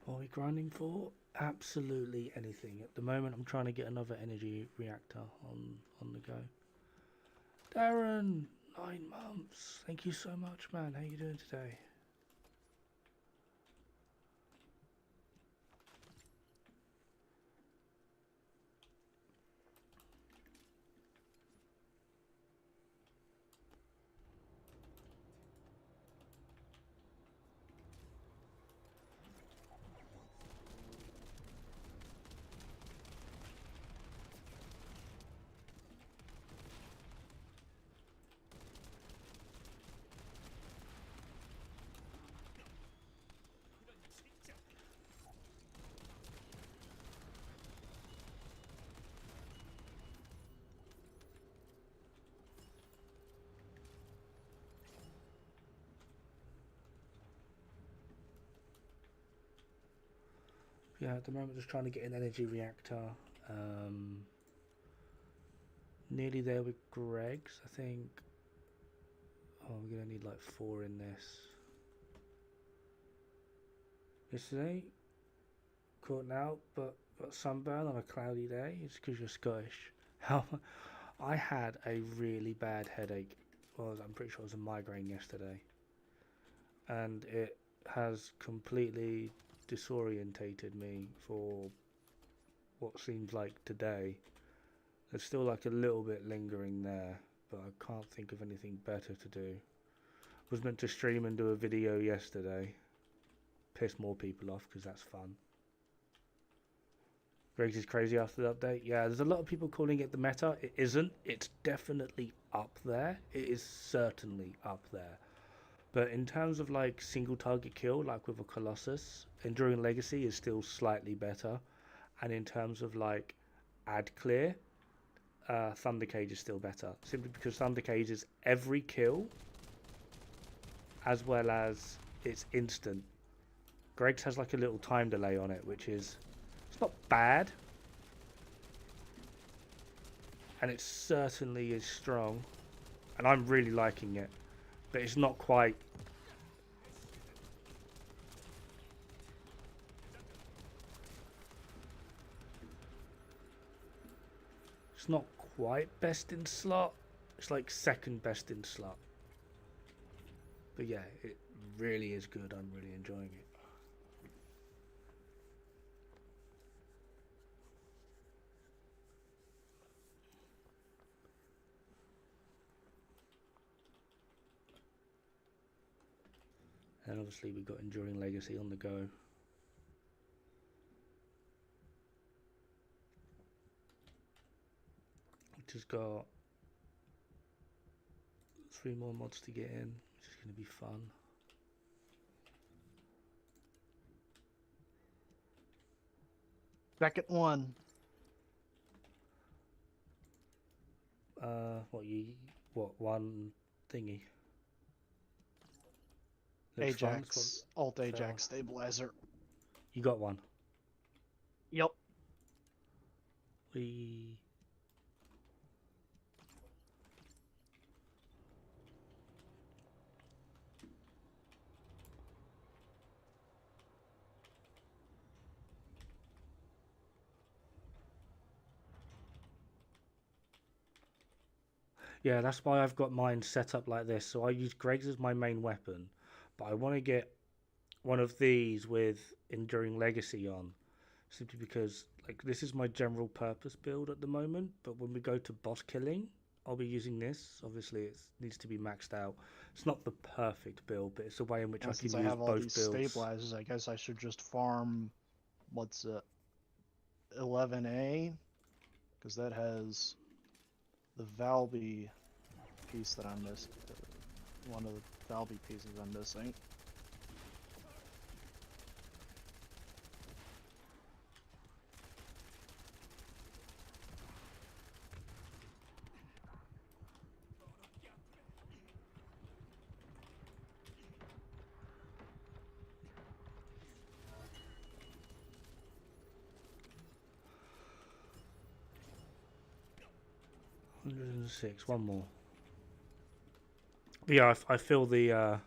What are we grinding for? Absolutely anything. At the moment, I'm trying to get another energy reactor on the go. Darren, 9 months. Thank you so much, man. How you doing today? Yeah, at the moment, just trying to get an energy reactor. Um, Nearly there with Greg's, I think. Oh, we're gonna need like 4 in this. Yesterday, caught out, but got sunburn on a cloudy day. It's because you're Scottish. How I had a really bad headache. Well, I'm pretty sure it was a migraine yesterday, and it has completely disorientated me for what seems like today. There's still like a little bit lingering there, but I can't think of anything better to do. Was meant to stream and do a video yesterday. Piss more people off because that's fun. Griggs is crazy after the update. Yeah, there's a lot of people calling it the meta. It isn't. It's definitely up there. It is certainly up there. But in terms of like single target kill, like with a Colossus, Enduring Legacy is still slightly better. And in terms of like ad clear, Thunder Cage is still better. Simply because Thunder Cage is every kill as well as it's instant. Greg's has like a little time delay on it, which is, it's not bad, and it certainly is strong, and I'm really liking it, but it's not quite. It's not quite best in slot. It's like second best in slot. But yeah, it really is good. I'm really enjoying it. And obviously we've got Enduring Legacy on the go. Just got 3 more mods to get in, which is going to be fun. Second one. What one thingy? Looks fun. Ajax. Alt Ajax stabilizer. You got one. Yep. We. Yeah, that's why I've got mine set up like this. So I use Greg's as my main weapon, but I want to get one of these with Enduring Legacy on, simply because like this is my general purpose build at the moment. But when we go to boss killing, I'll be using this. Obviously, it needs to be maxed out. It's not the perfect build, but it's a way in which I And can since I use have all both these builds. stabilizers, I guess I should just farm, what's it, 11A? Because that has the Valby piece that I'm missing. One of the Valby pieces I'm missing. One more. But yeah, I feel the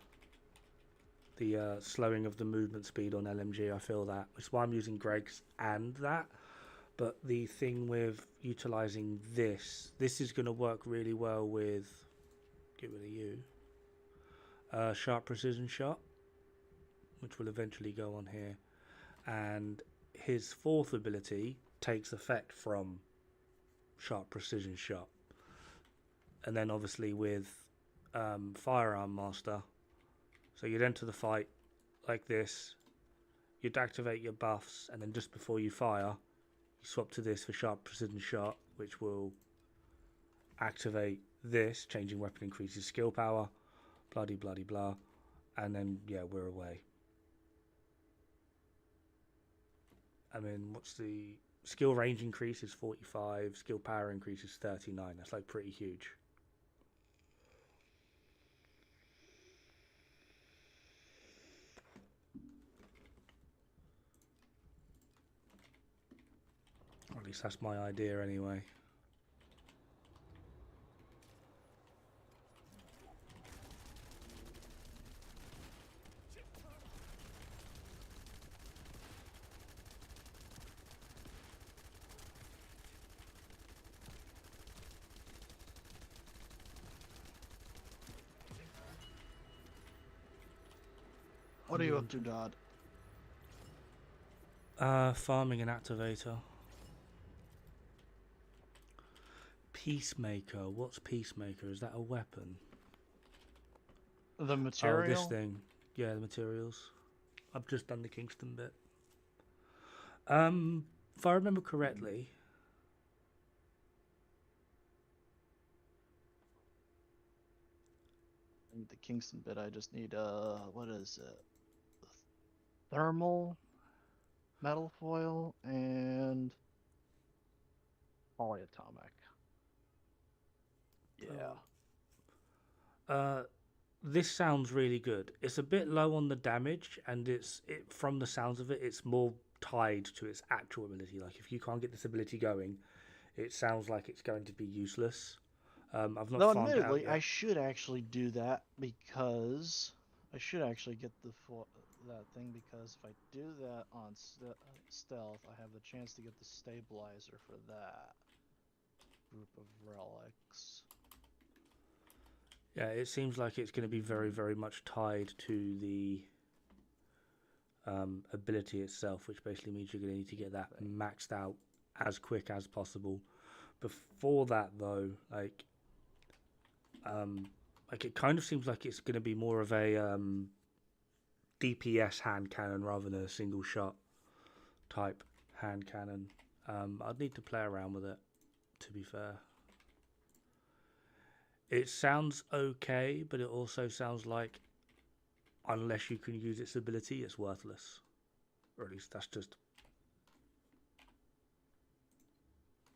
the slowing of the movement speed on LMG. I feel that, which is why I'm using Greg's and that. But the thing with utilizing this is going to work really well with, get rid of you, sharp precision shot, which will eventually go on here, and his fourth ability takes effect from sharp precision shot. And then obviously with firearm master, so you'd enter the fight like this, you'd activate your buffs, and then just before you fire, you swap to this for sharp precision shot, which will activate this, changing weapon increases skill power, bloody bloody blah, and then yeah, we're away. I mean, what's the skill range increase is 45, skill power increase is 39. That's like pretty huge. Or at least that's my idea anyway. What are you up to, Dod? Farming an activator. Peacemaker. What's Peacemaker? Is that a weapon? The material? Oh, this thing. Yeah, the materials. I've just done the Kingston bit. If I remember correctly, The Kingston bit, I just need, what is it? Thermal, metal foil, and polyatomic. Yeah. this sounds really good. It's a bit low on the damage, and from the sounds of it, it's more tied to its actual ability. Like if you can't get this ability going, it sounds like it's going to be useless. I've not Though farmed it out admittedly, yet. I should actually do that because I should actually get that thing because if I do that on stealth, I have the chance to get the stabilizer for that group of relics. Yeah, it seems like it's going to be very, very much tied to the ability itself, which basically means you're going to need to get that maxed out as quick as possible. Before that, though, like it kind of seems like it's going to be more of a DPS hand cannon rather than a single shot type hand cannon. I'd need to play around with it, to be fair. It sounds okay, but it also sounds like unless you can use its ability, it's worthless. Or at least that's just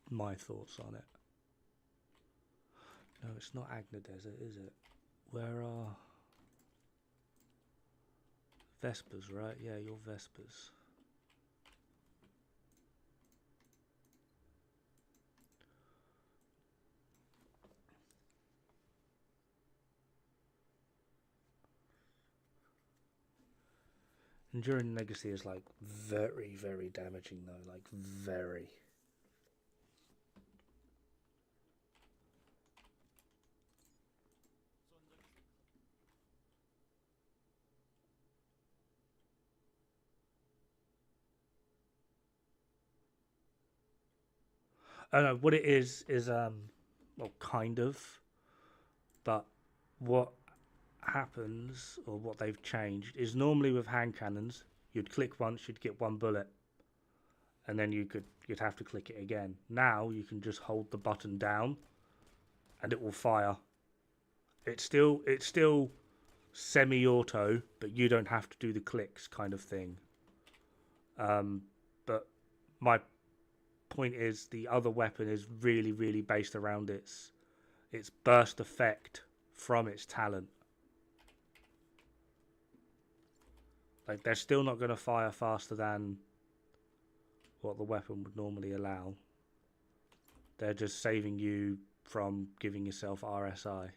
my thoughts on it. No, it's not Agna Desert, is it? Where are Vespers, right? Yeah, you're Vespers. Enduring Legacy is like very, very damaging though, like very. I don't know what it is well, kind of, but what happens or what they've changed is normally with hand cannons, you'd click once, you'd get one bullet, and then you'd have to click it again. Now you can just hold the button down, and it will fire. It's still semi-auto, but you don't have to do the clicks, kind of thing. But my point is the other weapon is really, really based around its burst effect from its talent. Like they're still not going to fire faster than what the weapon would normally allow. They're just saving you from giving yourself RSI.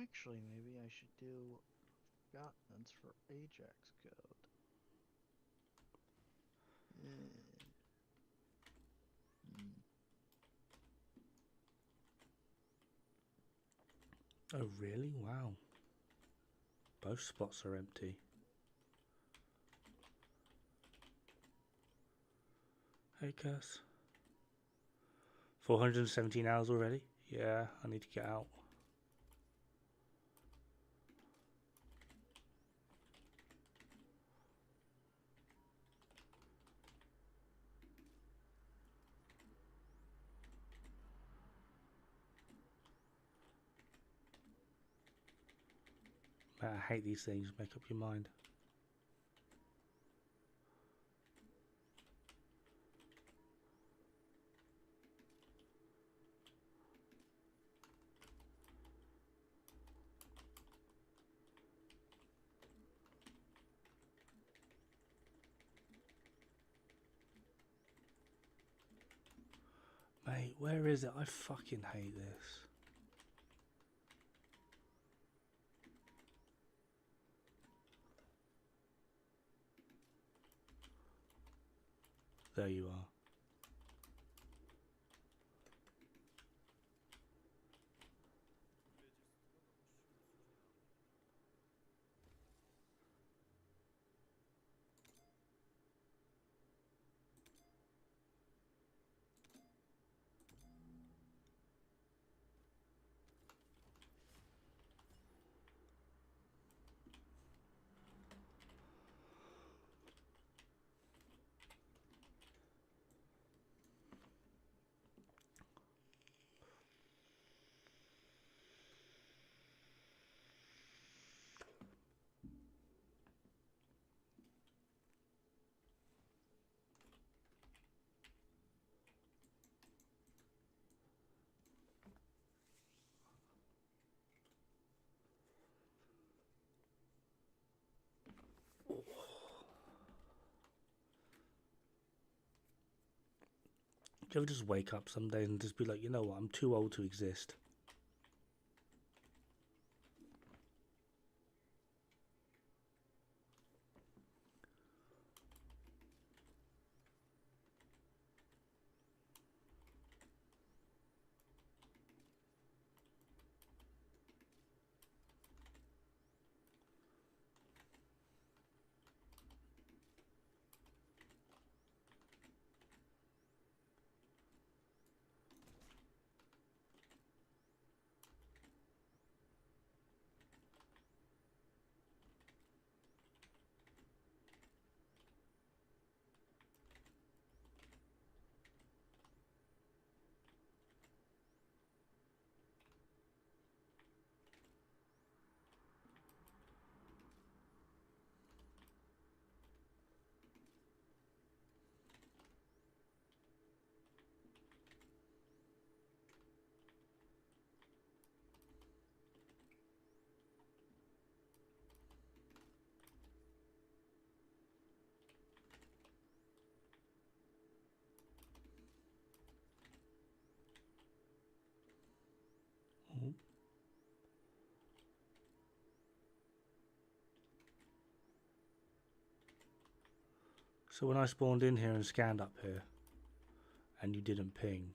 Actually, maybe I should do Forgotten's for Ajax code. Oh, really? Wow. Both spots are empty. Hey, Curse. 417 hours already? Yeah, I need to get out. Man, I hate these things. Make up your mind. Mate, where is it? I fucking hate this. There you are. Do you ever just wake up some days and just be like, you know what, I'm too old to exist? Oh. So when I spawned in here and scanned up here, and you didn't ping,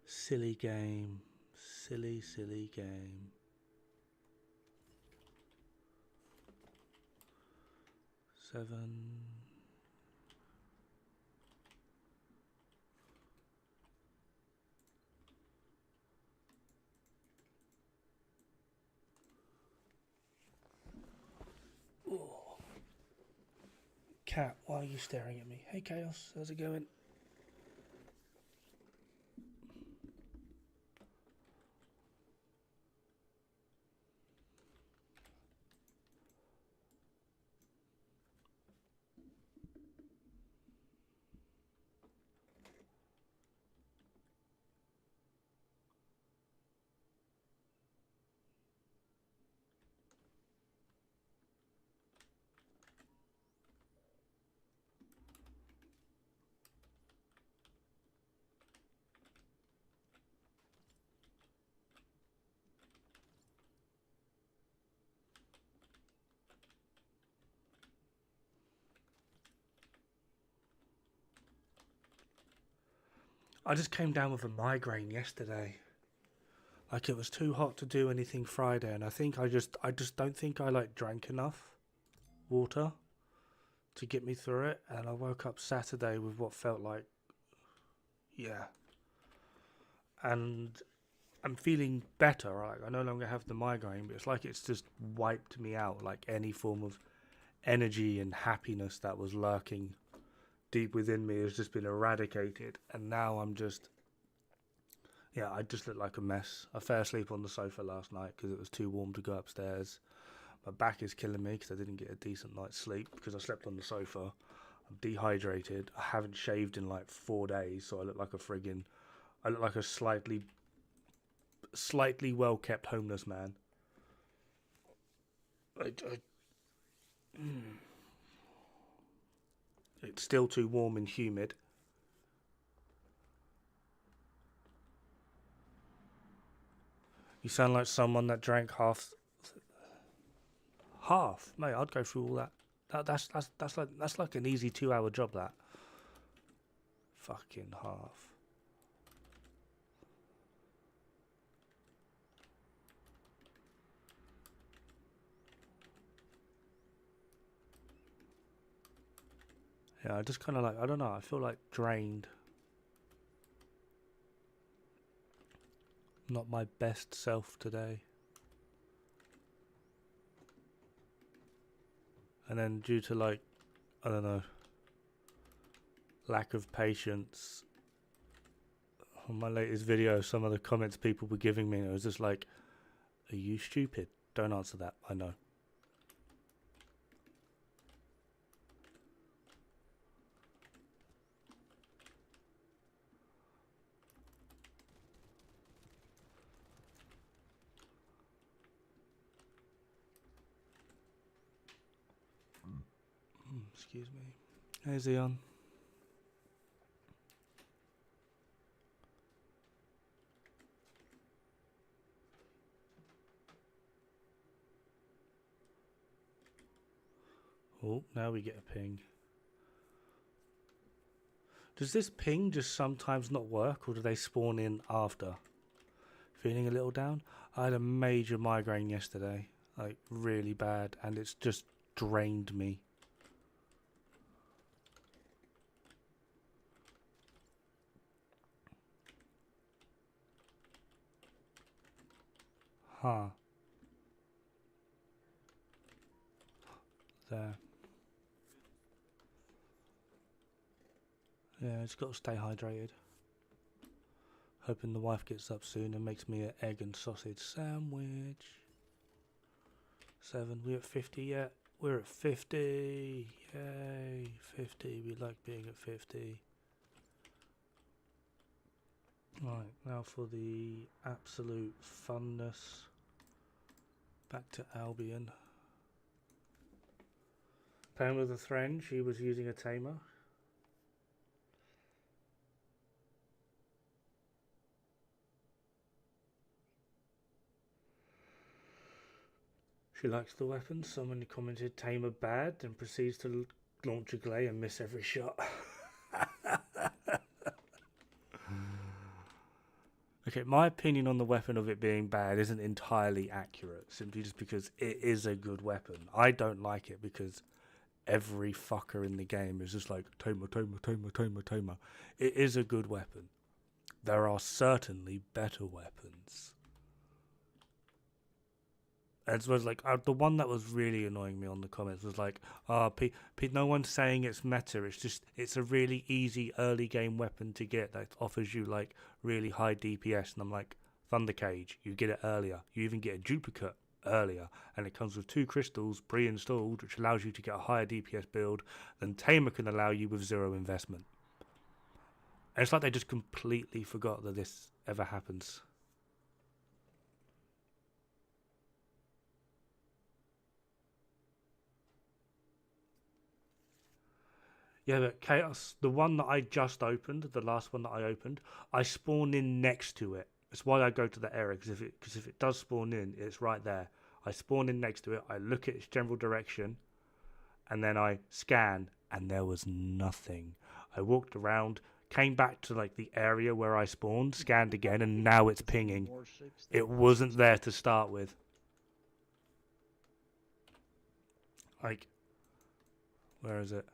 silly game, silly game. 7. Oh. Cat, why are you staring at me? Hey Chaos, how's it going? I just came down with a migraine yesterday. Like it was too hot to do anything Friday, and I think I just don't think I like drank enough water to get me through it. And I woke up Saturday with what felt like, yeah. And I'm feeling better. Right? I no longer have the migraine, but it's like it's just wiped me out. Like any form of energy and happiness that was lurking deep within me has just been eradicated, and now I'm just, yeah, I just look like a mess. I fell asleep on the sofa last night because it was too warm to go upstairs. My back is killing me because I didn't get a decent night's sleep because I slept on the sofa. I'm dehydrated. I haven't shaved in like 4 days, so I look like I look like a slightly well kept homeless man. It's still too warm and humid. You sound like someone that drank half. Mate, I'd go through all that. That's like an easy 2 hour job. That fucking half. Yeah, I just kind of like, I don't know. I feel like drained. Not my best self today. And then due to like, I don't know, lack of patience on my latest video, some of the comments people were giving me, it was just like, are you stupid? Don't answer that. I know. Excuse me. Hey, Zion. Oh, now we get a ping. Does this ping just sometimes not work, or do they spawn in after? Feeling a little down? I had a major migraine yesterday, like really bad, and it's just drained me. Huh. There. Yeah, it's got to stay hydrated. Hoping the wife gets up soon and makes me an egg and sausage sandwich. 7. We at 50 yet? We're at 50. Yay. 50. We like being at 50. Right, now for the absolute funness. Back to Albion. Playing with a Thren, she was using a tamer. She likes the weapon. Someone commented tamer bad, then proceeds to launch a glay and miss every shot. Okay, my opinion on the weapon of it being bad isn't entirely accurate, simply just because it is a good weapon. I don't like it because every fucker in the game is just like, tamer, tamer, tamer, tamer, tamer. It is a good weapon. There are certainly better weapons. As well as like the one that was really annoying me on the comments was like, no one's saying it's meta. It's a really easy early game weapon to get that offers you like really high DPS. And I'm like, Thunder Cage, you get it earlier. You even get a duplicate earlier, and it comes with 2 crystals pre-installed, which allows you to get a higher DPS build than Tamer can allow you with 0 investment. And it's like they just completely forgot that this ever happens. Yeah, but Chaos, the one that I just opened, the last one that I opened, I spawn in next to it. That's why I go to the area, because if it does spawn in, it's right there. I spawn in next to it, I look at its general direction, and then I scan, and there was nothing. I walked around, came back to like the area where I spawned, scanned again, and now it's pinging. More shapes It wasn't there to start with. Like, where is it?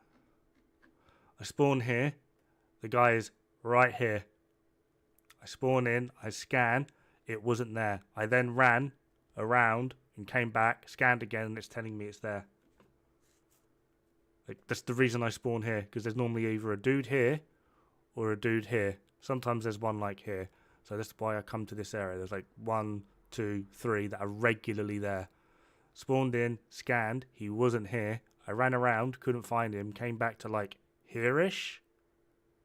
I spawn here. The guy is right here. I spawn in, I scan, it wasn't there. I then ran around and came back, scanned again, and it's telling me it's there. Like, that's the reason I spawn here, because there's normally either a dude here or a dude here. Sometimes there's one like here. So that's why I come to this area. There's like 1, 2, 3 that are regularly there. Spawned in, scanned, he wasn't here. I ran around, couldn't find him, came back to like here-ish,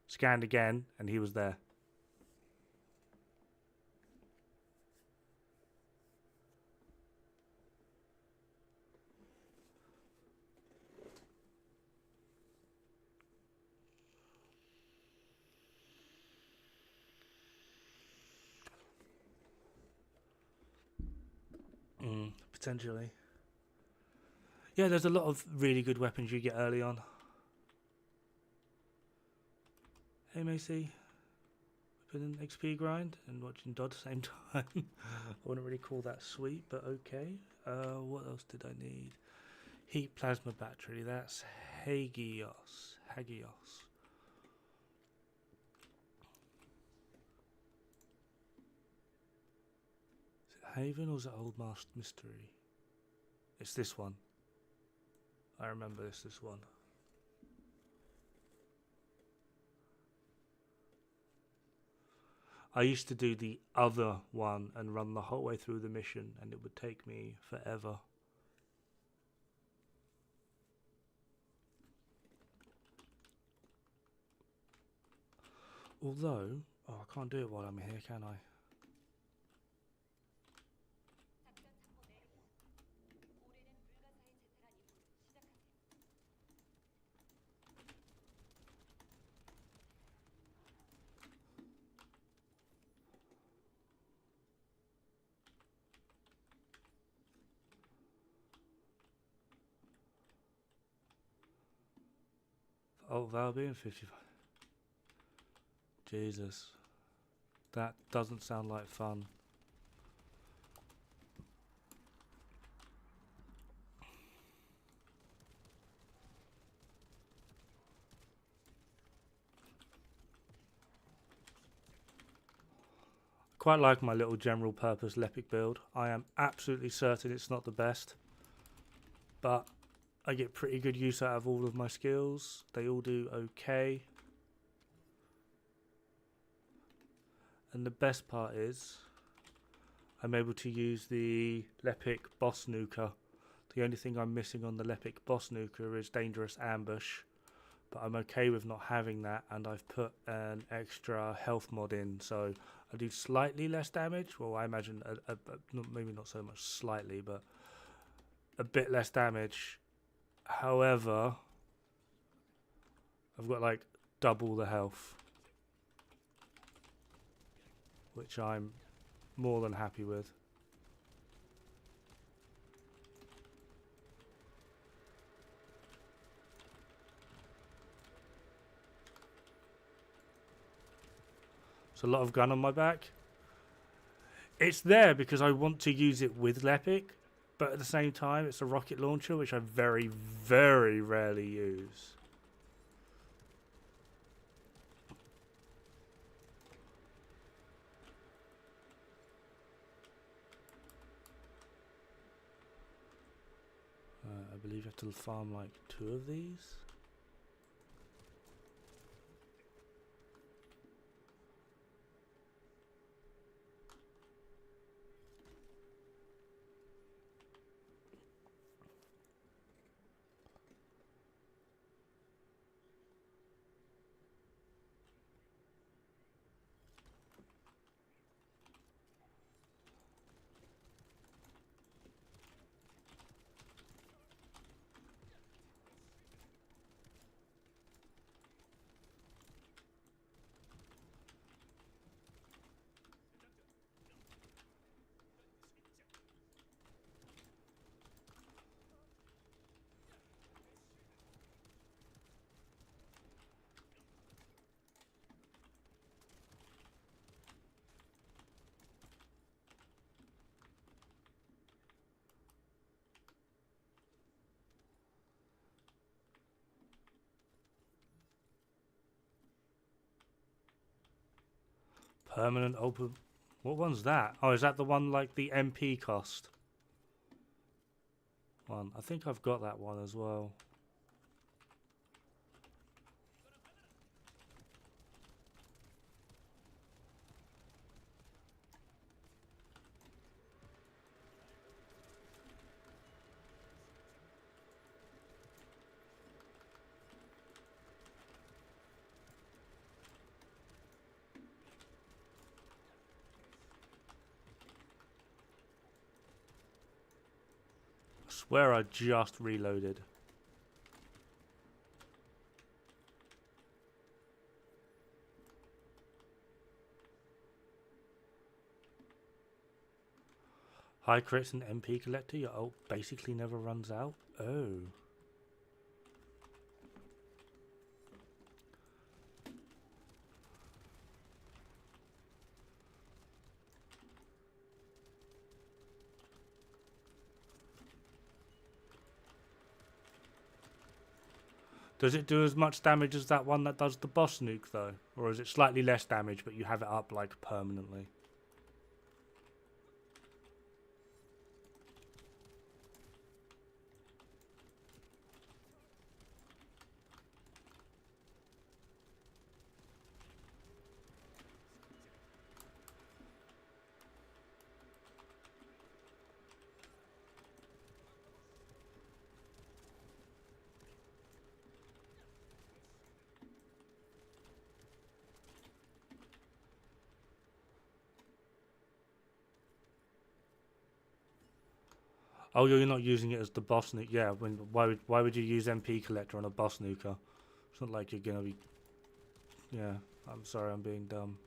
scanned again, and he was there. Potentially. Yeah, there's a lot of really good weapons you get early on. Hey, Macy. Been an XP grind and watching Dod at the same time. I wouldn't really call that sweet, but okay. What else did I need? Heat plasma battery. That's Hagios. Hagios. Is it Haven or is it Old Master Mystery? It's this one. I remember this one. I used to do the other one and run the whole way through the mission, and it would take me forever. Although, I can't do it while I'm here, can I? Oh, that'll be in 55. Jesus. That doesn't sound like fun. Quite like my little general purpose Lepic build. I am absolutely certain it's not the best, but I get pretty good use out of all of my skills. They all do okay. And the best part is I'm able to use the Lepic boss nuker. The only thing I'm missing on the Lepic boss nuker is dangerous ambush, but I'm okay with not having that, and I've put an extra health mod in, so I do slightly less damage. Well, I imagine maybe not so much slightly, but a bit less damage. However, I've got like double the health, which I'm more than happy with. A lot of gun on my back. It's there because I want to use it with Lepic, but at the same time it's a rocket launcher which I very, very rarely use. I believe you have to farm like 2 of these. Permanent open. What one's that? Oh, is that the one like the MP cost one? I think I've got that one as well. I swear I just reloaded. High crits and MP collector, your ult basically never runs out. Oh. Does it do as much damage as that one that does the boss nuke though? Or is it slightly less damage but you have it up like permanently? Oh, you're not using it as the boss nuke. Yeah, why would you use MP collector on a boss nuker? It's not like you're gonna be. Yeah, I'm sorry, I'm being dumb.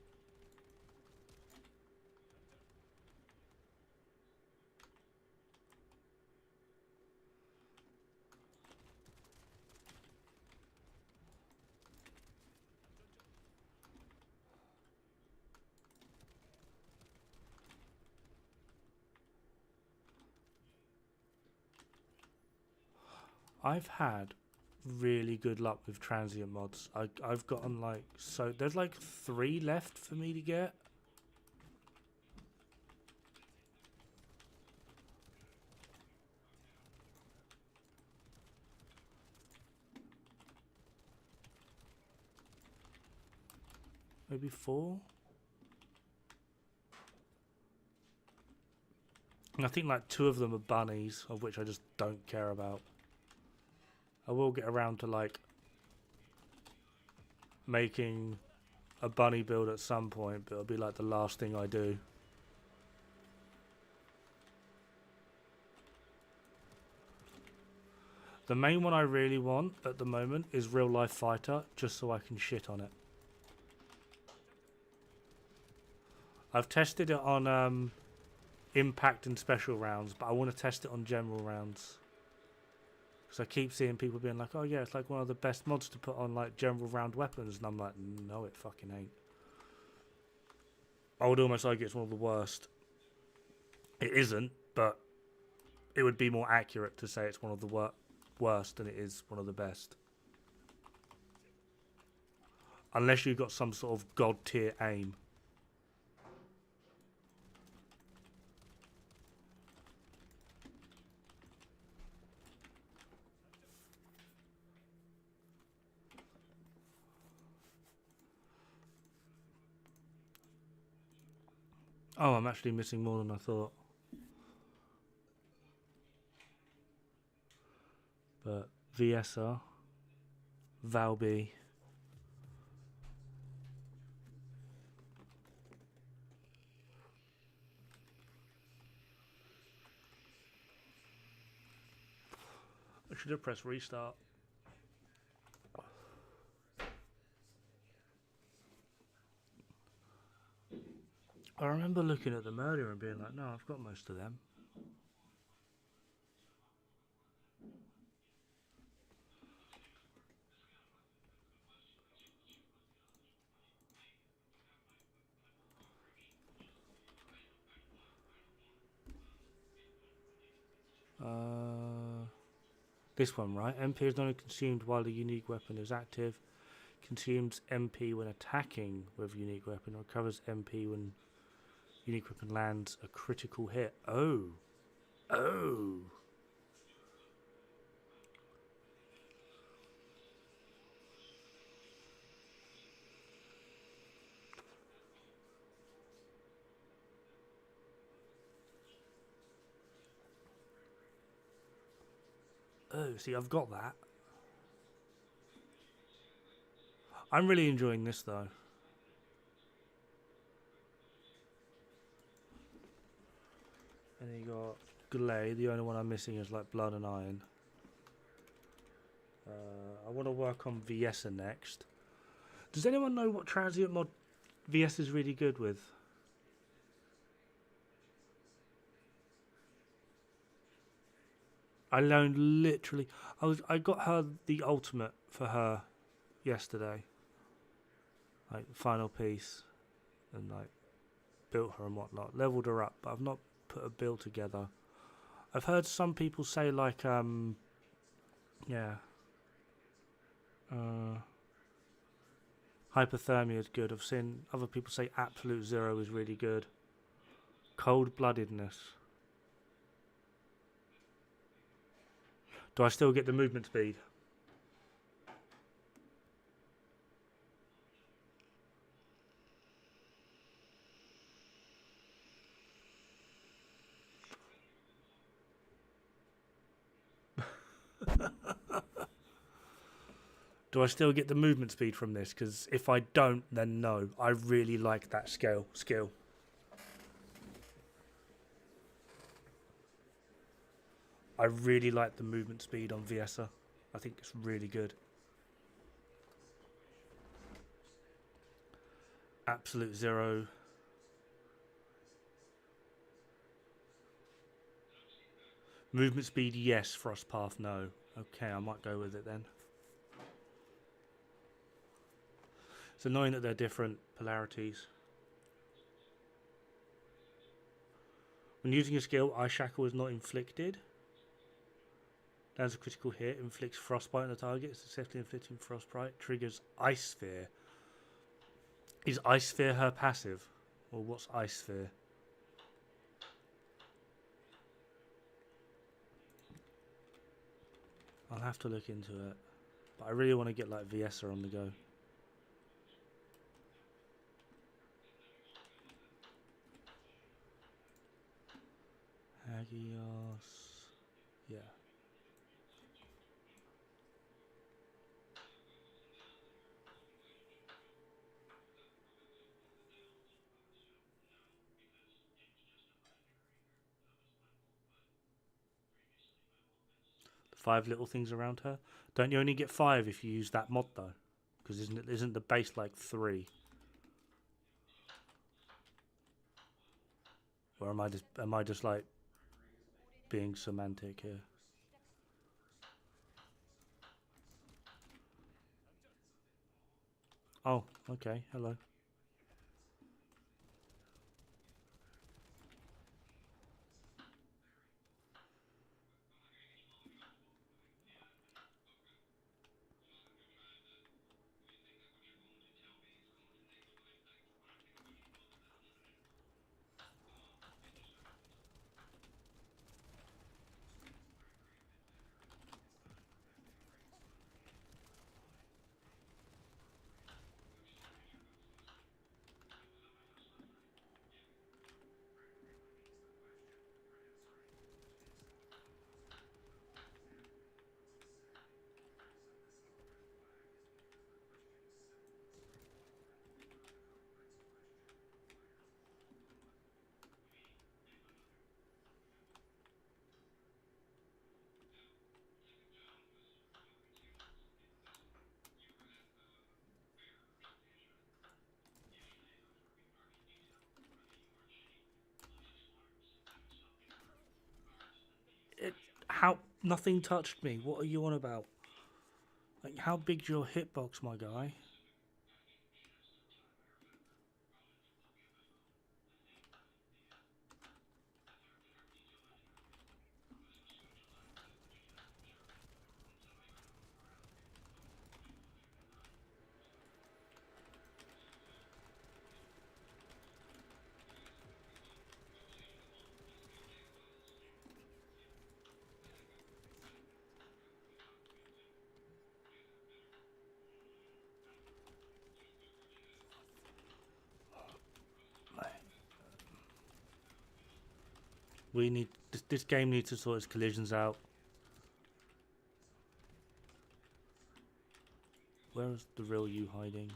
I've had really good luck with transient mods. I've gotten like so there's like 3 left for me to get. Maybe 4. And I think like 2 of them are bunnies, of which I just don't care about. I will get around to like making a bunny build at some point, but it'll be like the last thing I do. The main one I really want at the moment is Real Life Fighter, just so I can shit on it. I've tested it on Impact and Special rounds, but I want to test it on General rounds. Because I keep seeing people being like, oh yeah, it's like one of the best mods to put on like General round weapons, and I'm like, no it fucking ain't. I would almost argue it's one of the worst. It isn't, but it would be more accurate to say it's one of the worst than it is one of the best. Unless you've got some sort of god tier aim. Oh, I'm actually missing more than I thought. But VSR, Valby. I should have pressed restart. I remember looking at them earlier and being like, no, I've got most of them. This one, right? MP is not consumed while the unique weapon is active. Consumes MP when attacking with unique weapon. Recovers MP when unique weapon lands a critical hit. Oh. Oh. Oh, see, I've got that. I'm really enjoying this, though. And then you got Glay. The only one I'm missing is like Blood and Iron. I want to work on Viessa next. Does anyone know what transient mod VS is really good with? I learned literally. I got her the ultimate for her yesterday. Like final piece, and like built her and whatnot, leveled her up, but I've not put a build together. I've heard some people say like yeah, hypothermia is good. I've seen other people say absolute zero is really good. Cold-bloodedness. Do I still get the movement speed? Do I still get the movement speed from this? Because if I don't, then no. I really like that skill. I really like the movement speed on Viessa. I think it's really good. Absolute zero. Movement speed, yes. Frost path, no. Okay, I might go with it then. It's annoying that they're different polarities. When using a skill, Ice Shackle is not inflicted. Lands a critical hit, inflicts frostbite on the target, successfully inflicting frostbite, triggers Ice Sphere. Is Ice Sphere her passive? Or what's Ice Sphere? I'll have to look into it. But I really want to get like Viessa on the go. Hagios. Yeah. The 5 little things around her. Don't you only get 5 if you use that mod though? Because isn't the base like 3? Or am I just like being semantic here? Oh, okay. Hello. How nothing touched me. What are you on about? Like, how big's your hitbox, my guy? We need this game needs to sort its collisions out. Where is the real you hiding?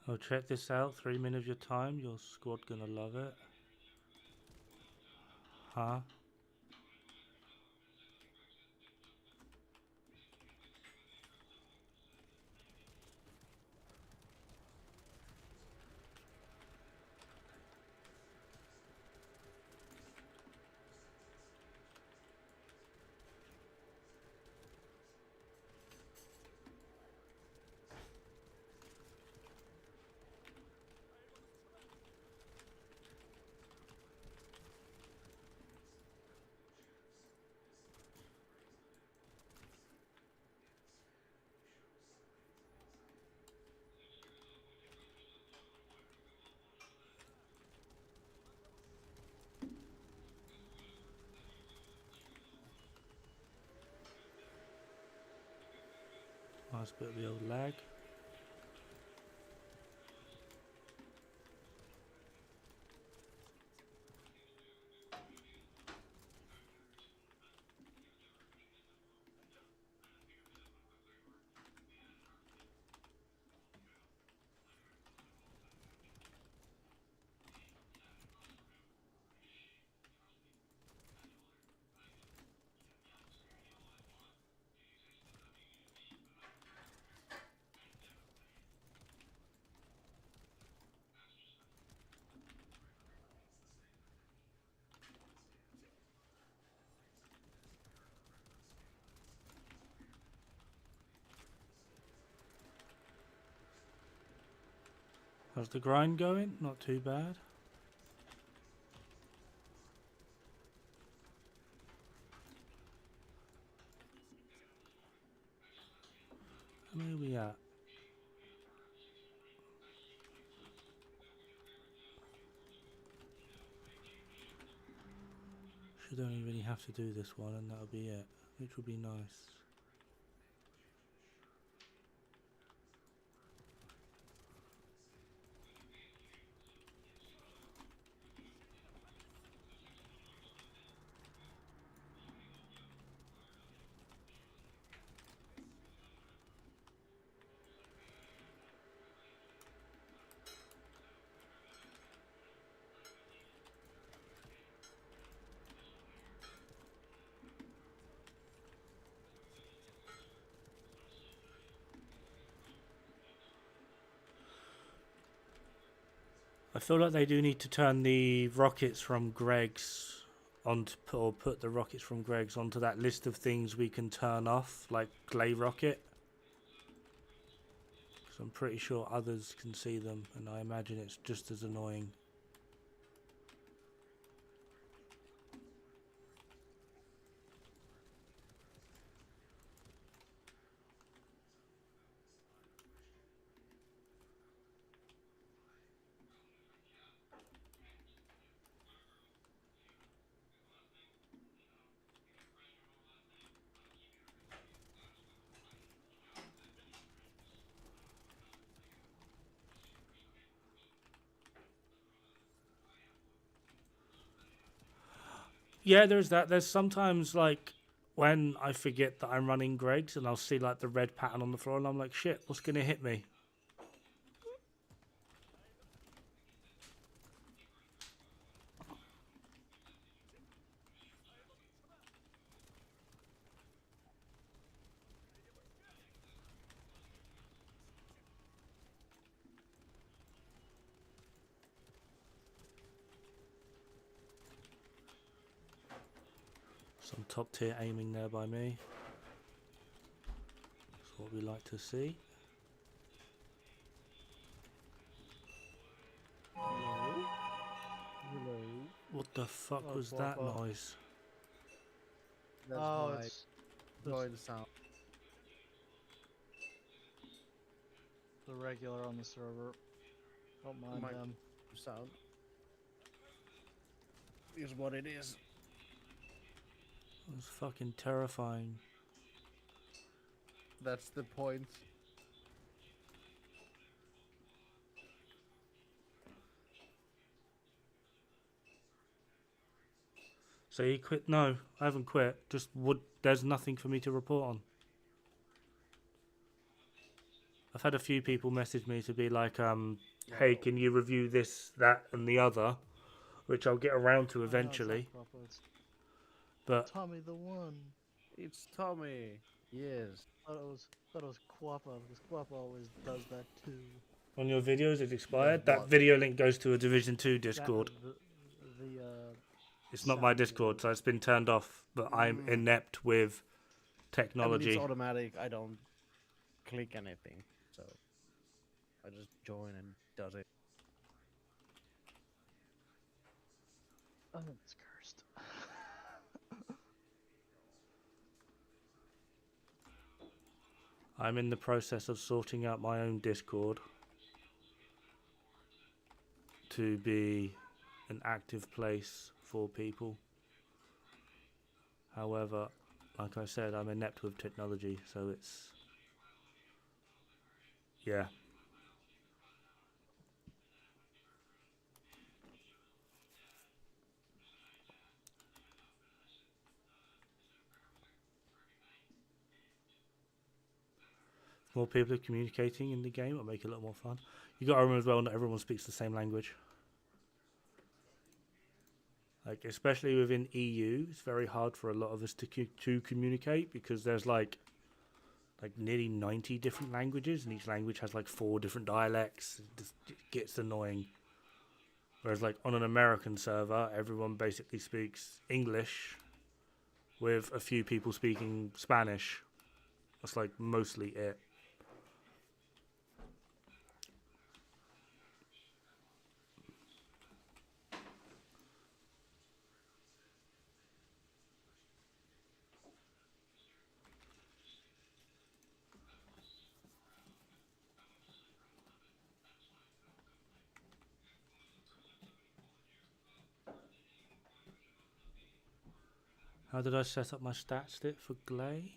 Oh, check this out. 3 minutes of your time. Your squad gonna love it. Huh? Nice bit of the old lag. How's the grind going? Not too bad. How many are we at? Should only really have to do this one and that'll be it, which will be nice. I feel like they do need to turn the rockets from Greg's onto, or put the rockets from Greg's onto that list of things we can turn off, like Glay Rocket. Because I'm pretty sure others can see them, and I imagine it's just as annoying. Yeah, there's that. There's sometimes like when I forget that I'm running Greg's and I'll see like the red pattern on the floor and I'm like, shit, what's gonna hit me? Some top tier aiming there by me. That's what we like to see. Hello? Hello? What the fuck Oh, was that Papa. noise? That's Oh, my it's noise sound. the regular on the server. Don't mind Might- them. Sound is what it is. It was fucking terrifying. That's the point. So you quit? No, I haven't quit. Just there's nothing for me to report on. I've had a few people message me to be like, hey, can you review this, that, and the other, which I'll get around to Oh, no, it's not eventually. Quappa, it's But Tommy the One. It's Tommy. Yes. Thought it was Quappa because Quappa always does that too. on your videos, it's expired. what? That video link goes to a Division 2 Discord. The It's not my sound Discord, link. so it's been turned off. But I'm inept with I mean, technology. it's automatic. I don't click anything, so I just join and does it. Oh, it's cursed. I'm in the process of sorting out my own Discord to be an active place for people. However, like I said, I'm inept with technology, so it's... yeah. More people are communicating in the game, it'll make it a lot more fun. You got to remember as well, not everyone speaks the same language. Like, especially within EU, it's very hard for a lot of us to communicate because there's like nearly 90 different languages, and each language has like 4 different dialects. It gets annoying. Whereas like on an American server, everyone basically speaks English with a few people speaking Spanish. That's like mostly it. How did I set up my stat stick for Glay?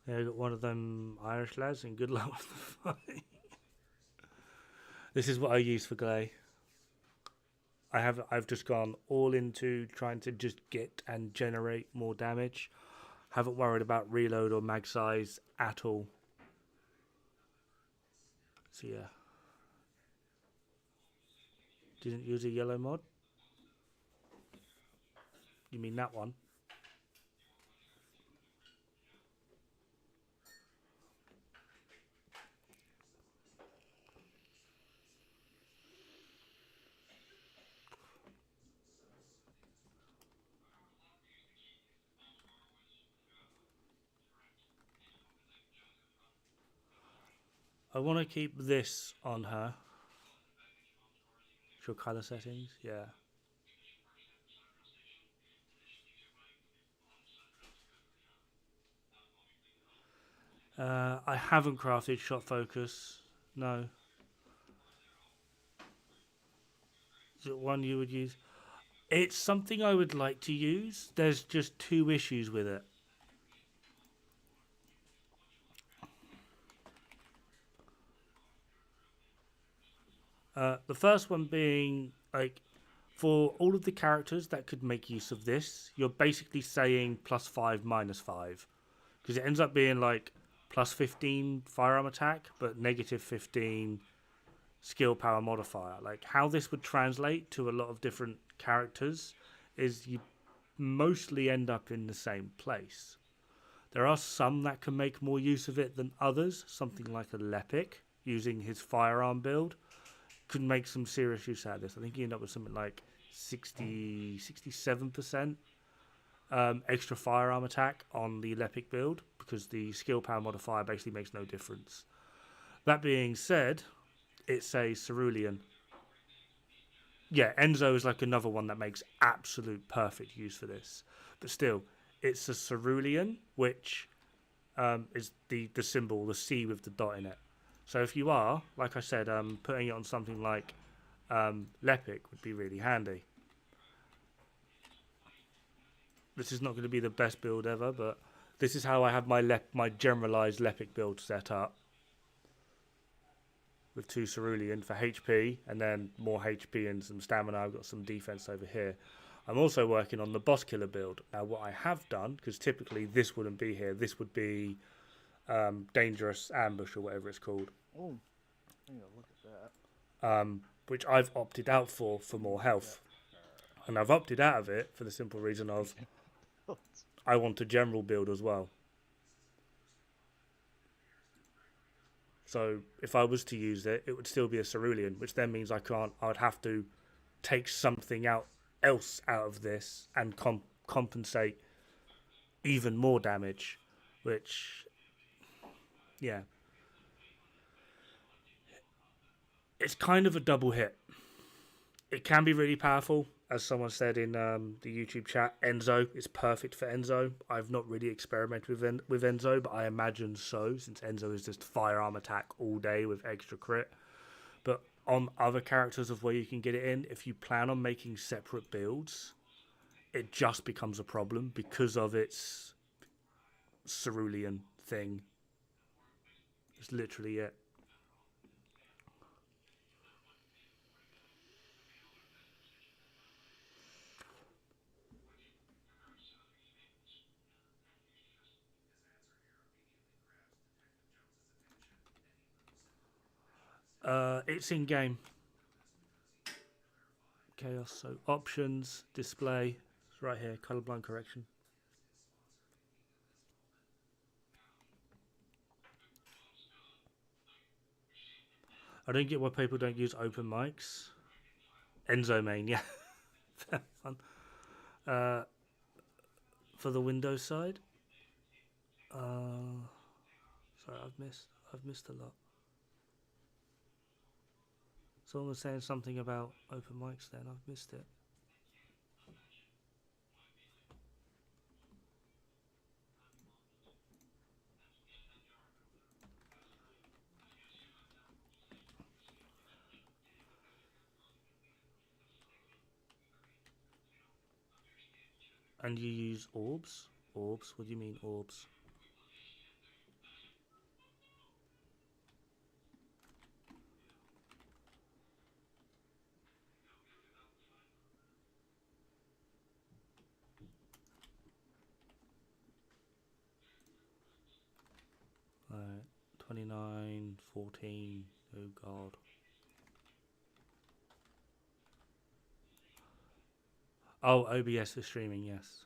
Yeah, I got one of them Irish lads, and good luck with the fight. This is what I use for Glay. I've just gone all into trying to just get and generate more damage. Haven't worried about reload or mag size at all. So yeah. Didn't use a yellow mod? You mean that one? I want to keep this on her. Show color settings, yeah. I haven't crafted shot focus. No. Is it one you would use? It's something I would like to use. There's just 2 issues with it. The first one being, like, for all of the characters that could make use of this, you're basically saying +5, -5. Because it ends up being, like, +15 firearm attack, but -15 skill power modifier. Like, how this would translate to a lot of different characters is you mostly end up in the same place. There are some that can make more use of it than others. Something like a Lepic, using his firearm build, could make some serious use out of this. I think you end up with something like 67% extra firearm attack on the Lepic build, because the skill power modifier basically makes no difference. That being said, it's a cerulean. yeah, Enzo is like another one that makes absolute perfect use for this. But still, it's a cerulean, which is the symbol, the C with the dot in it. So if you are, like I said, putting it on something like Lepic would be really handy. This is not going to be the best build ever, but this is how I have my generalized Lepic build set up. With 2 cerulean for HP, and then more HP and some stamina. I've got some defense over here. I'm also working on the boss killer build. Now, what I have done, because typically this wouldn't be here, this would be dangerous ambush or whatever it's called. Oh, I need to look at that. Which I've opted out for more health. And I've opted out of it for the simple reason of I want a general build as well. So if I was to use it, it would still be a cerulean, which then means I would have to take something else out of this and compensate even more damage, which, yeah. It's kind of a double hit. It can be really powerful. As someone said in the YouTube chat, Enzo is perfect for Enzo. I've not really experimented with Enzo, but I imagine so, since Enzo is just firearm attack all day with extra crit. But on other characters of where you can get it in, if you plan on making separate builds, it just becomes a problem because of its cerulean thing. It's literally it. It's in game. Chaos. So options, display. It's right here. Colorblind correction. I don't get why people don't use open mics. Enzo main, yeah. Fun. For the Windows side. Sorry, I've missed a lot. Someone was saying something about open mics then. I've missed it. And you use orbs? Orbs? What do you mean orbs? Right, 29, 14, oh god. Oh, OBS for streaming, yes.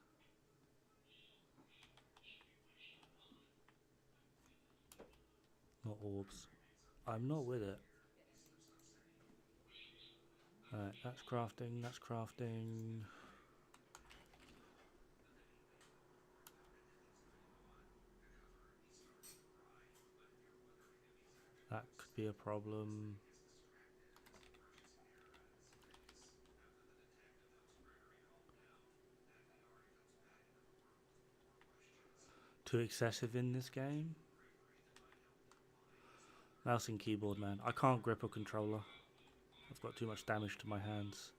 Not orbs. I'm not with it. Alright, that's crafting, that's crafting. That could be a problem. Too excessive in this game? Mouse and keyboard, man. I can't grip a controller. I've got too much damage to my hands.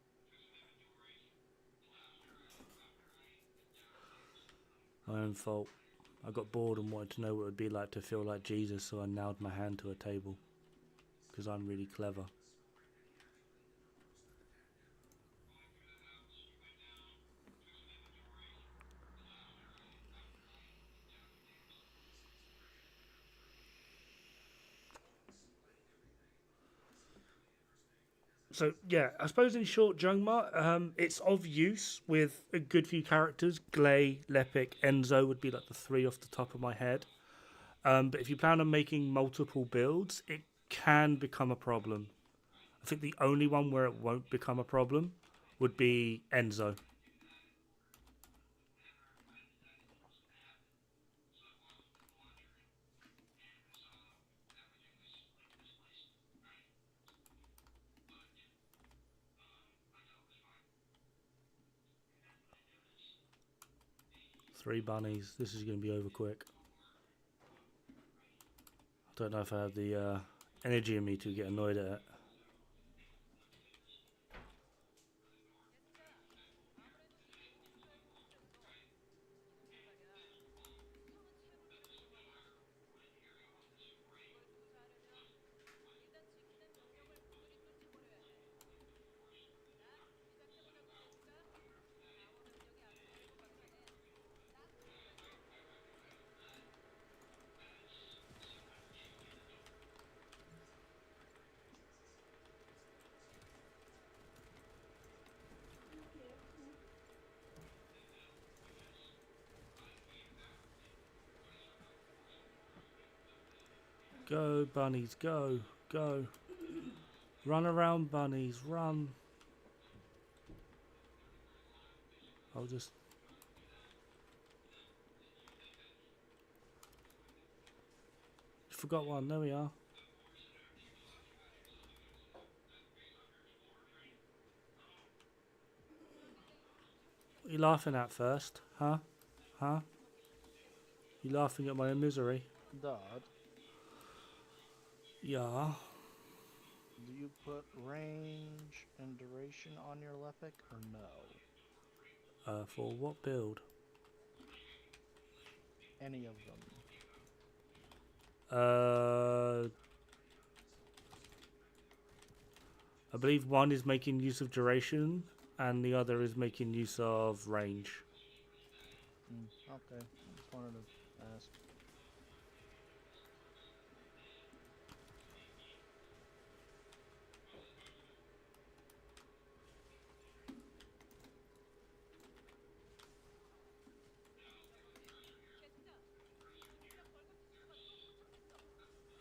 My own fault. I got bored and wanted to know what it would be like to feel like Jesus, so I nailed my hand to a table. Because I'm really clever. So yeah, I suppose in short, Jungma, it's of use with a good few characters. Glay, Lepic, Enzo would be like the 3 off the top of my head. But if you plan on making multiple builds, it can become a problem. I think the only one where it won't become a problem would be Enzo. 3 bunnies. This is going to be over quick. I don't know if I have the energy in me to get annoyed at it. Go, bunnies, go, go. Run around, bunnies, run. I'll just... Forgot one, there we are. What are you laughing at first? Huh? Huh? You laughing at my misery? Dod, Yeah. do you put range and duration on your Lepic or no? For what build? Any of them. I believe one is making use of duration and the other is making use of range. Okay, I just wanted to ask.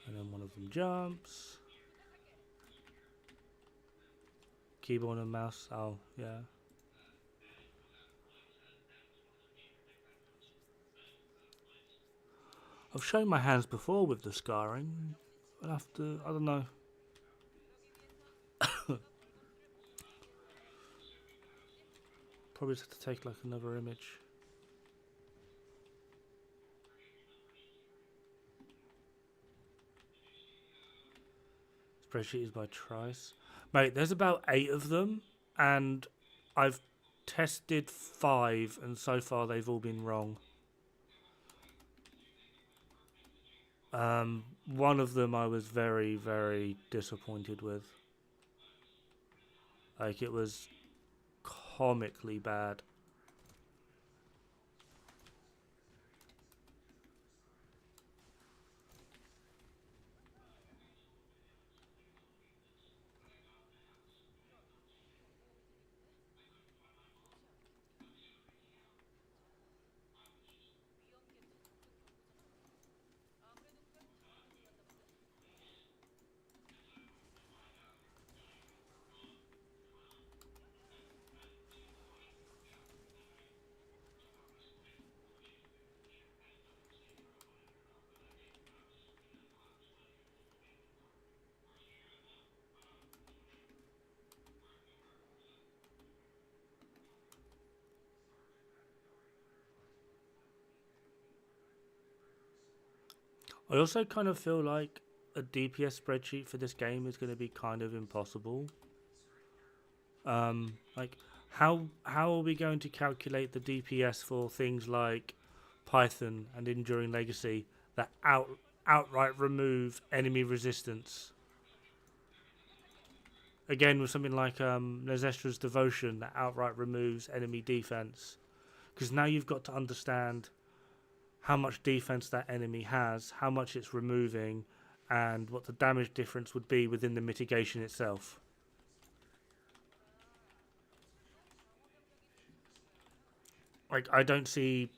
And then one of them jumps. Keyboard and mouse. Oh, yeah. I've shown my hands before with the scarring. I'll have to... I don't know. Probably just have to take like another image. Spreadsheet is by Trice. Mate, there's about 8 of them, and I've tested 5, and so far they've all been wrong. One of them I was very, very disappointed with. Like, it was comically bad. I also kind of feel like a DPS spreadsheet for this game is going to be kind of impossible. Like, how are we going to calculate the DPS for things like Python and Enduring Legacy that outright remove enemy resistance? Again, with something like Nezestra's Devotion that outright removes enemy defense. Because now you've got to understand how much defense that enemy has, how much it's removing, and what the damage difference would be within the mitigation itself. Like, I don't see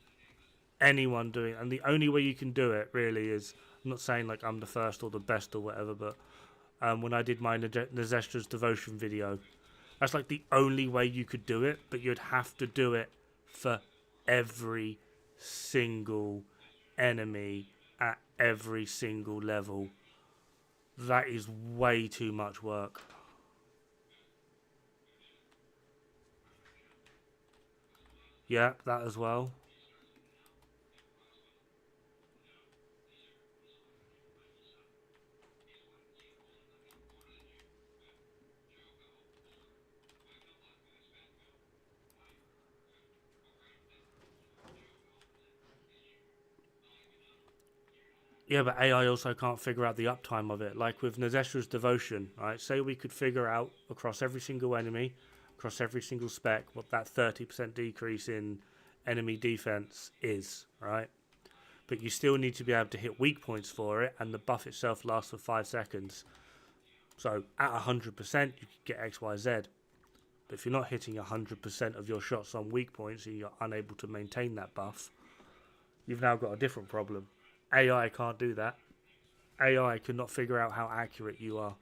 anyone doing it, and the only way you can do it really is, I'm not saying like I'm the first or the best or whatever, but when I did my Nezestra's Devotion video, that's like the only way you could do it, but you'd have to do it for every single enemy at every single level. That is way too much work. Yeah, that as well. Yeah, but AI also can't figure out the uptime of it. Like with Nazestra's Devotion, right? Say we could figure out across every single enemy, across every single spec, what that 30% decrease in enemy defense is, right? But you still need to be able to hit weak points for it, and the buff itself lasts for 5 seconds. So at 100%, you could get X, Y, Z. But if you're not hitting 100% of your shots on weak points and you're unable to maintain that buff, you've now got a different problem. AI can't do that. AI cannot figure out how accurate you are.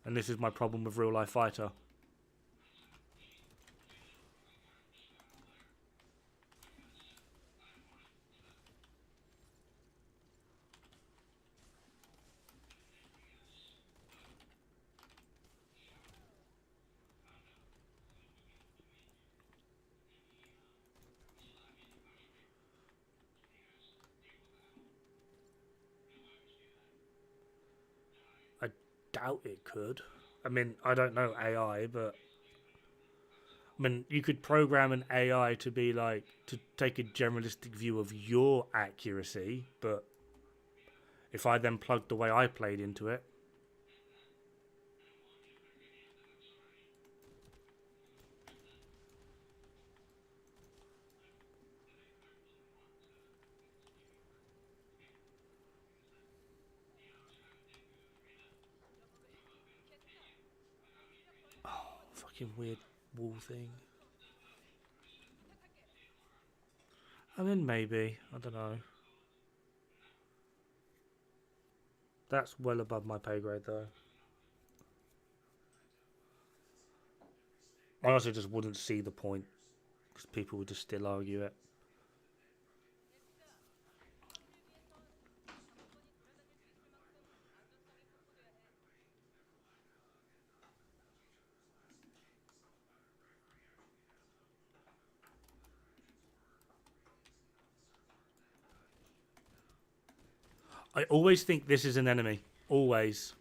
And this is my problem with Real Life Fighter. I doubt it could. I mean, I don't know AI, but I mean, you could program an AI to be like, to take a generalistic view of your accuracy, but if I then plugged the way I played into it, fucking weird wall thing. I mean, maybe. I don't know. That's well above my pay grade, though. I honestly just wouldn't see the point, because people would just still argue it. I always think this is an enemy. Always.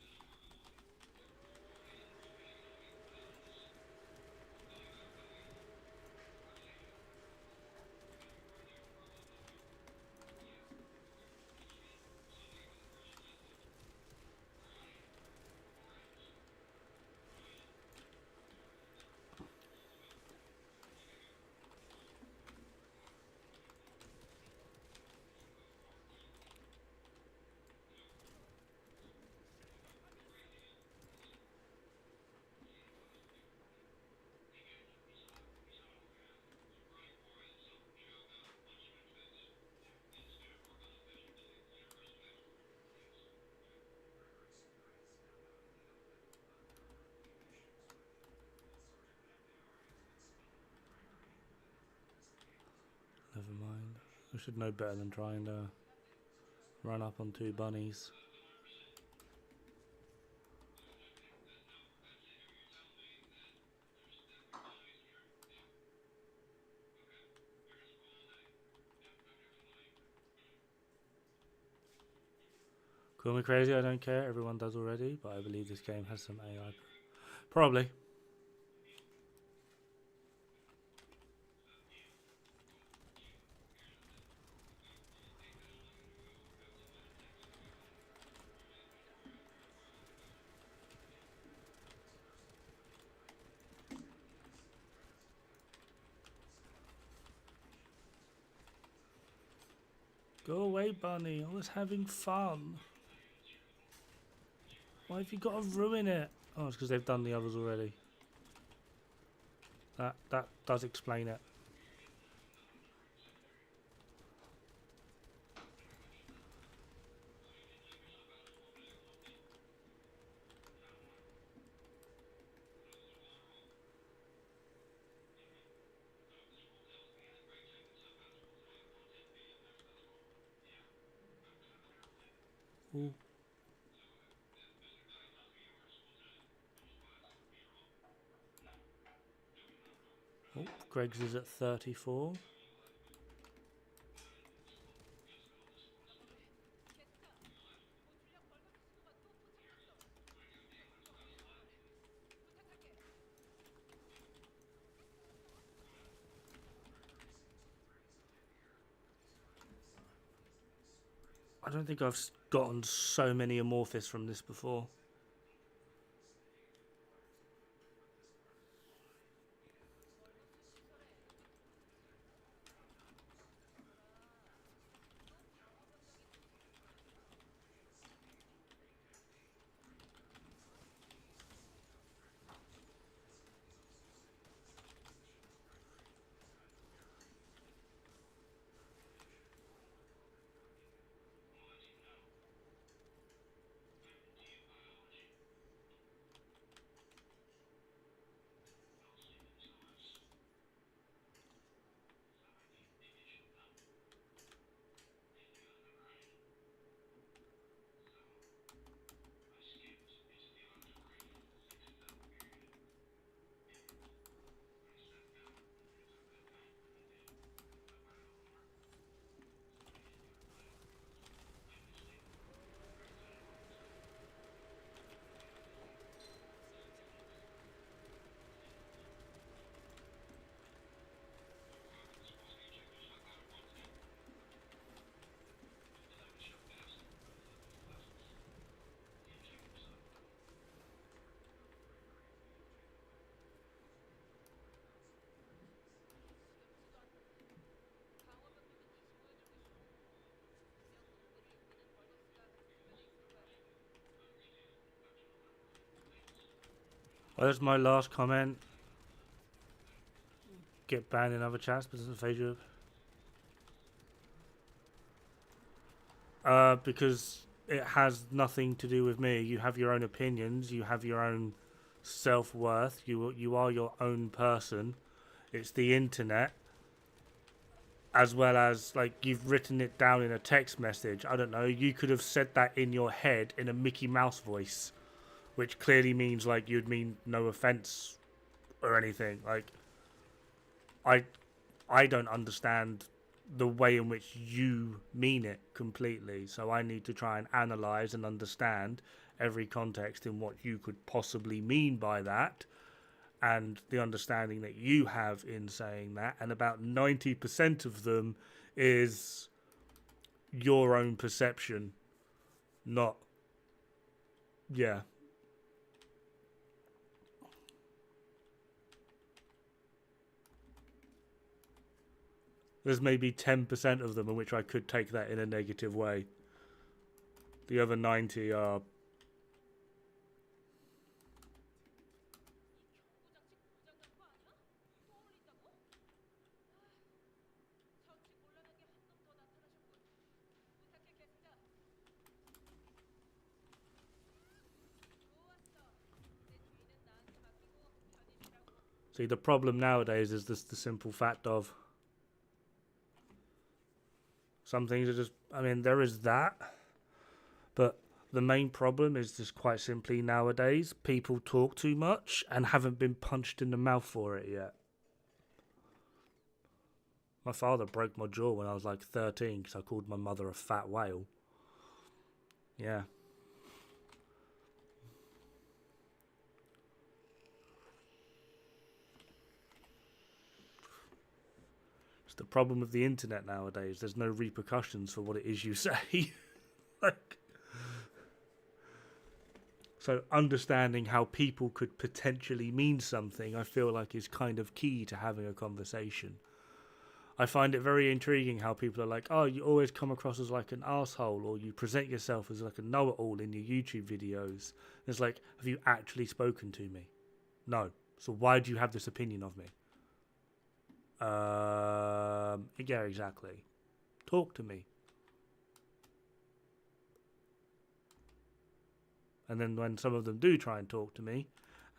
Never mind. I should know better than trying to run up on 2 bunnies. Call me crazy, I don't care. Everyone does already, but I believe this game has some AI. Probably. Go away, bunny. I was having fun. Why have you got to ruin it? Oh, it's because they've done the others already. That does explain it. Ooh. Oh, Greg's is at 34. I don't think I've gotten so many amorphous from this before. Well, that's my last comment. Get banned in other chats, but doesn't phase you. Because it has nothing to do with me. You have your own opinions. You have your own self-worth. You are your own person. It's the internet, as well as like you've written it down in a text message. I don't know. You could have said that in your head in a Mickey Mouse voice, which clearly means like you'd mean no offense or anything. Like I don't understand the way in which you mean it completely. So I need to try and analyze and understand every context in what you could possibly mean by that, and the understanding that you have in saying that. And about 90% of them is your own perception, not, yeah. There's maybe 10% of them in which I could take that in a negative way. The other 90 are... See, the problem nowadays is just the simple fact of... Some things are just... I mean, there is that. But the main problem is just quite simply nowadays, people talk too much and haven't been punched in the mouth for it yet. My father broke my jaw when I was like 13 because I called my mother a fat whale. Yeah. It's the problem with the internet nowadays. There's no repercussions for what it is you say. Like, so understanding how people could potentially mean something, I feel like is kind of key to having a conversation. I find it very intriguing how people are like, oh, you always come across as like an asshole, or you present yourself as like a know-it-all in your YouTube videos. It's like, have you actually spoken to me? No. So why do you have this opinion of me? Yeah, exactly. Talk to me. And then when some of them do try and talk to me,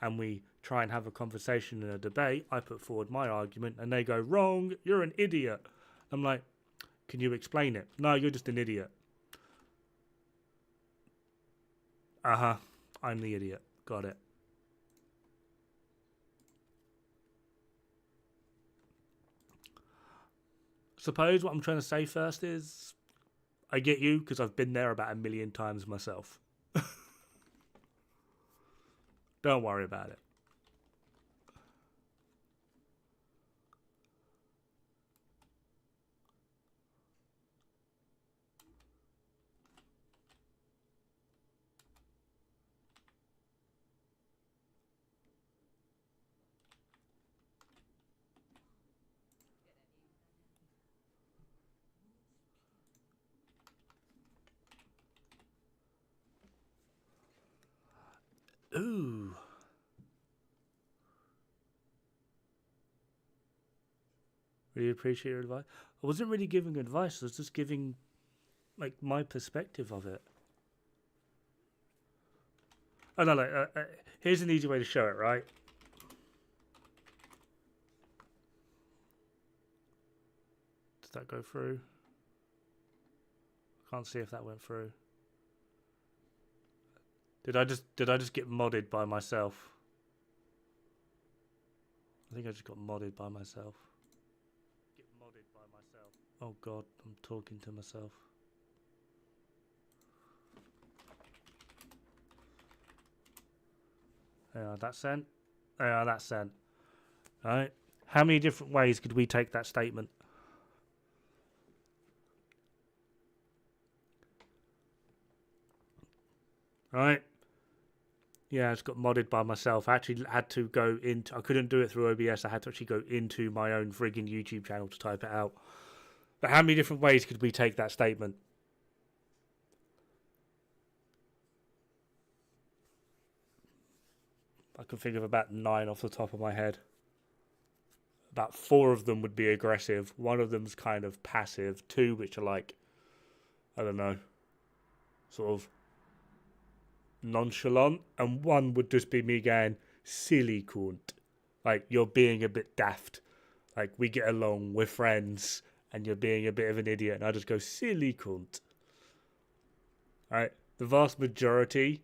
and we try and have a conversation in a debate, I put forward my argument, and they go, wrong, you're an idiot. I'm like, can you explain it? No, you're just an idiot. Uh-huh, I'm the idiot. Got it. Suppose what I'm trying to say first is, I get you, because I've been there about 1,000,000 times myself. Don't worry about it. Ooh. Really appreciate your advice. I wasn't really giving advice. I was just giving, like, my perspective of it. Oh, no, here's an easy way to show it, right? Did that go through? Can't see if that went through. Did I just get modded by myself? I think I just got modded by myself. Get modded by myself. Oh god, I'm talking to myself. Yeah, that's sent. Yeah, that's sent. Alright. How many different ways could we take that statement? Right. Yeah, I just got modded by myself. I actually had to go into... I couldn't do it through OBS. I had to actually go into my own friggin' YouTube channel to type it out. But how many different ways could we take that statement? I can think of about 9 off the top of my head. About 4 of them would be aggressive. 1 of them's kind of passive. 2 which are like... I don't know. Sort of... nonchalant. And 1 would just be me going, silly cunt. Like, you're being a bit daft. Like, we get along, we're friends, and you're being a bit of an idiot. And I just go, silly cunt. Alright? The vast majority,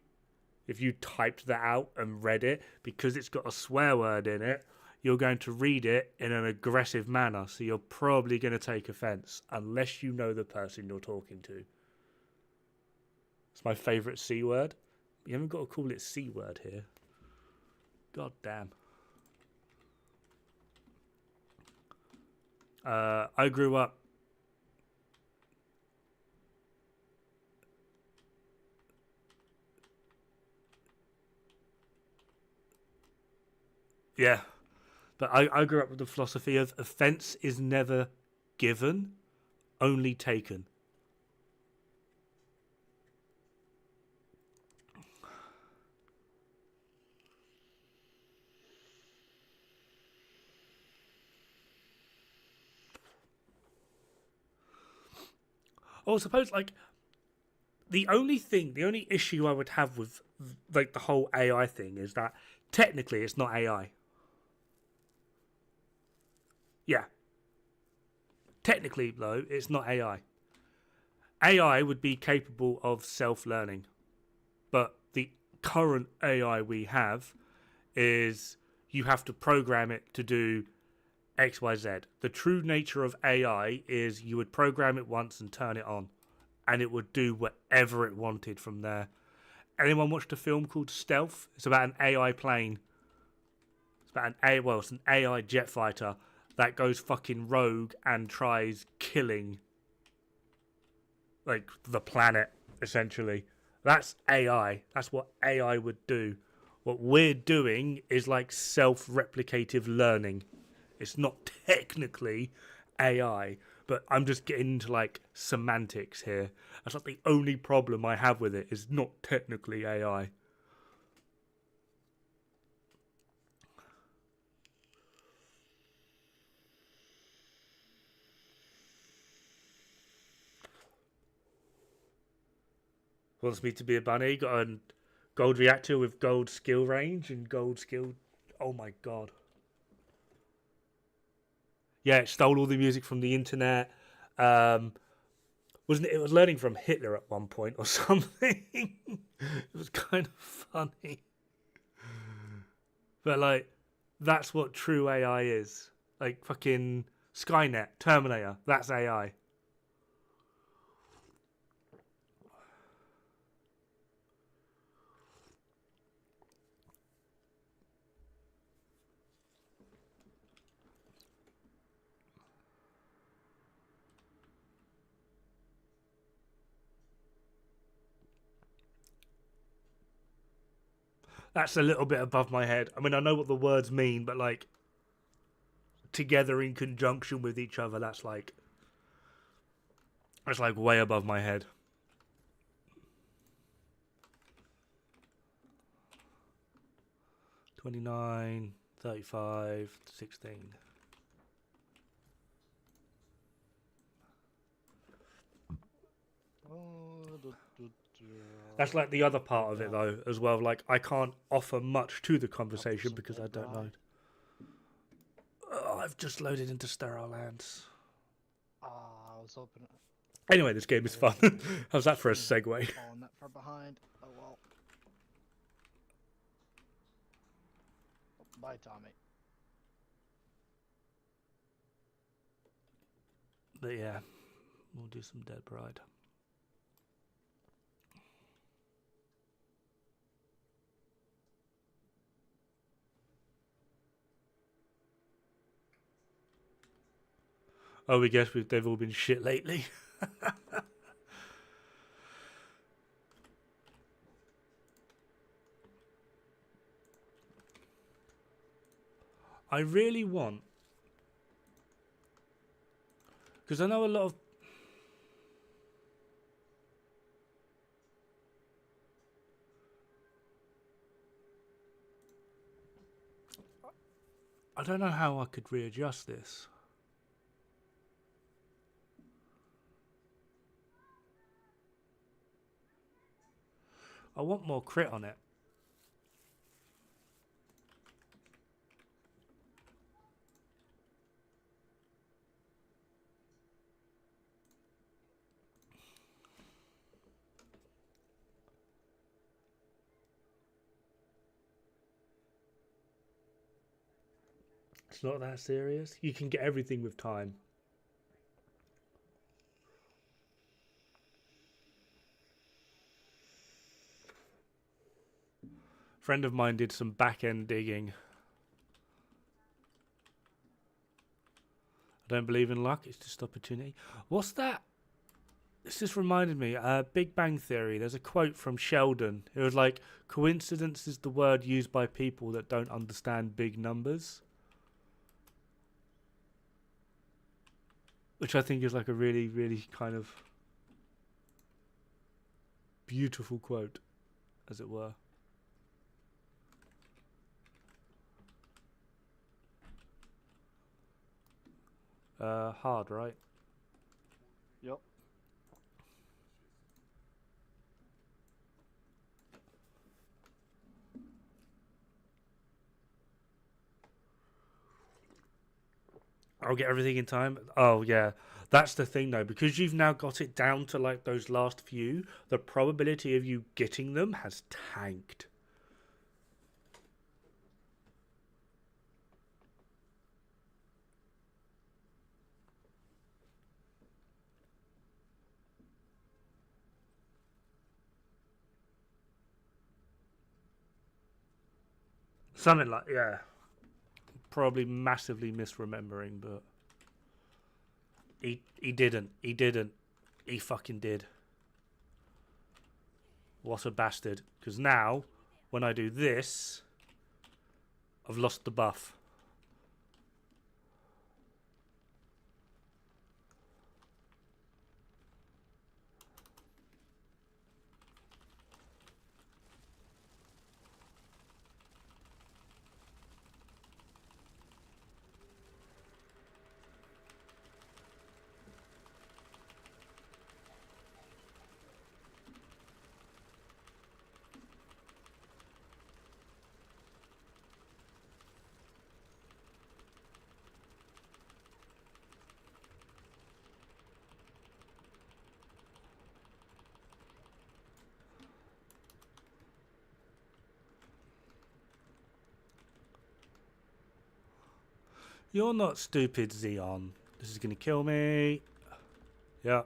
if you typed that out and read it, because it's got a swear word in it, you're going to read it in an aggressive manner. So you're probably going to take offence, unless you know the person you're talking to. It's my favourite C word. You haven't got to call it C word here. God damn. I grew up... Yeah. But I grew up with the philosophy of offence is never given, only taken. I suppose, like, the only issue I would have with, like, the whole AI thing is that technically it's not AI. Yeah. Technically, though, it's not AI. AI would be capable of self-learning. But the current AI we have is you have to program it to do X, Y, Z. The true nature of AI is you would program it once and turn it on, and it would do whatever it wanted from there. Anyone watched a film called Stealth? It's about an AI plane. It's about it's an AI jet fighter that goes fucking rogue and tries killing, like, the planet, essentially. That's AI. That's what AI would do. What we're doing is like self-replicative learning. It's not technically AI, but I'm just getting into, like, semantics here. That's like the only problem I have with it, is not technically AI. Wants me to be a bunny. Got a gold reactor with gold skill range and gold skill. Oh my god. Yeah, it stole all the music from the internet. Wasn't it? It was learning from Hitler at one point or something. It was kind of funny. But, like, that's what true AI is. Like, fucking Skynet, Terminator. That's AI. That's a little bit above my head. I mean, I know what the words mean, but, like, together in conjunction with each other, that's like way above my head. 29, 35, 16. Oh, That's like the other part of it, though, as well. Like, I can't offer much to the conversation some because I dead don't know. bride. Oh, I've just loaded into Sterile Lands. I was hoping. Anyway, this game is fun. How's that for a segue? Falling that far behind. Oh well. Oh, bye, Tommy. But yeah, we'll do some Dead Bride. Oh, we guess they've all been shit lately. I really want, because I know a lot of I don't know how I could readjust this. I want more crit on it. It's not that serious. You can get everything with time. Friend of mine did some back-end digging. I don't believe in luck, it's just opportunity. What's that? This just reminded me, Big Bang Theory, there's a quote from Sheldon. It was like, coincidence is the word used by people that don't understand big numbers. Which I think is like a really, really kind of beautiful quote, as it were. Hard, right? Yep. I'll get everything in time. Oh, yeah. That's the thing, though. Because you've now got it down to, like, those last few, the probability of you getting them has tanked. Something like, yeah. Probably massively misremembering, but... He didn't. He didn't. He fucking did. What a bastard. Because now, when I do this, I've lost the buff. You're not stupid, Xeon. This is going to kill me. Yeah.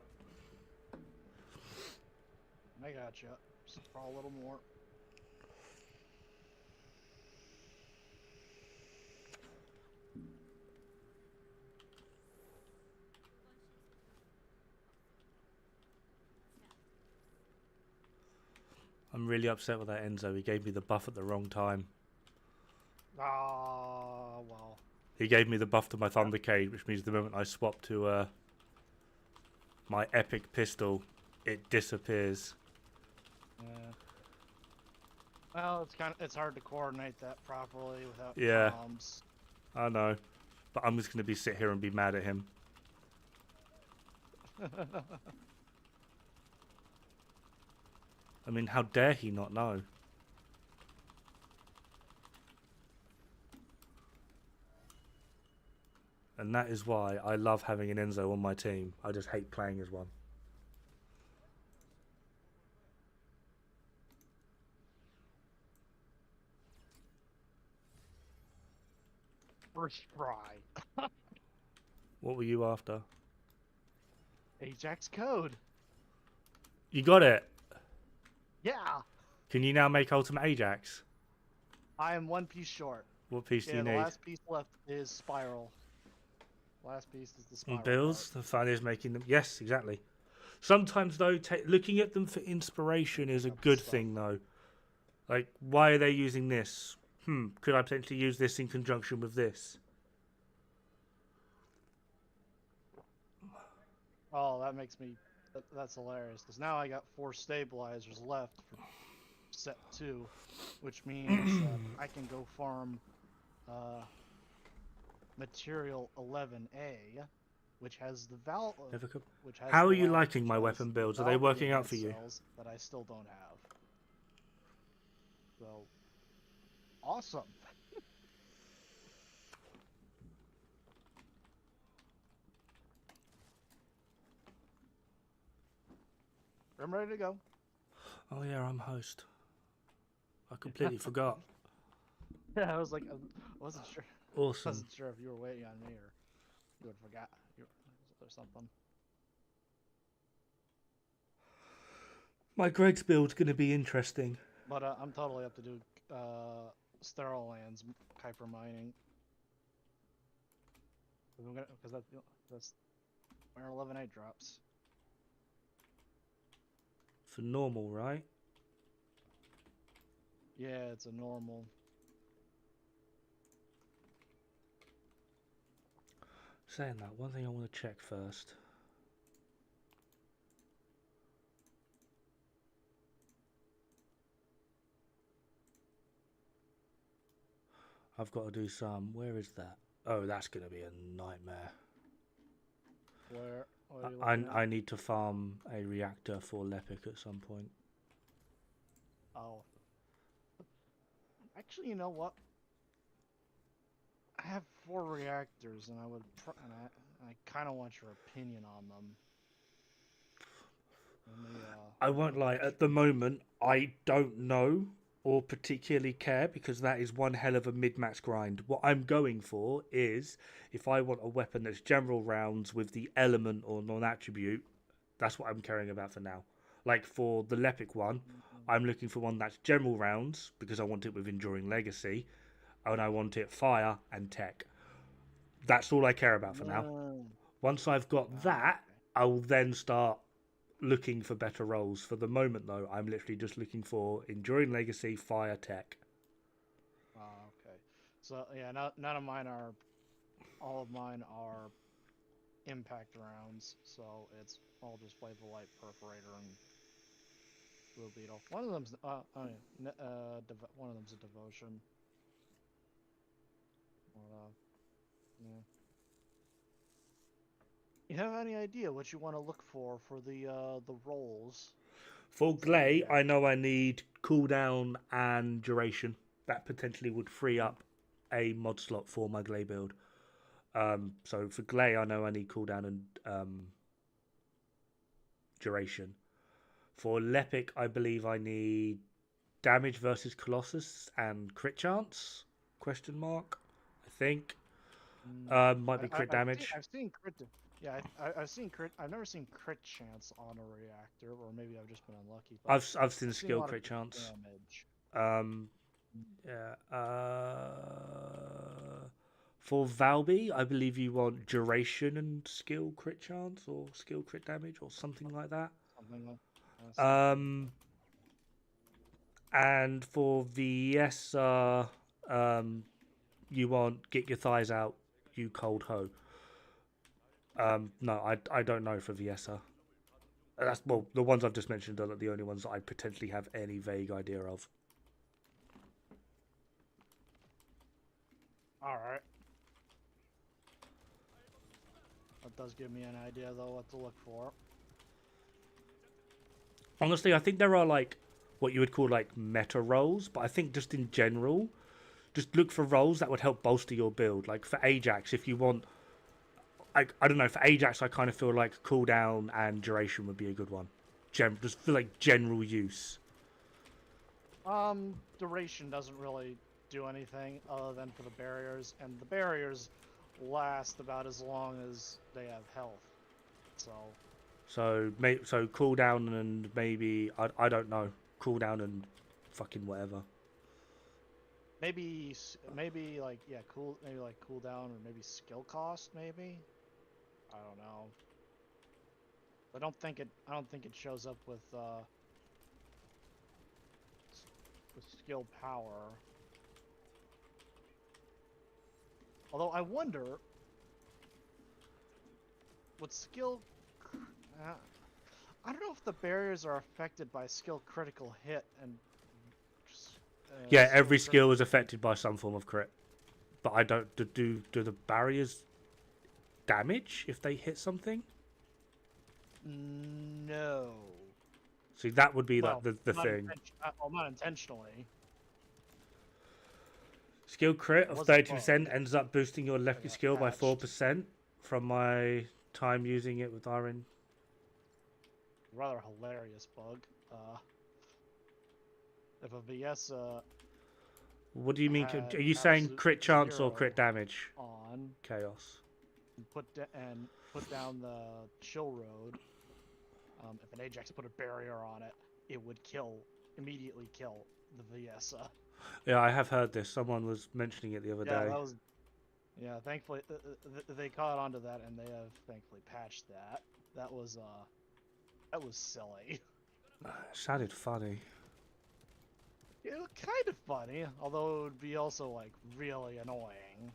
I gotcha. Just crawl a little more. I'm really upset with that Enzo. He gave me the buff at the wrong time. Ah, well. He gave me the buff to my Thundercade, which means the moment I swap to my epic pistol, it disappears. Yeah. Well, it's hard to coordinate that properly without Yeah. comms. I know. But I'm just going to be sit here and be mad at him. I mean, how dare he not know? And that is why I love having an Enzo on my team. I just hate playing as one. First try. What were you after? Ajax code. You got it. Yeah. Can you now make Ultimate Ajax? I am one piece short. What piece do Yeah, you the need? last piece left is spiral. Last piece is the spiral. Bills. The fun is making them. Yes, exactly. Sometimes though, looking at them for inspiration is a good thing though. Like, why are they using this? Could I potentially use this in conjunction with this? Oh, that makes me. That's hilarious. Because now I got 4 stabilizers left for set 2, which means that I can go farm material 11A, which has the How are you liking my weapon builds? Are they working out for you? That I still don't have. So awesome. I'm ready to go. Oh yeah, I'm host. I completely forgot. Yeah, I was like, I wasn't sure. Awesome. Wasn't sure if you were waiting on me or you had forgot or something. My Greg's build's going to be interesting. But I'm totally up to do sterile lands Kuiper mining. Because that's where 11-8 drops. For normal, right? Yeah, it's a normal. Saying that, one thing I want to check first. I've got to do some. Where is that? Oh, that's going to be a nightmare. Where are you looking at? I need to farm a reactor for Lepic at some point. Oh. Actually, you know what? I have 4 reactors, and I kind of want your opinion on them. I won't lie. At the moment, I don't know or particularly care because that is one hell of a mid-max grind. What I'm going for is if I want a weapon that's general rounds with the element or non-attribute, that's what I'm caring about for now. Like for the Lepic one, I'm looking for one that's general rounds because I want it with Enduring Legacy, and I want it fire and tech. That's all I care about for now. Once I've got that, I will then start looking for better roles. For the moment, though, I'm literally just looking for Enduring Legacy, fire, tech. Okay. So yeah, none of mine are. All of mine are impact rounds, so it's all just Flavor Light, Perforator, and Blue Beetle. One of them's one of them's a devotion. Yeah. You have any idea what you want to look for the rolls? For Glay, I know I need cooldown and duration. That potentially would free up a mod slot for my Glay build. So for Glay, I know I need cooldown and duration. For Lepic, I believe I need damage versus Colossus and crit chance? Question mark. I think. Might be crit damage. I've seen crit. Yeah, I've seen crit. I've never seen crit chance on a reactor, or maybe I've just been unlucky. But I've seen skill crit chance. Damage. Yeah. For Valby, I believe you want duration and skill crit chance or skill crit damage or something like that. And for Viessa, you want get your thighs out, you cold hoe. No, I don't know for Viessa. That's the ones I've just mentioned are the only ones that I potentially have any vague idea of. All right. That does give me an idea, though, what to look for. Honestly, I think there are like what you would call like meta roles, but I think just in general, just look for roles that would help bolster your build. Like for Ajax, if you want, I don't know, for Ajax, I kind of feel like cooldown and duration would be a good one. Just for like general use. Duration doesn't really do anything other than for the barriers, and the barriers last about as long as they have health. So So cooldown and maybe I don't know, cooldown and fucking whatever. maybe like maybe like cooldown or maybe skill cost maybe. I don't know. I don't think it shows up with skill power. Although I wonder with skill. I don't know if the barriers are affected by skill critical hit and. Yeah, every skill is affected by some form of crit, but I don't do the barriers damage if they hit something? No. See, that would be Well, like the thing. Not intentionally. Skill crit It of was a 30% bug. ends up boosting your left got skill by patched. 4% from my time using it with Iron. Rather hilarious bug. If a VS What do you mean? had Are you saying absolute crit chance or 0 crit damage? on Chaos. and put down the chill road, if an Ajax put a barrier on it, it would immediately kill the VS. Yeah, I have heard this. Someone was mentioning it the other Yeah, day. that was. Yeah, thankfully they caught onto that, and they have thankfully patched that. That was silly. Sounded funny. It was kind of funny, although it would be also like really annoying.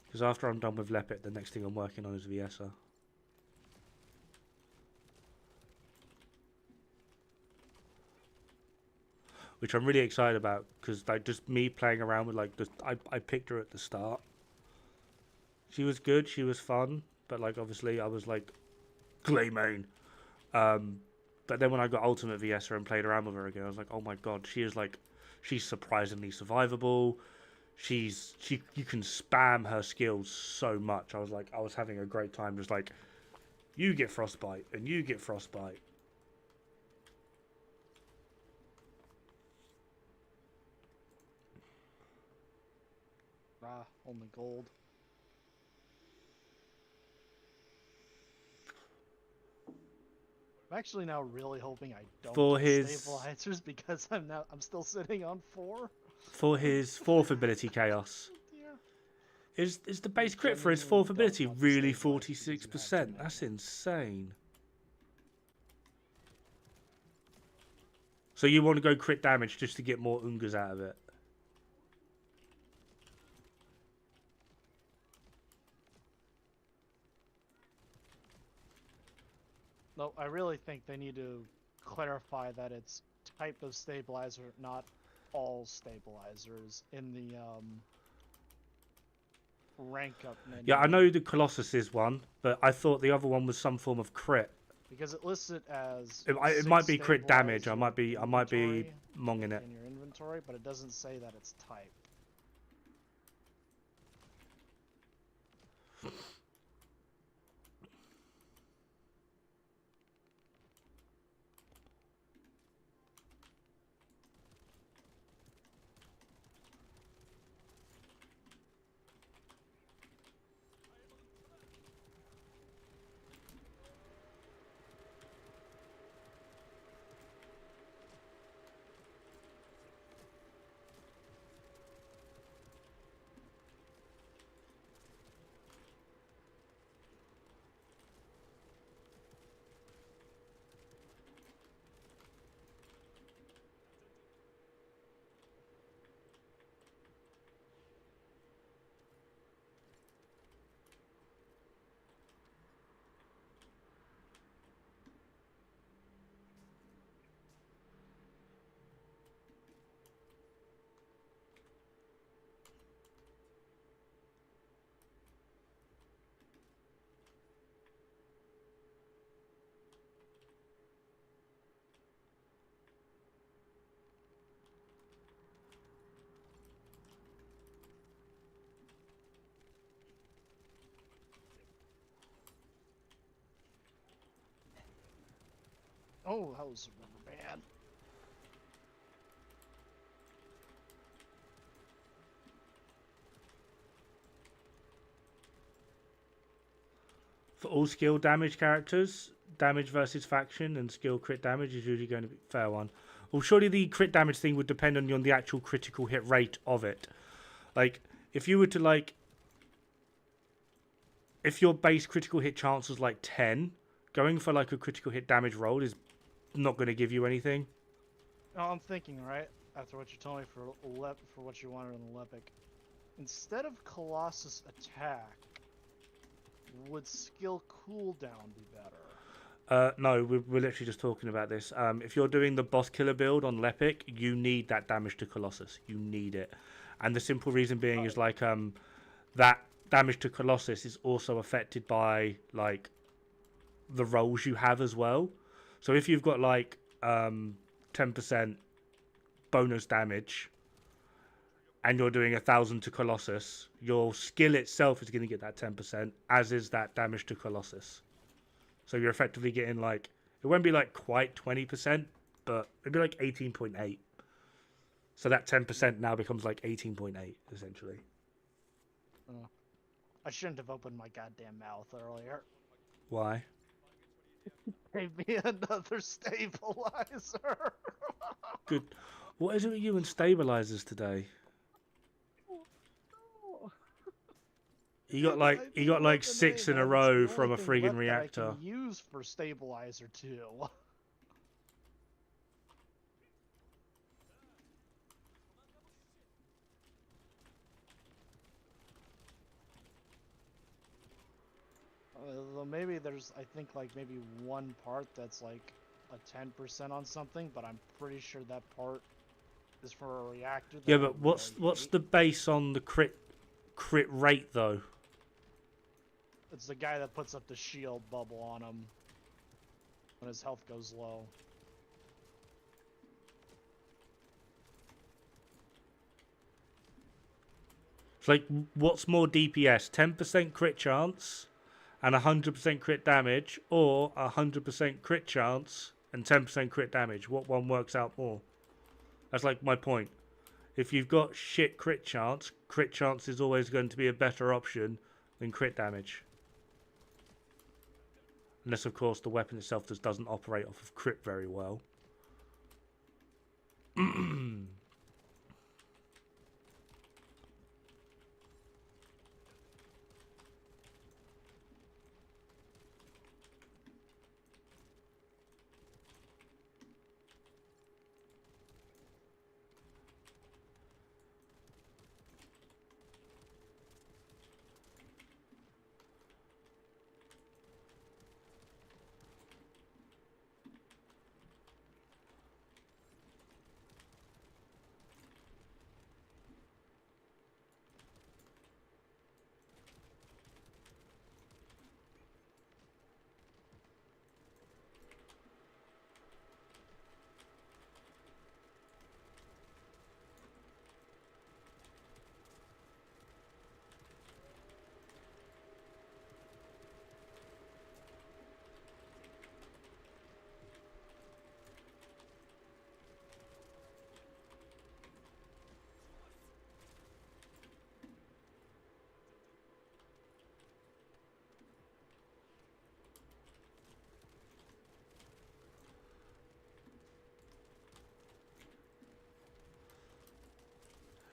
Because after I'm done with Lepit, the next thing I'm working on is VSR. Which I'm really excited about, because like just me playing around with like I picked her at the start. She was good, she was fun, but like obviously I was like clay main. But then when I got Ultimate VSR and played around with her again, I was like, oh my god, she's surprisingly survivable. You can spam her skills so much. I was having a great time just like, you get frostbite and you get frostbite. Only gold. I'm actually now really hoping I don't For get his stabilizers because I'm still sitting on 4. for his fourth ability chaos. Yeah. Is the base crit for his Genuinely fourth don't ability want the really stabilizers because you have too 46%? That's many. insane. So you want to go crit damage just to get more Ungas out of it? No, I really think they need to clarify that it's type of stabilizer, not all stabilizers in the rank up menu. Yeah, I know the Colossus is one, but I thought the other one was some form of crit. Because it lists it as It might be crit damage. I might be inventory monging it. in your inventory, but it doesn't say that it's type. Oh, that was rubber band. For all skill damage characters, damage versus faction and skill crit damage is usually going to be fair one. Well, surely the crit damage thing would depend on the actual critical hit rate of it. Like, if you were to, like, if your base critical hit chance was like 10, going for like a critical hit damage roll is not going to give you anything. Oh, I'm thinking, right? After what you told me for what you wanted on the Lepic. Instead of Colossus attack, would skill cooldown be better? No, we're literally just talking about this. If you're doing the boss killer build on Lepic, you need that damage to Colossus. You need it. And the simple reason being is like that damage to Colossus is also affected by like the rolls you have as well. So if you've got like 10% bonus damage and you're doing 1,000 to Colossus, your skill itself is going to get that 10%, as is that damage to Colossus. So you're effectively getting like, it won't be like quite 20%, but it'd be like 18.8. So that 10% now becomes like 18.8 essentially. I shouldn't have opened my goddamn mouth earlier. Why? Gave me another stabilizer. Good. What is it with you and stabilizers today? You got like 6 in a row from a friggin' reactor. I can use for stabilizer too. Though maybe there's, I think, like maybe one part that's like a 10% on something, but I'm pretty sure that part is for a reactor. Yeah, but what's the base on the crit rate though? It's the guy that puts up the shield bubble on him when his health goes low. It's like, what's more DPS? 10% crit chance and 100% crit damage, or 100% crit chance and 10% crit damage? What one works out more? That's like my point. If you've got shit crit chance is always going to be a better option than crit damage. Unless, of course, the weapon itself just doesn't operate off of crit very well.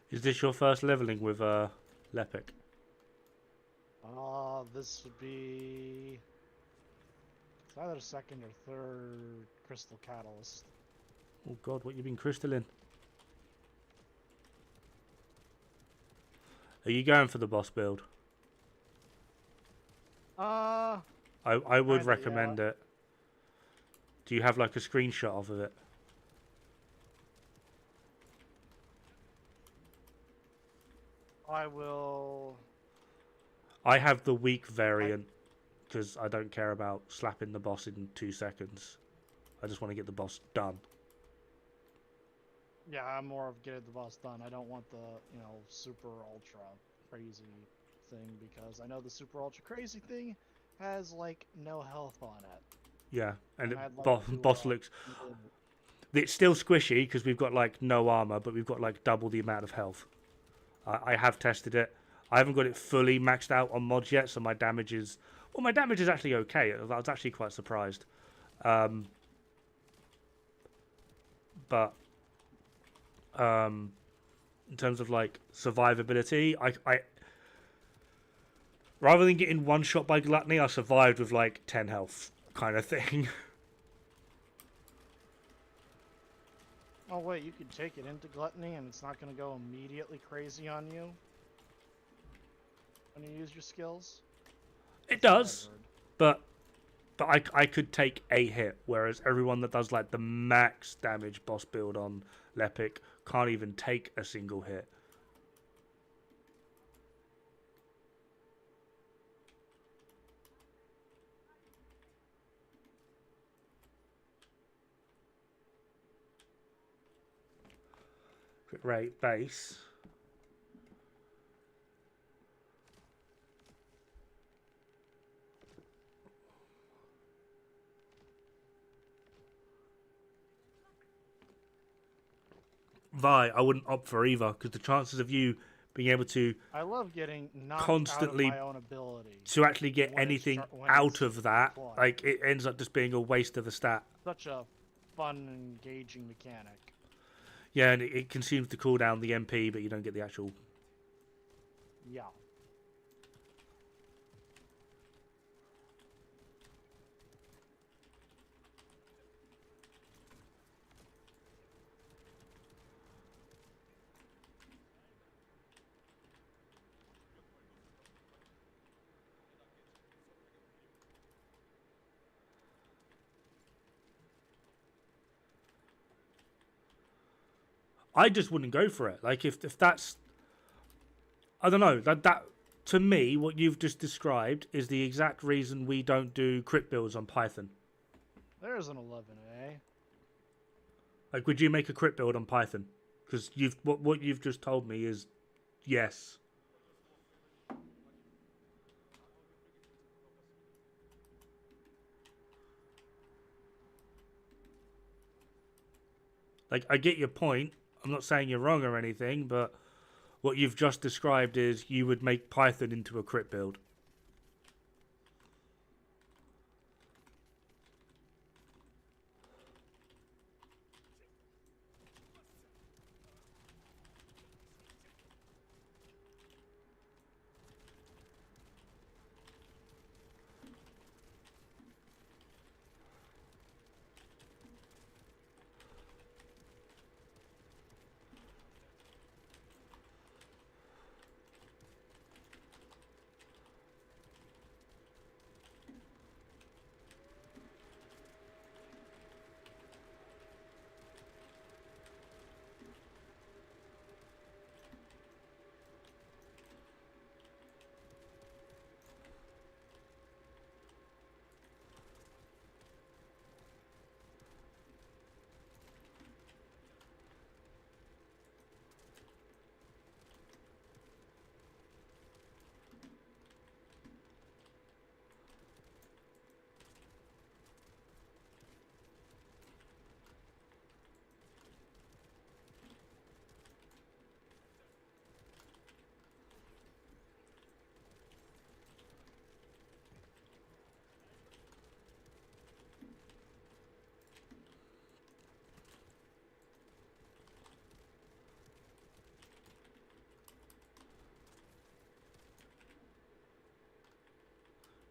Is this your first leveling with Lepic? This would be... It's either second or third crystal catalyst. Oh god, what you been crystalling? Are you going for the boss build? I would recommend it. Do you have like a screenshot of it? I will... I have the weak variant because I don't care about slapping the boss in 2 seconds. I just want to get the boss done. Yeah, I'm more of getting the boss done. I don't want the, you know, super ultra crazy thing, because I know the super ultra crazy thing has like no health on it. Yeah, and And I'd like boss to, looks. move- It's still squishy because we've got like no armor, but we've got like double the amount of health. I have tested it. I haven't got it fully maxed out on mods yet, so my damage is actually okay. I was actually quite surprised. But in terms of like survivability, I rather than getting one shot by gluttony, I survived with like 10 health kind of thing. Oh wait, you could take it into gluttony and it's not going to go immediately crazy on you when you use your skills? It That's what I does, heard. but I could take a hit, whereas everyone that does like the max damage boss build on Lepic can't even take a single hit. Crit rate base. Vi, I wouldn't opt for either because the chances of you being able to I love getting knocked constantly out of my own ability. to actually get when it's anything when out it's of that, deployed. like it ends up just being a waste of a stat. Such a fun, engaging mechanic. Yeah, and it consumes the cooldown, the MP, but you don't get the actual. Yeah. I just wouldn't go for it. Like if that's, I don't know, that to me what you've just described is the exact reason we don't do crit builds on Python. There's an 11A. Like, would you make a crit build on Python? Because what you've just told me is yes. Like, I get your point. I'm not saying you're wrong or anything, but what you've just described is you would make Python into a crit build.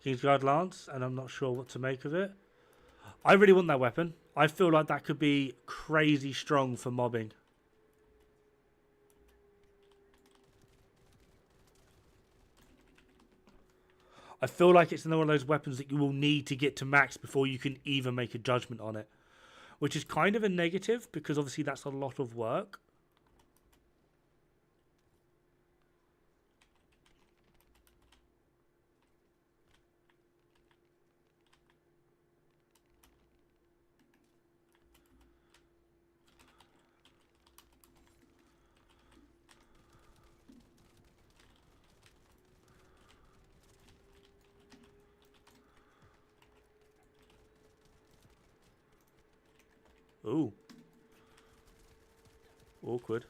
Kingsguard Lance, and I'm not sure what to make of it. I really want that weapon. I feel like that could be crazy strong for mobbing. I feel like it's another one of those weapons that you will need to get to max before you can even make a judgment on it. Which is kind of a negative, because obviously that's a lot of work. Ooh. Awkward.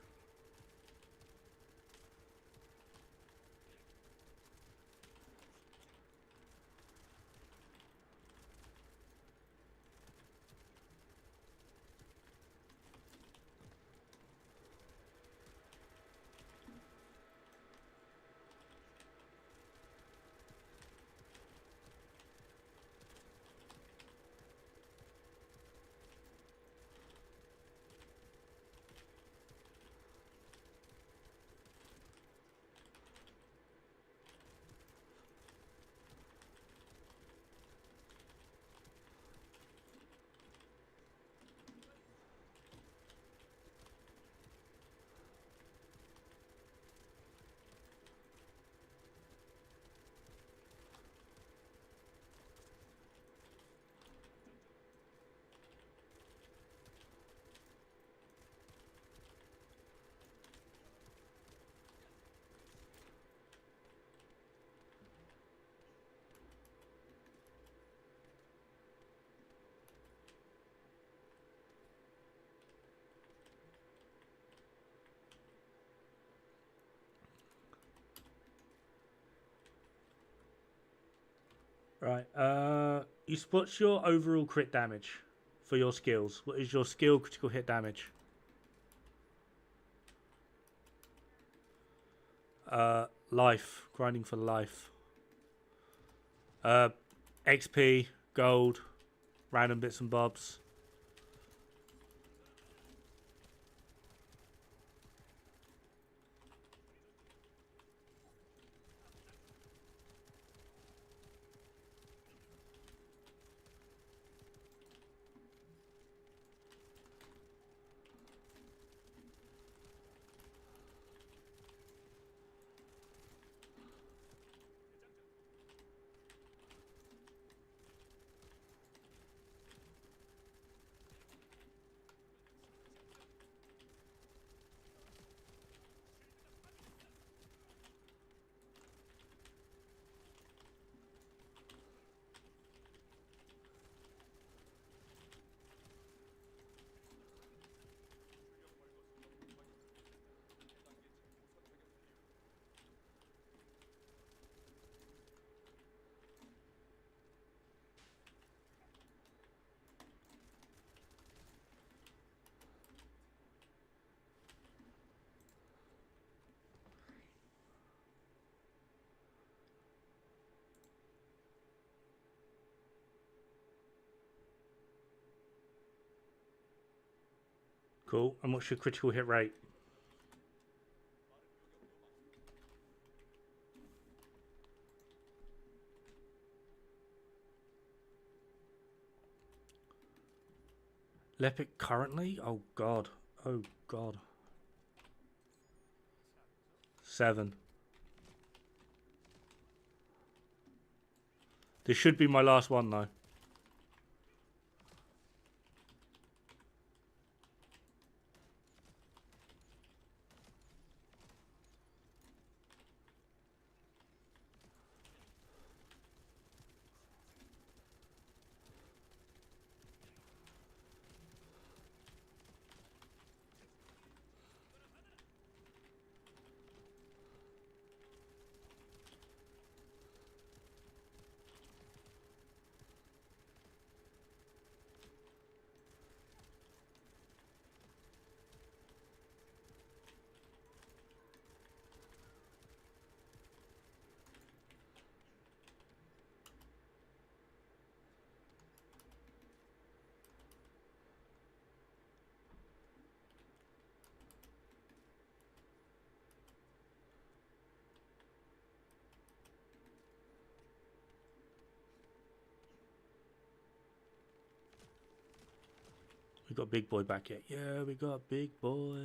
Right. What's your overall crit damage for your skills? What is your skill critical hit damage? Life. Grinding for life. XP, gold, random bits and bobs. Cool. And what's your critical hit rate? Lepic currently? Oh god. Oh god. 7. This should be my last one though. We got big boy back yet. Yeah, we got big boy.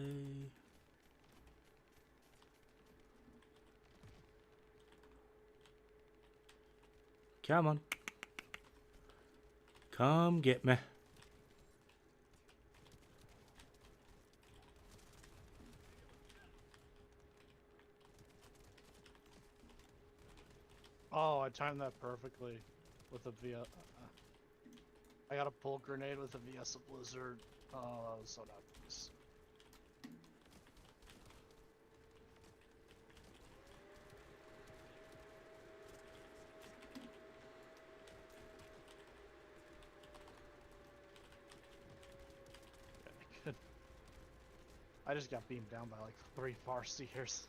Come on. Come get me. Oh, I timed that perfectly with a I got a pull grenade with a VS Blizzard. Oh, that was so nice. Good. I just got beamed down by like 3 Farseers.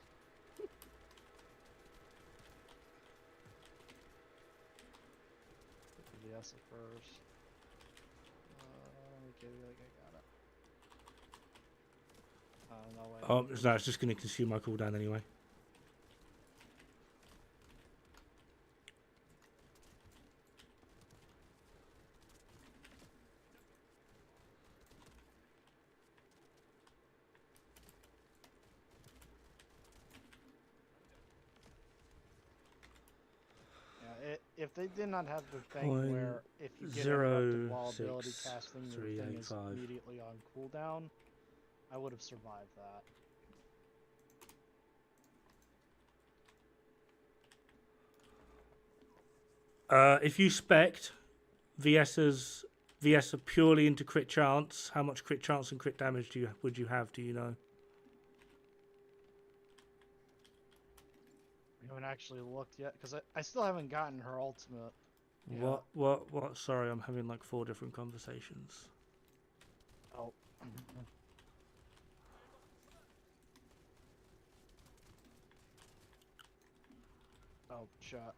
Yes, at first. Let me give you like I got it. No way. Oh, no, it's just going to consume my cooldown anyway. Yeah, if they did not have the thing where if you get interrupted while ability casting, your thing is 0.0385. immediately on cooldown, I would have survived that. If you spect VS's VS are purely into crit chance, how much crit chance and crit damage would you have? Do you know? We haven't actually looked yet because I still haven't gotten her ultimate. What? Sorry, I'm having like 4 different conversations. Oh. Oh, shot.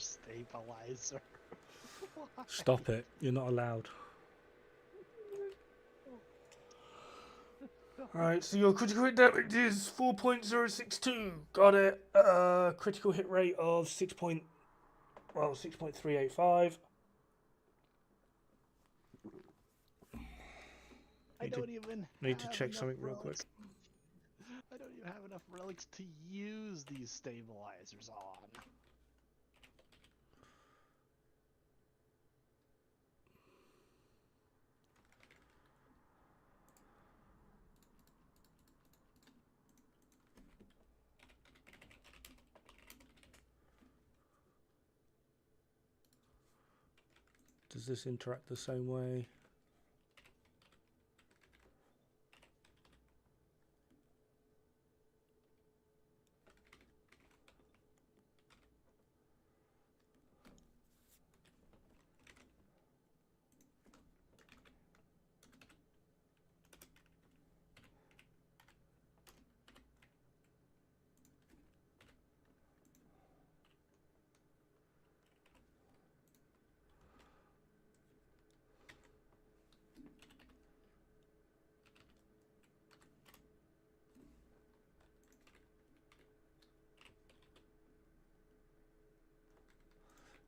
stabilizer. Why? Stop it. You're not allowed. Alright, so your critical hit damage is 4.062. Got it. Critical hit rate of 6.385. I don't even Need to have check enough something real quick. relics. I don't even have enough relics to use these stabilizers on. Does this interact the same way?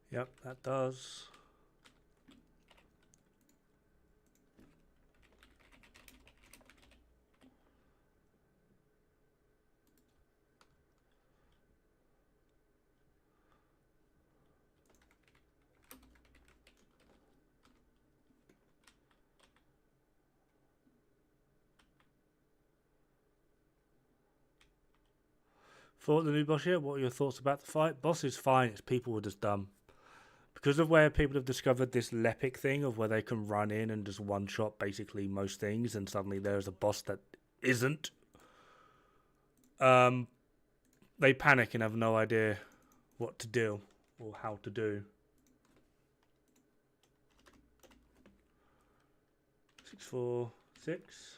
Yep, that does. Fought the new boss yet? What are your thoughts about the fight? Boss is fine, it's people were just dumb. Because of where people have discovered this Lepic thing of where they can run in and just one-shot basically most things, and suddenly there's a boss that isn't. They panic and have no idea what to do or how to do. 646.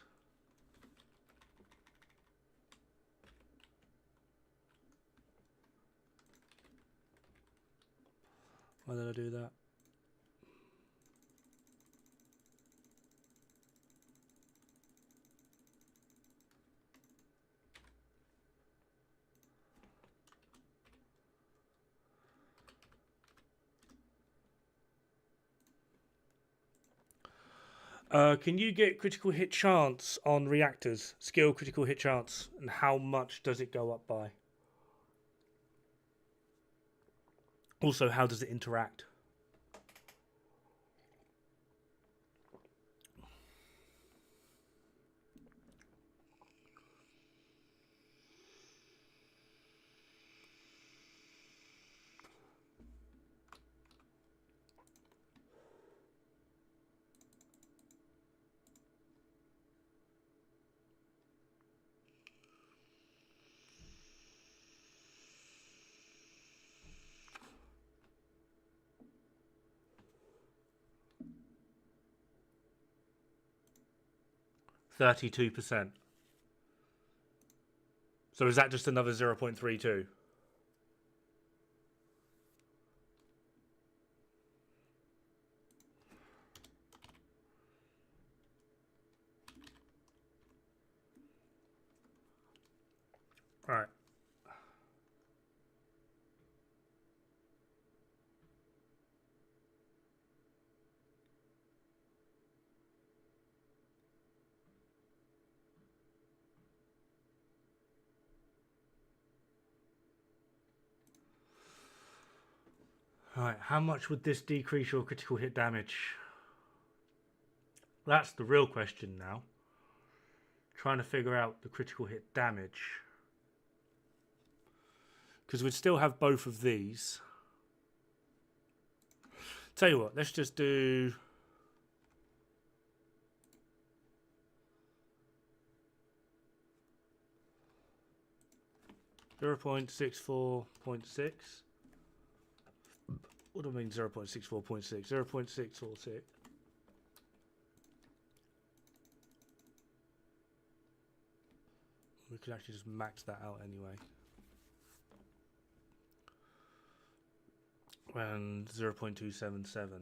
Why did I do that? Can you get critical hit chance on reactors? Skill critical hit chance, and how much does it go up by? Also, how does it interact? %. So is that just another 0.32? Right. Right, how much would this decrease your critical hit damage? That's the real question now. Trying to figure out the critical hit damage. Because we'd still have both of these. Tell you what, let's just do... .64.6. What do I mean 0.64.6? 0.646. We could actually just max that out anyway. And 0.277.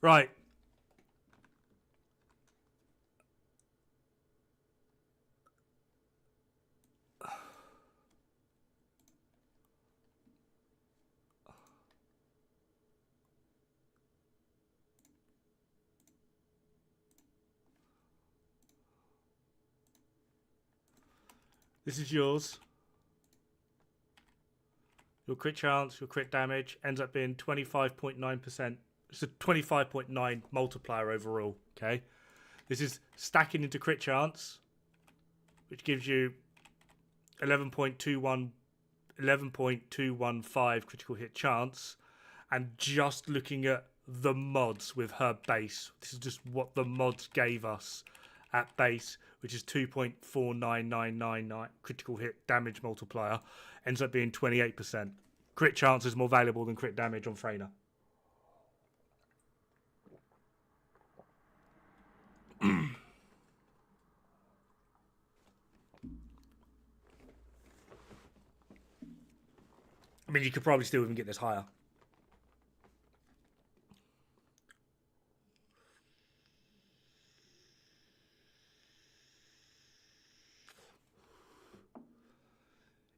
Right. This is yours. Your crit chance, your crit damage ends up being 25.9%. It's a 25.9 multiplier overall, okay? This is stacking into crit chance, which gives you 11.215 critical hit chance. And just looking at the mods with her base, this is just what the mods gave us at base, which is 2.49999 critical hit damage multiplier, ends up being 28%. Crit chance is more valuable than crit damage on Freyna. I mean, you could probably still even get this higher.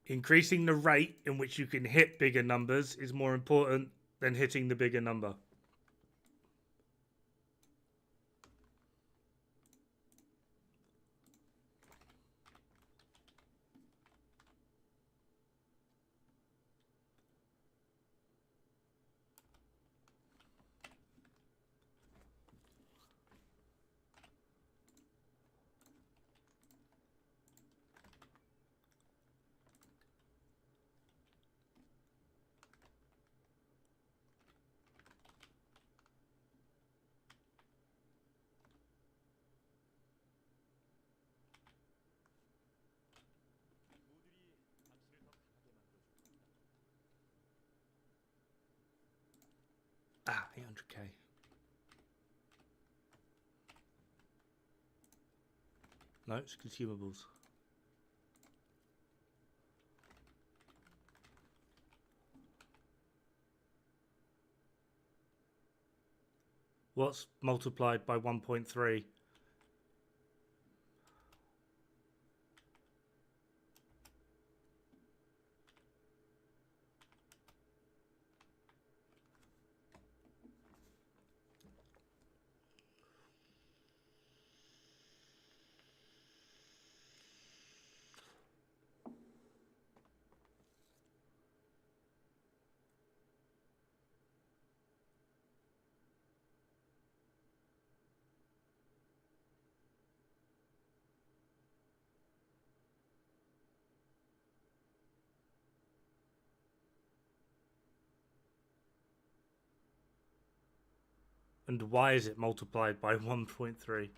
Increasing the rate in which you can hit bigger numbers is more important than hitting the bigger number. Ah, 800k. No, it's consumables. What's multiplied by 1.3? And why is it multiplied by 1.3?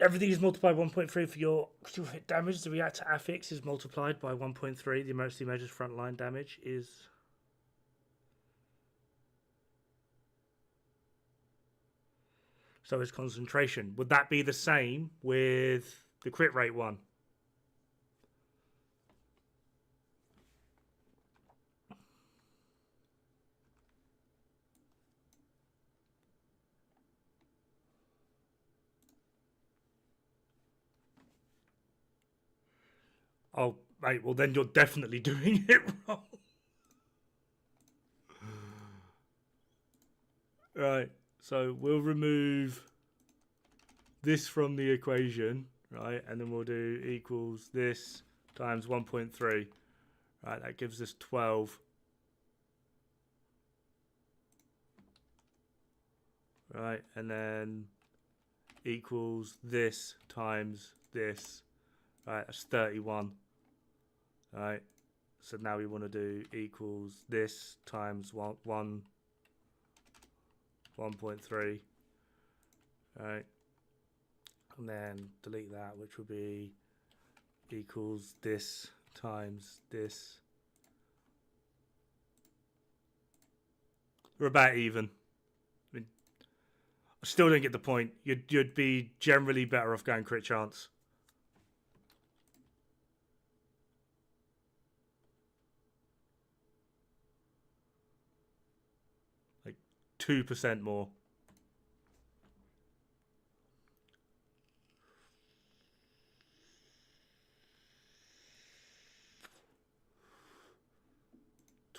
Everything is multiplied 1.3 for your critical hit damage. The reactor affix is multiplied by 1.3. The emergency measures frontline damage is. So is concentration. Would that be the same with the crit rate one? Oh, mate, well then you're definitely doing it wrong. Right, so we'll remove this from the equation, right? And then we'll do equals this times 1.3. Right, that gives us 12. Right, and then equals this times this. Right, that's 31. Right, so now we want to do equals this times 1.3. Right, and then delete that, which will be equals this times this. We're about even. I mean, I still don't get the point. You'd be generally better off going crit chance. Like 2% more.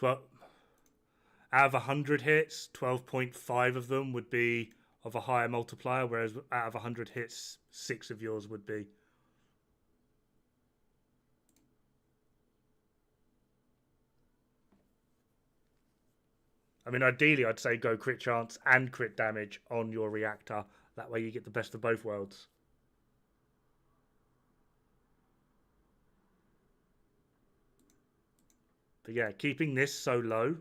Out of 100 hits, 12.5 of them would be of a higher multiplier, whereas out of 100 hits, 6 of yours would be. I mean, ideally, I'd say go crit chance and crit damage on your reactor. That way you get the best of both worlds. But yeah, keeping this so low.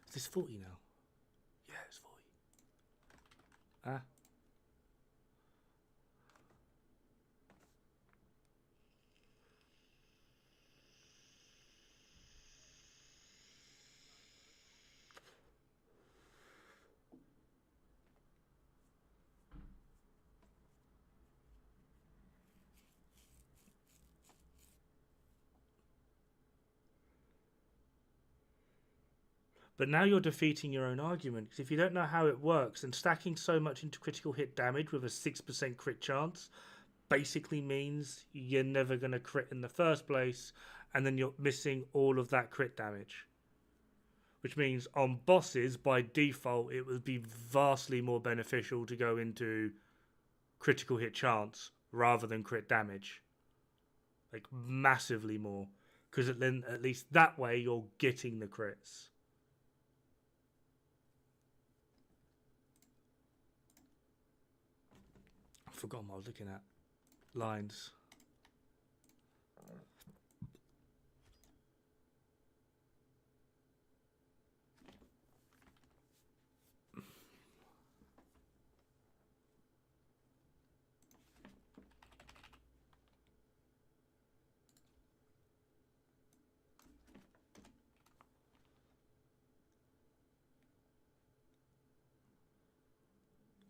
Is this 40 now? Yeah, it's 40. Ah. But now you're defeating your own argument, because if you don't know how it works, and stacking so much into critical hit damage with a 6% crit chance basically means you're never going to crit in the first place, and then you're missing all of that crit damage. Which means on bosses, by default, it would be vastly more beneficial to go into critical hit chance rather than crit damage. Like, massively more. Because then at least that way you're getting the crits. I forgot what I was looking at. Lines.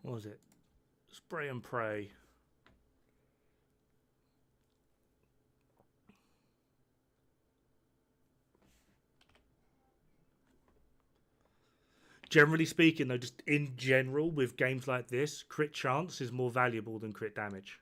What was it? Spray and pray. Generally speaking, though, just in general, with games like this, crit chance is more valuable than crit damage.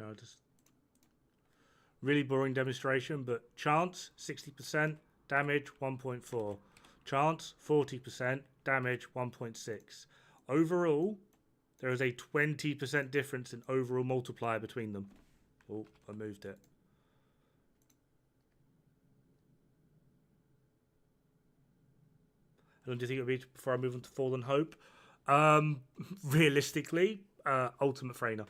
I'll just really boring demonstration, but chance 60%, damage 1.4, chance 40%, damage 1.6. Overall, there is a 20% difference in overall multiplier between them. Oh, I moved it. How long do you think it'll be before I move on to Fallen Hope? Realistically, Ultimate Freyner.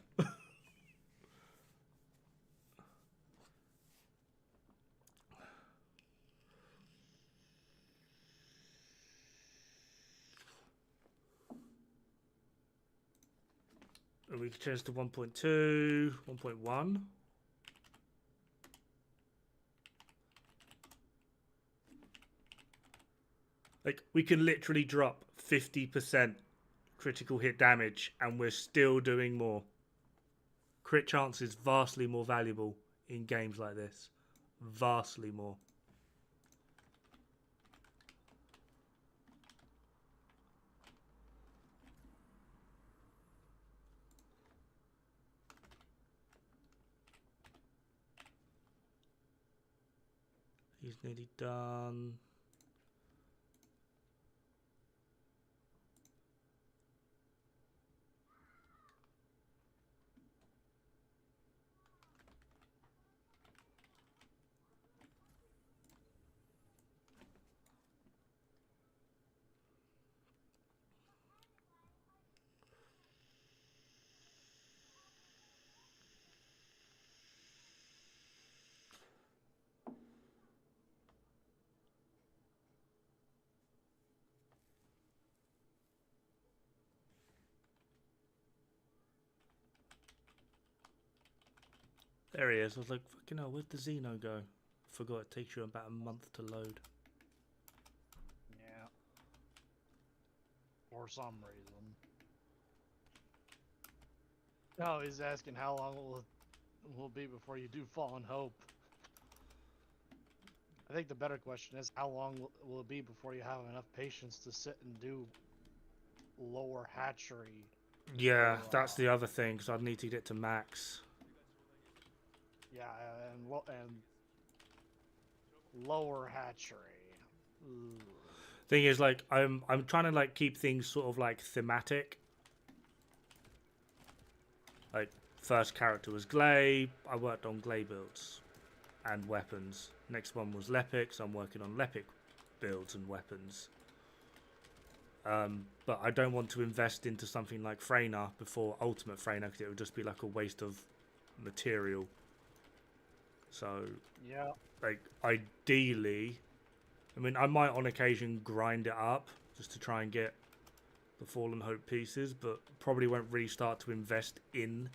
We can change to 1.2, 1.1. Like, we can literally drop 50% critical hit damage and we're still doing more. Crit chance is vastly more valuable in games like this. Vastly more. He's nearly done. There he is. I was like, fucking hell, where'd the Xeno go? Forgot it takes you about a month to load. Yeah. For some reason. No, he's asking how long will it be before you do Fallen Hope. I think the better question is how long will it be before you have enough patience to sit and do lower hatchery. Yeah, that's the other thing, because I'd need to get to max. Yeah, and lower hatchery. Ooh. Thing is, like, I'm trying to like keep things sort of like thematic. Like, first character was Glay. I worked on Glay builds and weapons. Next one was Lepic, so I'm working on Lepic builds and weapons. But I don't want to invest into something like Freyner before Ultimate Freyner, because it would just be like a waste of material. So, yeah, like, ideally, I mean, I might on occasion grind it up just to try and get the Fallen Hope pieces, but probably won't really start to invest in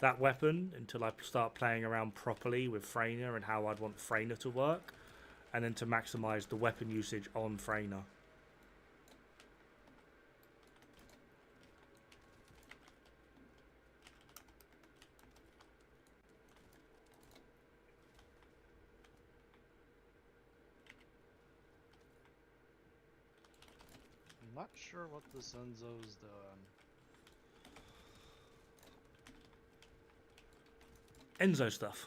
that weapon until I start playing around properly with Freyner and how I'd want Freyner to work, and then to maximize the weapon usage on Freyner. I'm not sure what the Senzo's doing. Enzo stuff.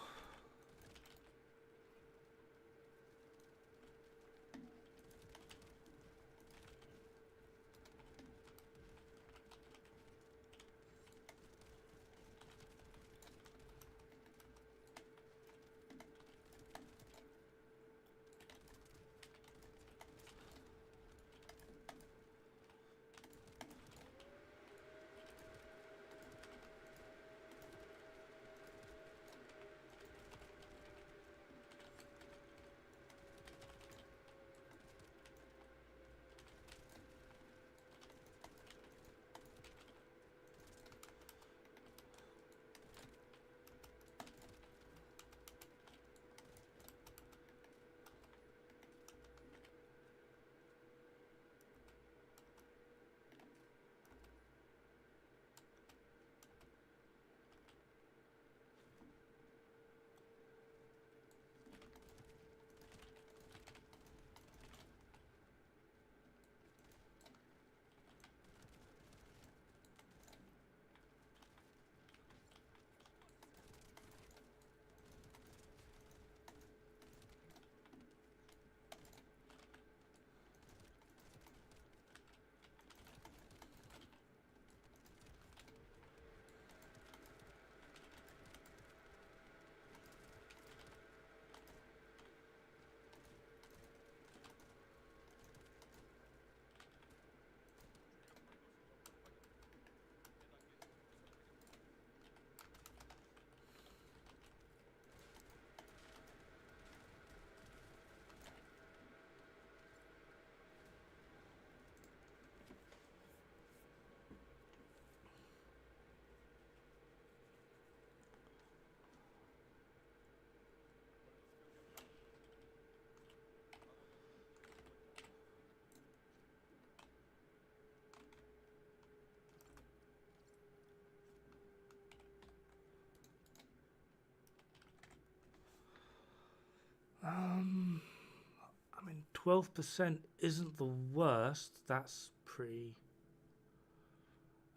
12% isn't the worst. That's pretty.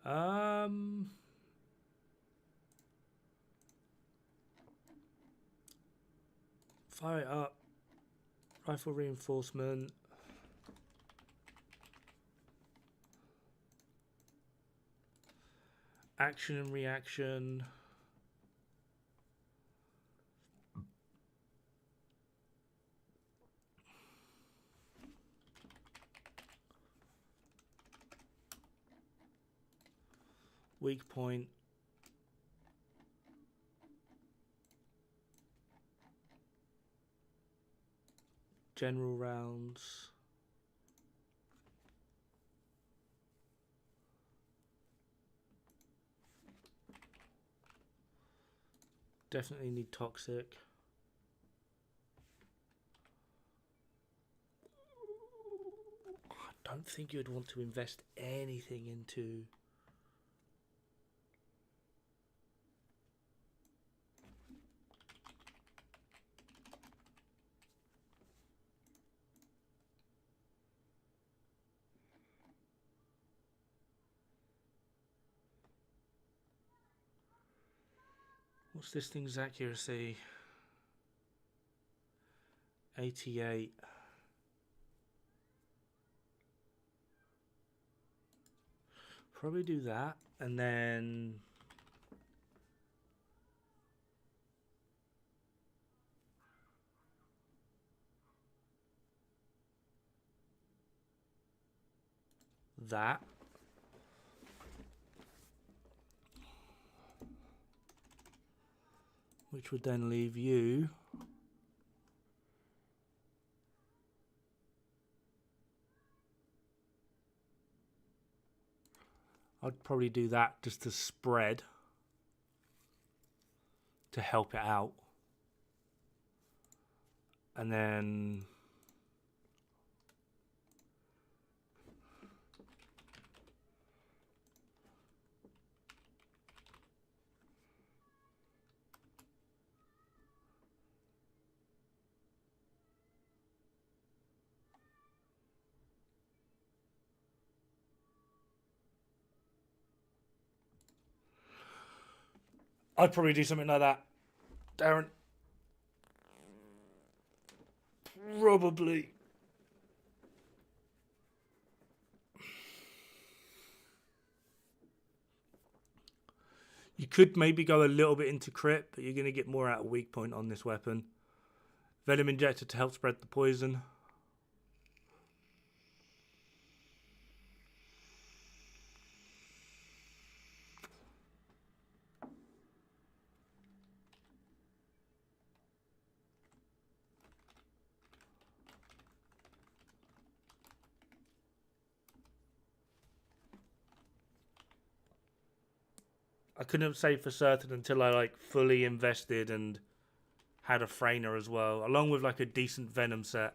Fire it up. Rifle reinforcement. Action and reaction. Weak point. General rounds. Definitely need toxic. I don't think you'd want to invest anything into. What's this thing's accuracy? 88. Probably do that, and then that. Which would then leave you I'd probably do that just to spread, to help it out. And then I'd probably do something like that, Darren. Probably. You could maybe go a little bit into crit, but you're going to get more out of weak point on this weapon. Venom injector to help spread the poison. I couldn't say for certain until I like fully invested and had a Frainer as well, along with like a decent Venom set.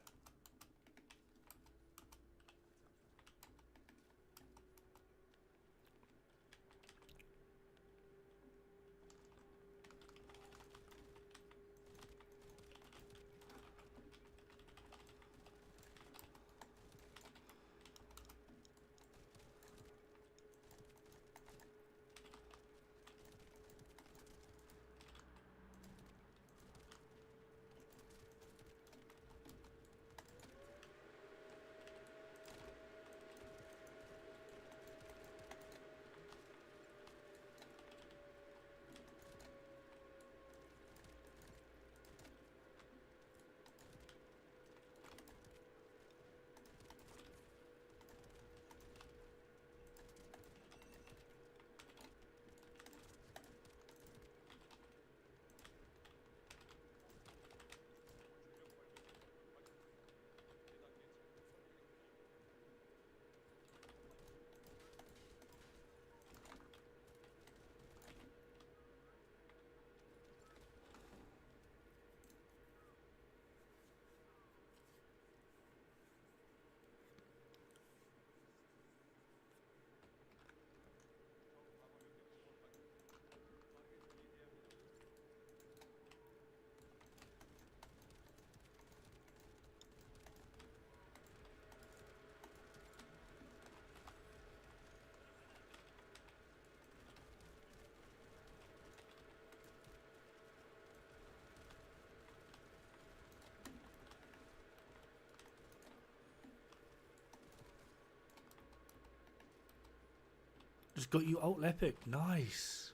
Just got you ult Lepic. Nice.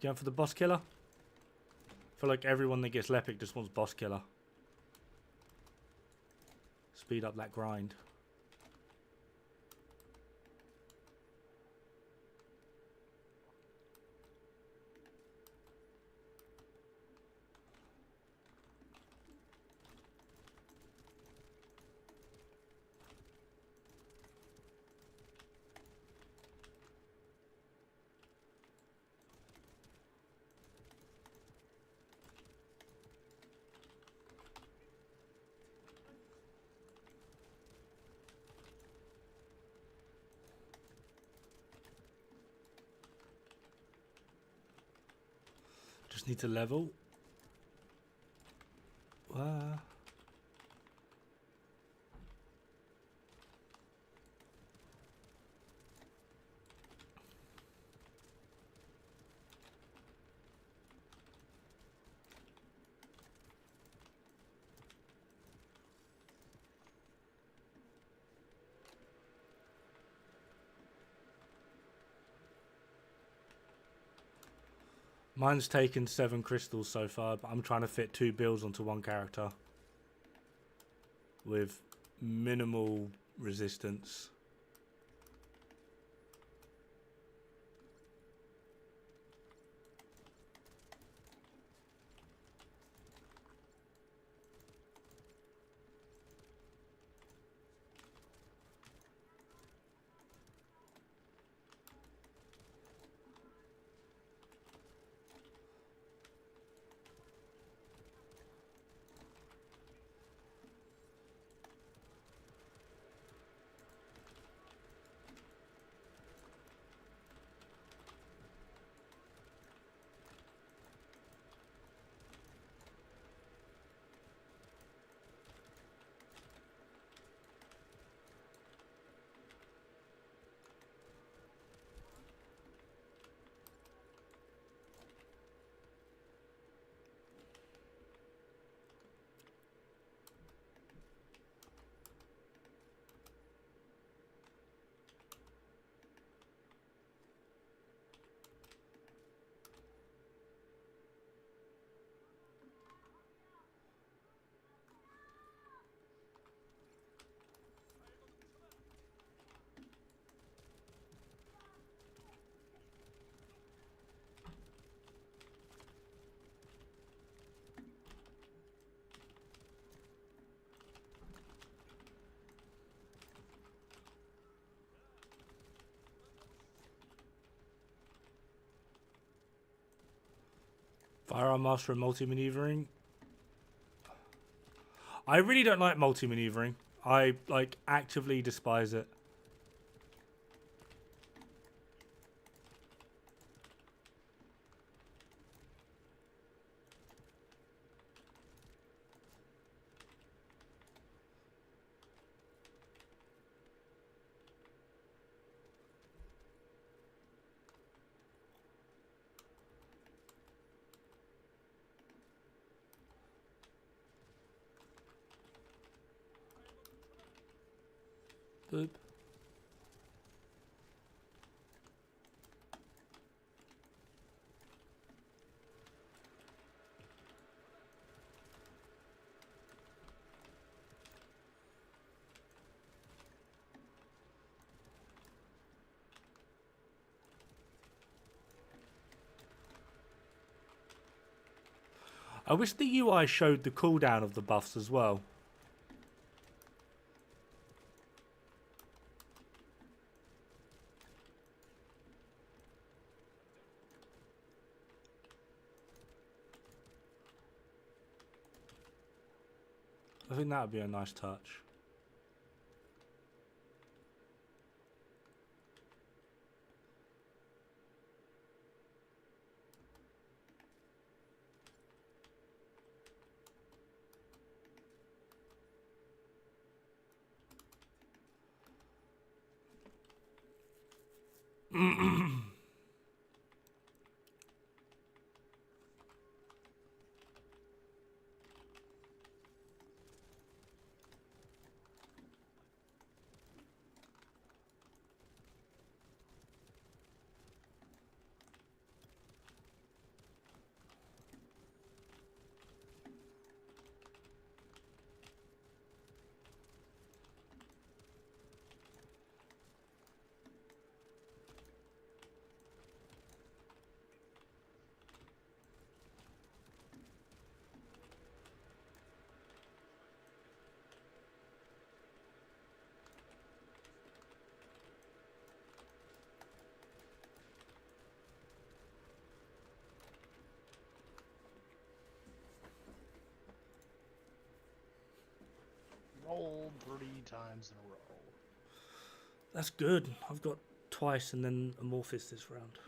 Going for the boss killer? I feel like everyone that gets Lepic just wants boss killer. Speed up that grind. Just need to level. Mine's taken 7 crystals so far, but I'm trying to fit 2 builds onto one character with minimal resistance. Firearm master and multi-maneuvering. I really don't like multi-maneuvering. I like actively despise it. Boop. I wish the UI showed the cooldown of the buffs as well. I think that would be a nice touch. rolled 3 times in a row. That's good. I've got twice and then Amorphis this round.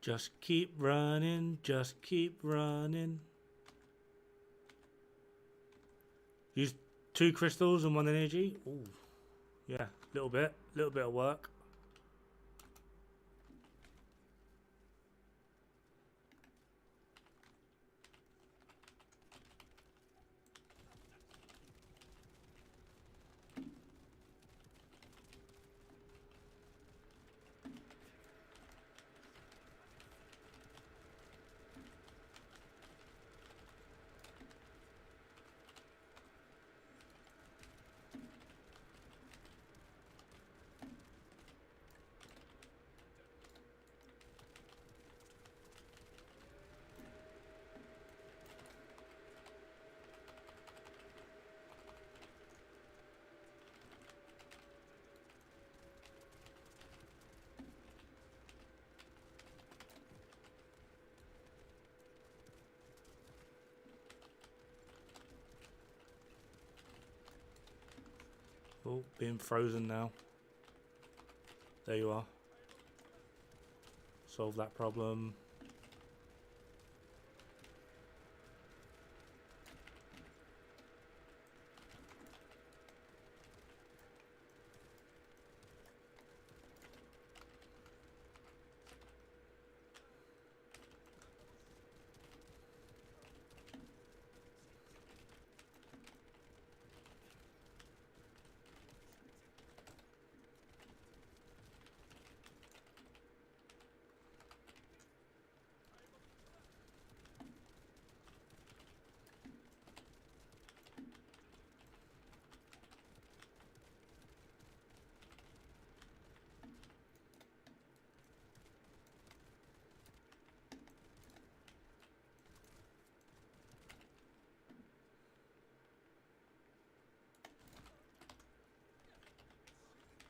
Just keep running, just keep running. Use 2 crystals and 1 energy. Ooh, yeah, little bit of work. Oh, being frozen now. There you are. solve that problem.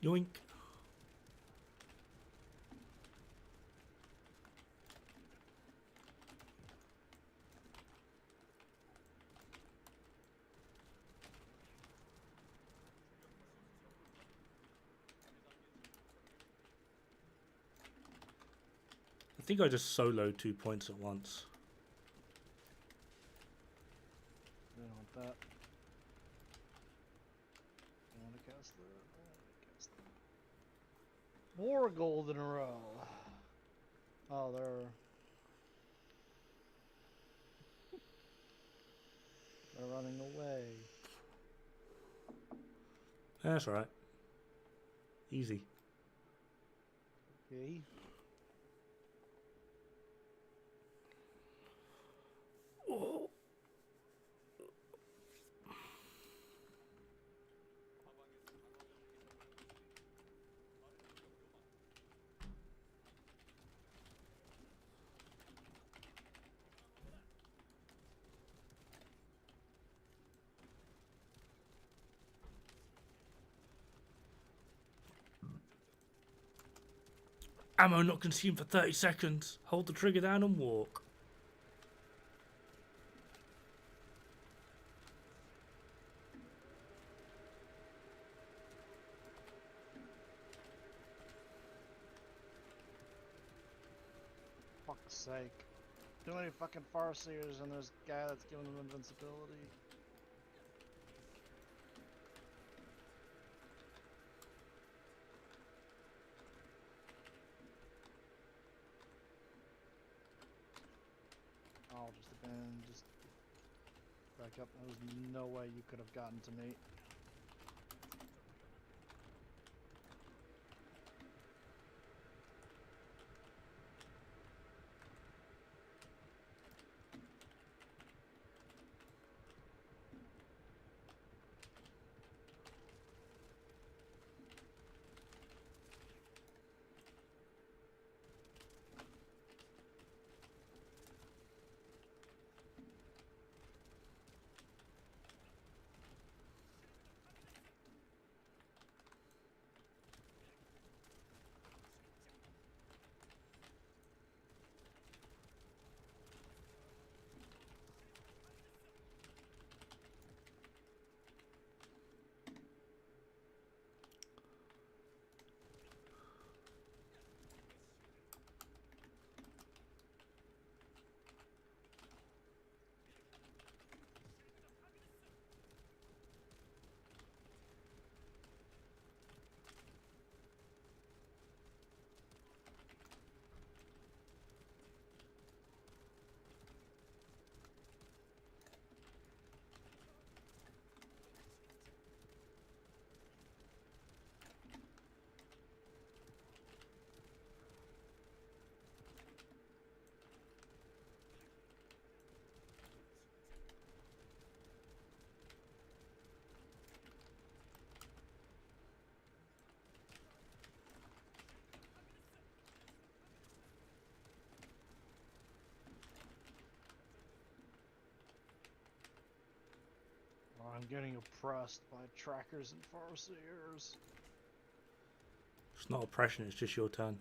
Yoink. I think I just soloed 2 points at once. I don't want that. I want to cast that. I want to cast that. More gold in a row. Oh, they're running away. That's alright. Easy. Okay. Oh. Ammo not consumed for 30 seconds. Hold the trigger down and walk. Fuck's sake. Too many fucking Farseers and there's a guy that's giving them invincibility. I'll just abandon, just back up. There's no way you could have gotten to me. I'm getting oppressed by trackers and Farseers. It's not oppression, it's just your turn.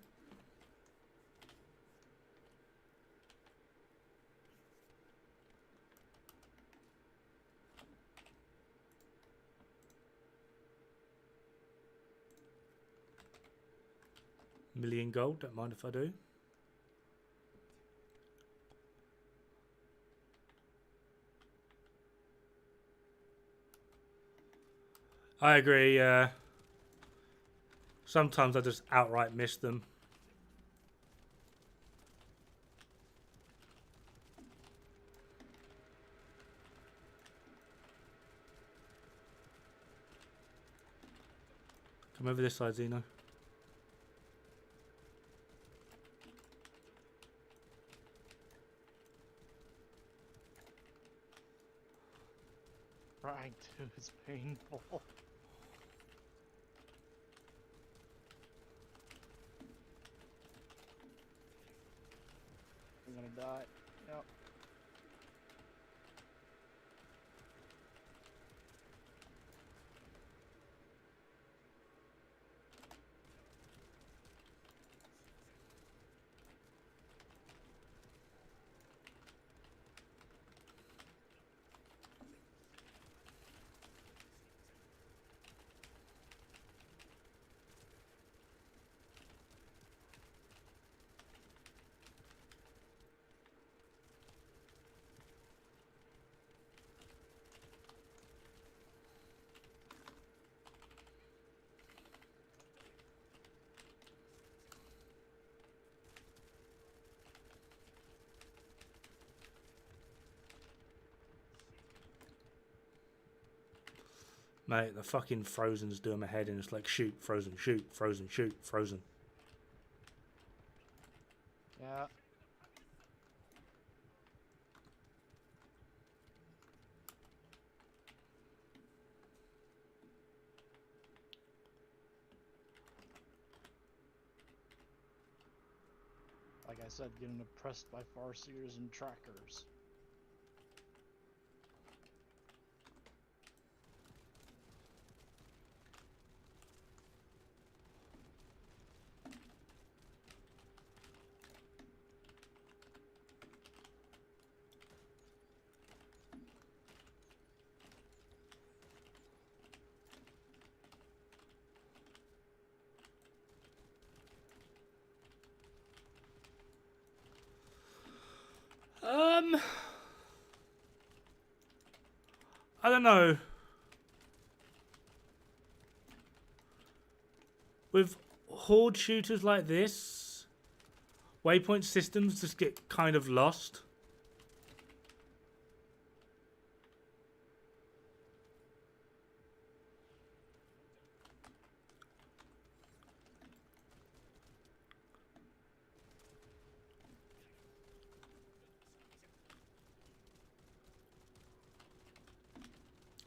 Million gold, don't mind if I do. I agree. Sometimes I just outright miss them. Come over this side, Zeno. Trying to is painful. I'm gonna die. Yep. Mate, the fucking Frozen's doing my head in. It's like shoot, Frozen, shoot, Frozen, shoot, Frozen. Yeah. Like I said, getting oppressed by farseers and trackers. I don't know. With horde shooters like this, waypoint systems just get kind of lost.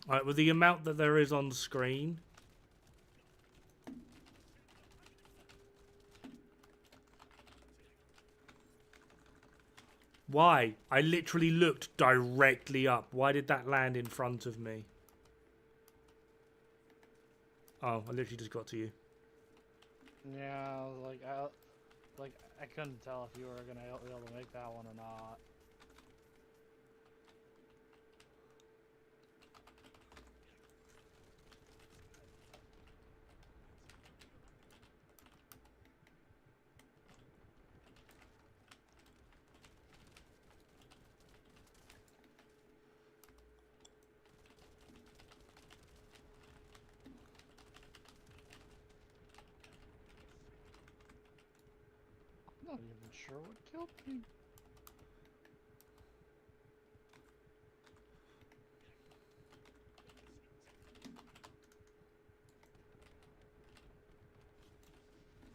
Like with the amount that there is on screen. Why? I literally looked directly up. Why did that land in front of me? Oh, I literally just got to you. Yeah, I couldn't tell if you were gonna be able to make that one or not. I'm not even sure what killed me.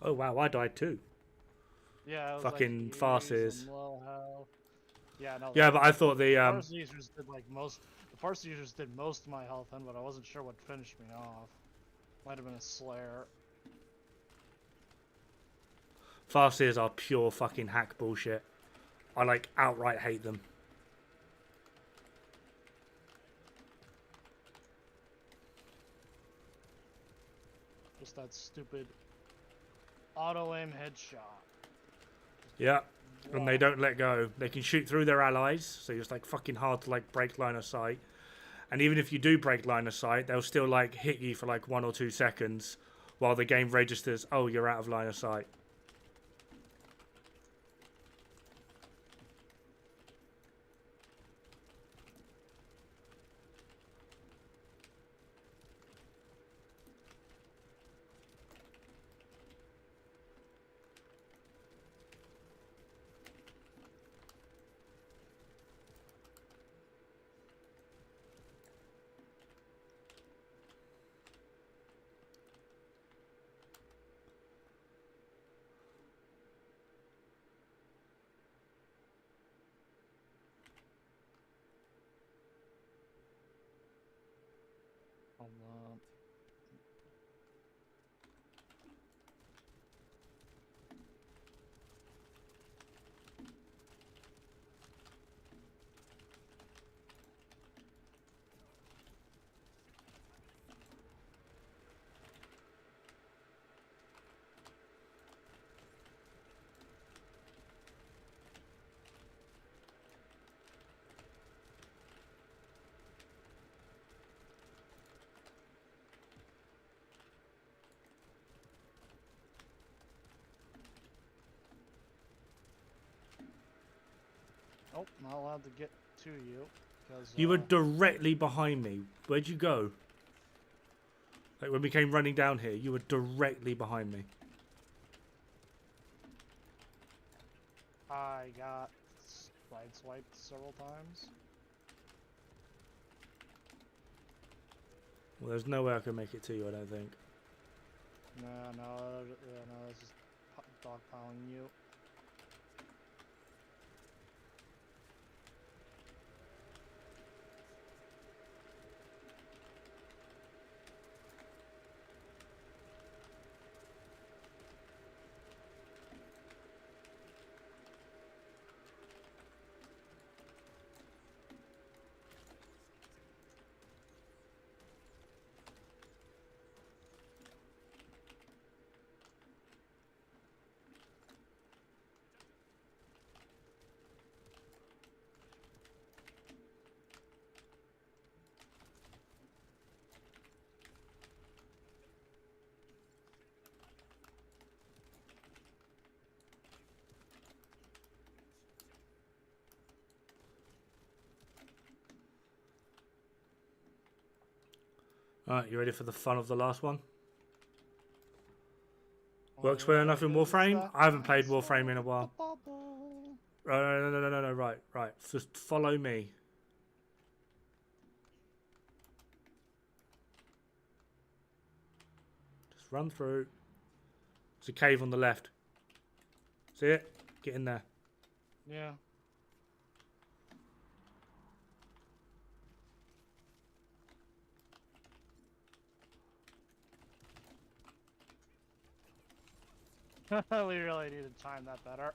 Oh wow, I died too. Yeah, it was Fucking like farces. low health. Yeah, no. Yeah, but I thought the farce users did like most. The farce users did most of my health in, but I wasn't sure what finished me off. Might have been a Slayer. farces are pure fucking hack bullshit. I like outright hate them. Just that stupid auto aim headshot. Yeah. Wow. And they don't let go. They can shoot through their allies, so it's like fucking hard to like break line of sight. And even if you do break line of sight, they'll still like hit you for like 1 or 2 seconds while the game registers, oh, you're out of line of sight. Hold on. Oh, not allowed to get to you because You were directly behind me. Where'd you go? Like when we came running down here, you were directly behind me. I got sideswiped several times. Well, there's no way I can make it to you, I don't think. No, it's just dogpiling you. Alright, you ready for the fun of the last one? Works well enough in What is Warframe? that? I haven't played I saw Warframe in a the while. bubble. No, right. Just follow me. Just run through. There's a cave on the left. See it? Get in there. Yeah. We really need to time that better.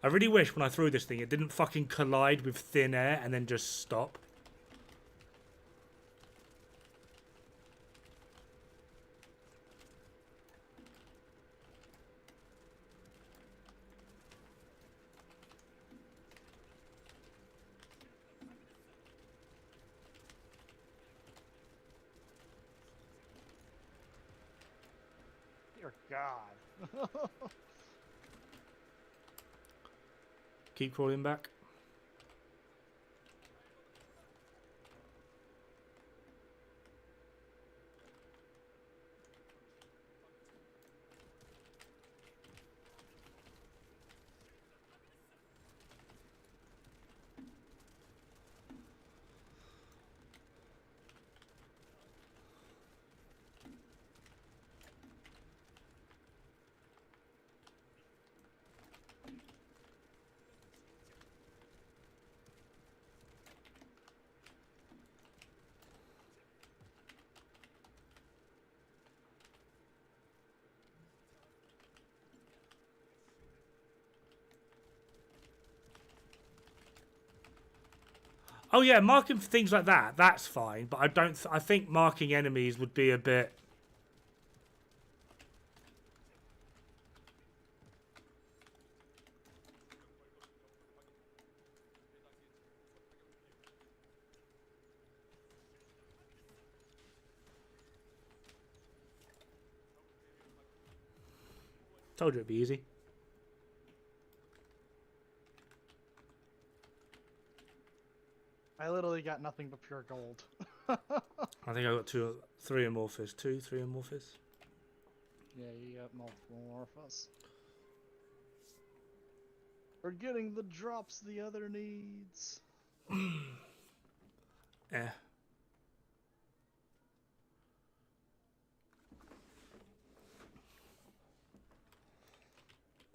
I really wish when I threw this thing it didn't fucking collide with thin air and then just stop. Dear God. Keep crawling back. Oh yeah, marking for things like that, that's fine. But I don't. I think marking enemies would be a bit. Told you it'd be easy. I literally got nothing but pure gold. I think I got three amorphous. Three amorphous. Yeah, you got multiple Morphos. We're getting the drops the other needs. Eh.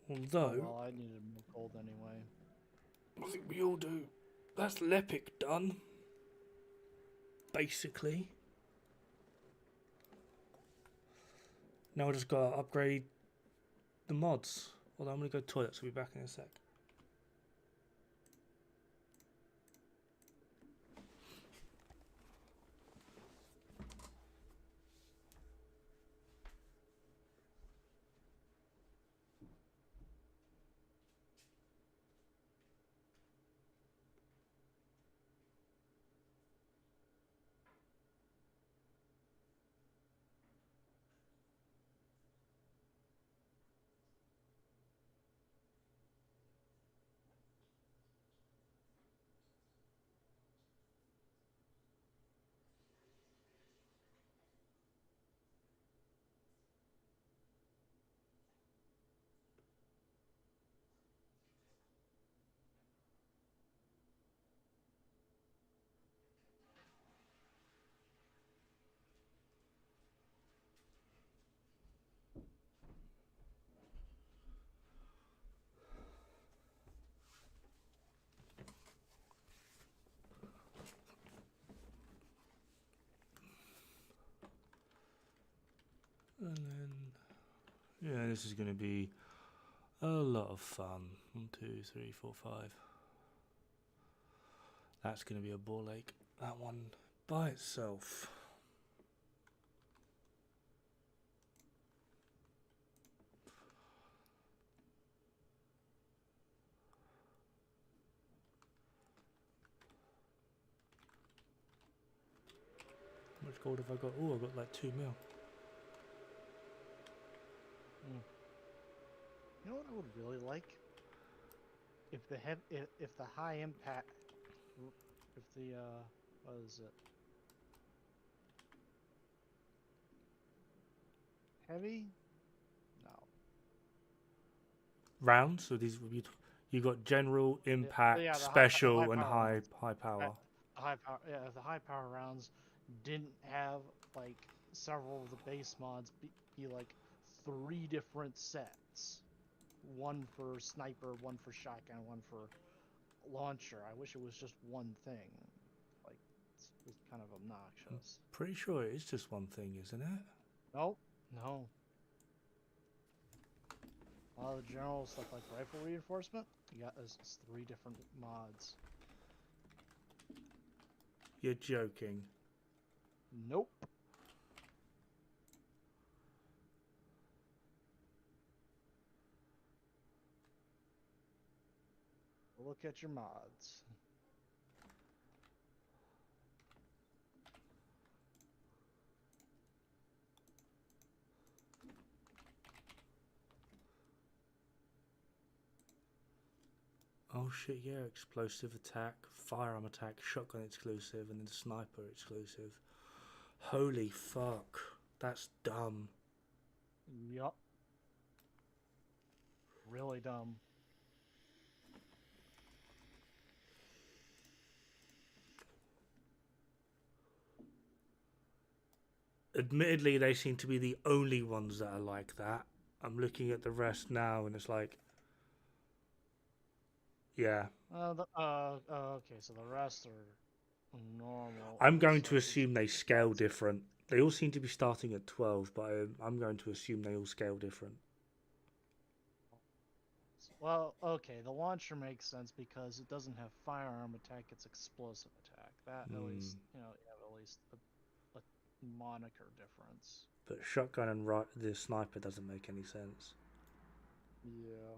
Although, Well, I needed more gold anyway. I think we all do. That's Lepic done. Basically. Now I just gotta upgrade the mods. Hold on, I'm gonna go to the toilet, so I'll be back in a sec. And then, yeah, this is going to be a lot of fun. 1, 2, 3, 4, 5. That's going to be a ball ache. That one by itself. How much gold have I got? Oh, I've got like 2 mil. You know what I would really like? If the if the high impact, if the what is it? Heavy? No. Rounds? So these would be. You got general, impact, yeah, the special, high and power high rounds. power. The high power, yeah, if the high power rounds didn't have like several of the base mods be like 3 different sets. One for sniper, one for shotgun, one for launcher. I wish it was just one thing. Like, it's kind of obnoxious. Pretty sure it is just one thing, isn't it? Nope. No. A lot of the general stuff like rifle reinforcement, you got is 3 different mods. You're joking. Nope. Look at your mods. Oh shit, yeah, explosive attack, firearm attack, shotgun exclusive, and then sniper exclusive. Holy fuck, that's dumb. Yup. Really dumb. Admittedly, they seem to be the only ones that are like that. I'm looking at the rest now, and it's like, yeah. Okay, so the rest are normal. I'm It going looks to like it's assume they scale different. They all seem to be starting at 12, but I'm going to assume they all scale different. well, okay, the launcher makes sense because it doesn't have firearm attack, it's explosive attack. That at least, you know, you have at least a moniker difference. But shotgun and the sniper doesn't make any sense. Yeah.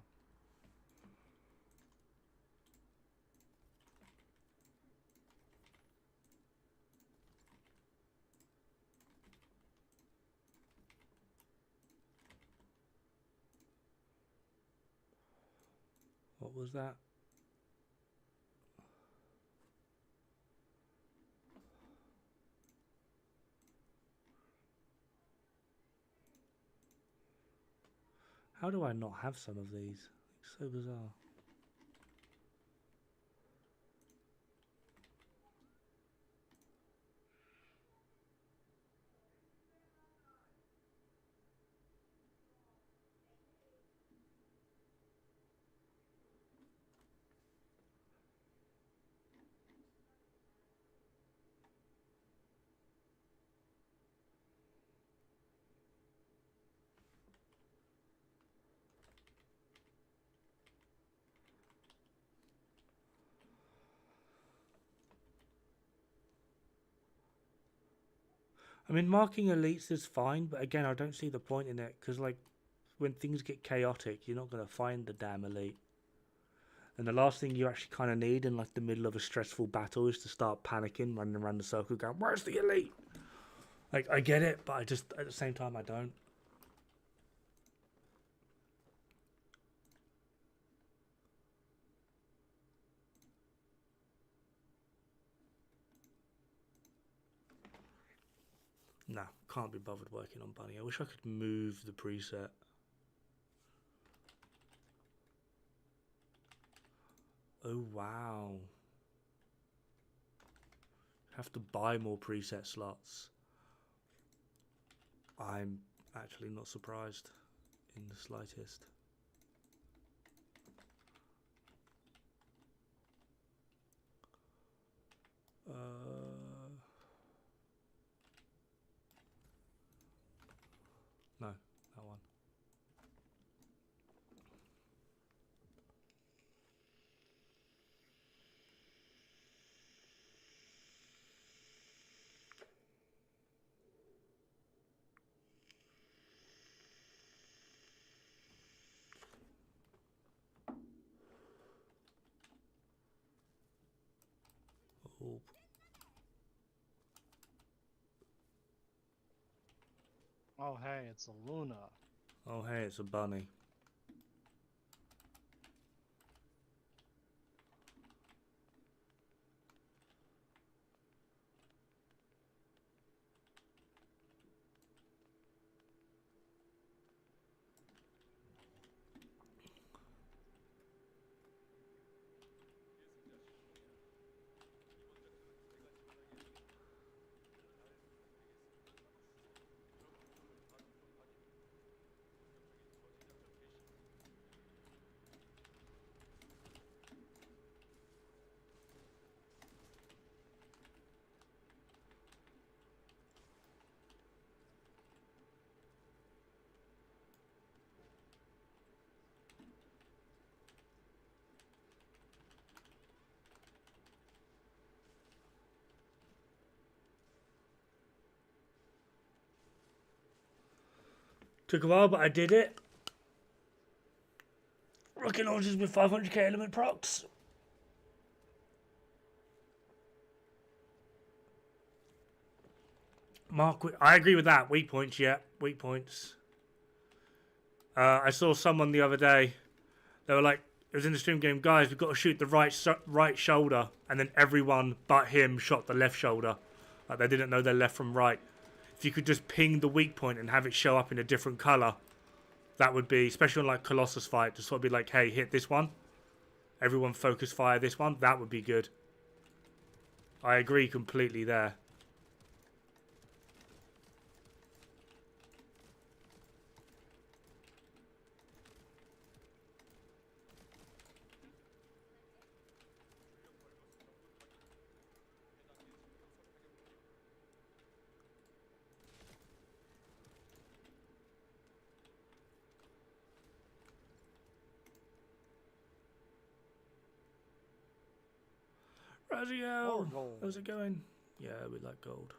was that? How do I not have some of these? It's so bizarre. I mean, marking elites is fine, but again, I don't see the point in it, because, like, when things get chaotic, you're not going to find the damn elite. And the last thing you actually kind of need in, like, the middle of a stressful battle is to start panicking, running around the circle, going, where's the elite? Like, I get it, but I just, at the same time, I don't. No, can't be bothered working on Bunny. I wish I could move the preset. Oh, wow. Have to buy more preset slots. I'm actually not surprised in the slightest. No, that one. Oh. Oh, hey, it's a Luna. Oh, hey, it's a bunny. Took a while, but I did it. Rocket launchers with 500k element procs. Mark, I agree with that. Weak points, yeah. Weak points. I saw someone the other day. They were like, it was in the stream game, guys, we've got to shoot the right shoulder. And then everyone but him shot the left shoulder. Like, they didn't know their left from right. If you could just ping the weak point and have it show up in a different colour, that would be, especially on like Colossus fight, just sort of be like, hey, hit this one. Everyone focus fire this one. That would be good. I agree completely there. Razio, how's it going? Yeah, we like gold.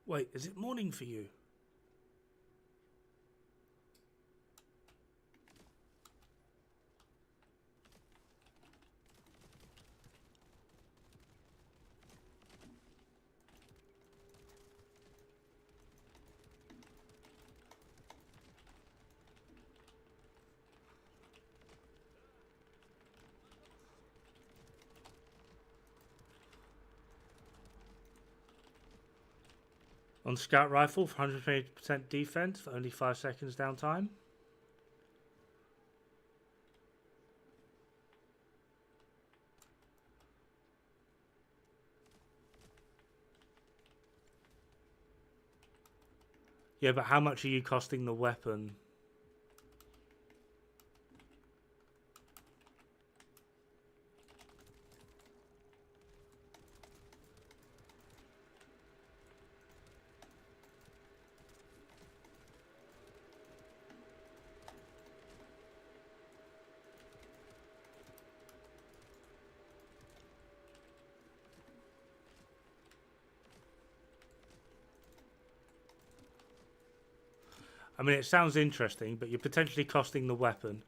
Wait, is it morning for you? On scout rifle for 120% defense for only 5 seconds downtime. Yeah, but how much are you costing the weapon? I mean, it sounds interesting, but you're potentially costing the weapon,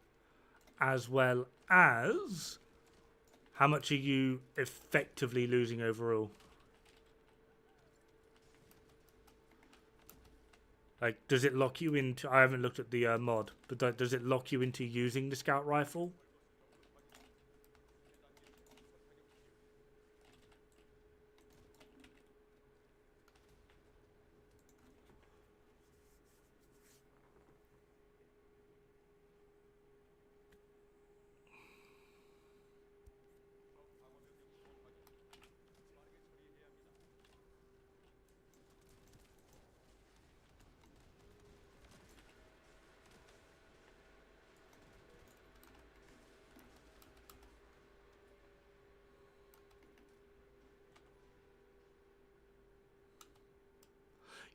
as well as how much are you effectively losing overall? Like, does it lock you into... I haven't looked at the mod, but does it lock you into using the scout rifle?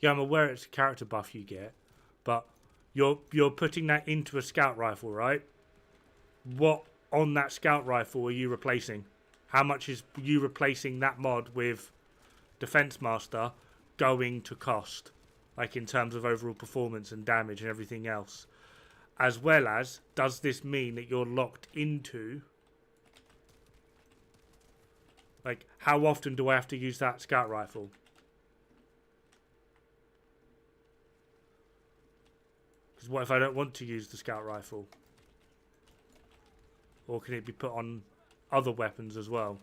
Yeah, I'm aware it's a character buff you get, but you're putting that into a scout rifle, right? What on that scout rifle are you replacing? How much is you replacing that mod with Defense Master going to cost? Like in terms of overall performance and damage and everything else. As well as, does this mean that you're locked into... Like, how often do I have to use that scout rifle? Because what if I don't want to use the scout rifle? Or can it be put on other weapons as well?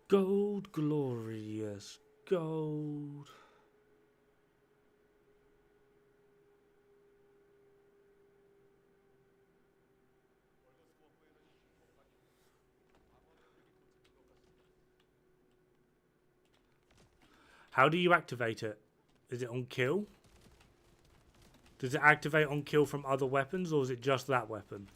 Gold, glorious gold. How do you activate it? Is it on kill? Does it activate on kill from other weapons, or is it just that weapon?